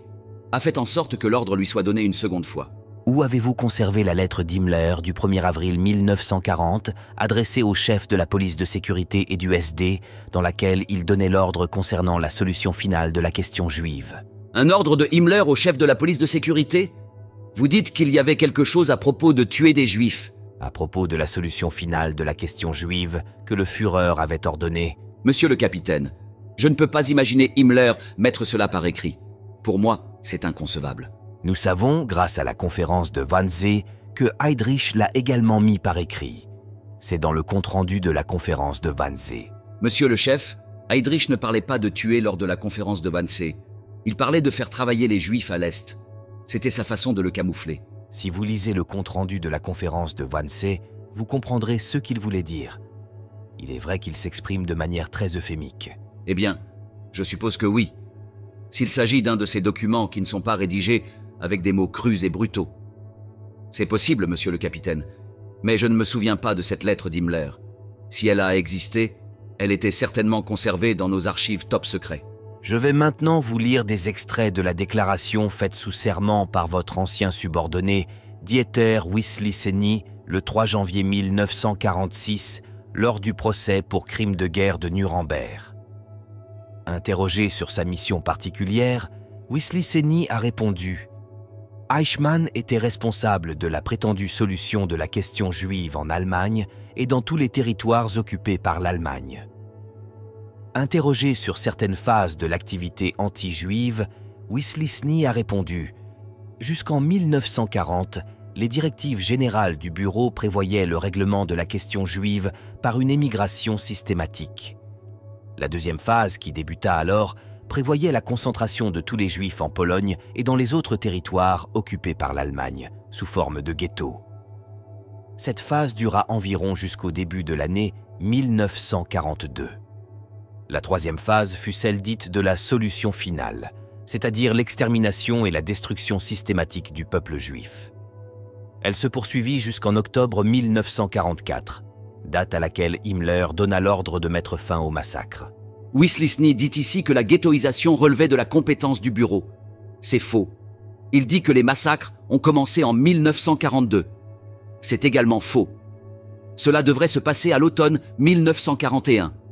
a fait en sorte que l'ordre lui soit donné une seconde fois. Où avez-vous conservé la lettre d'Himmler du 1er avril 1940 adressée au chef de la police de sécurité et du SD dans laquelle il donnait l'ordre concernant la solution finale de la question juive? Un ordre de Himmler au chef de la police de sécurité? Vous dites qu'il y avait quelque chose à propos de tuer des Juifs. À propos de la solution finale de la question juive que le Führer avait ordonnée. Monsieur le capitaine, je ne peux pas imaginer Himmler mettre cela par écrit. Pour moi, c'est inconcevable. Nous savons, grâce à la conférence de Wannsee, que Heydrich l'a également mis par écrit. C'est dans le compte-rendu de la conférence de Wannsee. Monsieur le chef, Heydrich ne parlait pas de tuer lors de la conférence de Wannsee. Il parlait de faire travailler les Juifs à l'Est. C'était sa façon de le camoufler. Si vous lisez le compte-rendu de la conférence de Wannsee, vous comprendrez ce qu'il voulait dire. Il est vrai qu'il s'exprime de manière très euphémique. Eh bien, je suppose que oui. S'il s'agit d'un de ces documents qui ne sont pas rédigés avec des mots crus et brutaux. C'est possible, monsieur le capitaine, mais je ne me souviens pas de cette lettre d'Himmler. Si elle a existé, elle était certainement conservée dans nos archives top secrets. Je vais maintenant vous lire des extraits de la déclaration faite sous serment par votre ancien subordonné, Dieter Wisliceny, le 3 janvier 1946, lors du procès pour crime de guerre de Nuremberg. Interrogé sur sa mission particulière, Wisliceny a répondu « Eichmann était responsable de la prétendue solution de la question juive en Allemagne et dans tous les territoires occupés par l'Allemagne. » Interrogé sur certaines phases de l'activité anti-juive, Wisliceny a répondu « Jusqu'en 1940, les directives générales du bureau prévoyaient le règlement de la question juive par une émigration systématique. La deuxième phase, qui débuta alors, prévoyait la concentration de tous les Juifs en Pologne et dans les autres territoires occupés par l'Allemagne, sous forme de ghettos. Cette phase dura environ jusqu'au début de l'année 1942. La troisième phase fut celle dite de la solution finale, c'est-à-dire l'extermination et la destruction systématique du peuple juif. Elle se poursuivit jusqu'en octobre 1944, date à laquelle Himmler donna l'ordre de mettre fin au massacre. Wisliceny dit ici que la ghettoisation relevait de la compétence du bureau. C'est faux. Il dit que les massacres ont commencé en 1942. C'est également faux. Cela devrait se passer à l'automne 1941.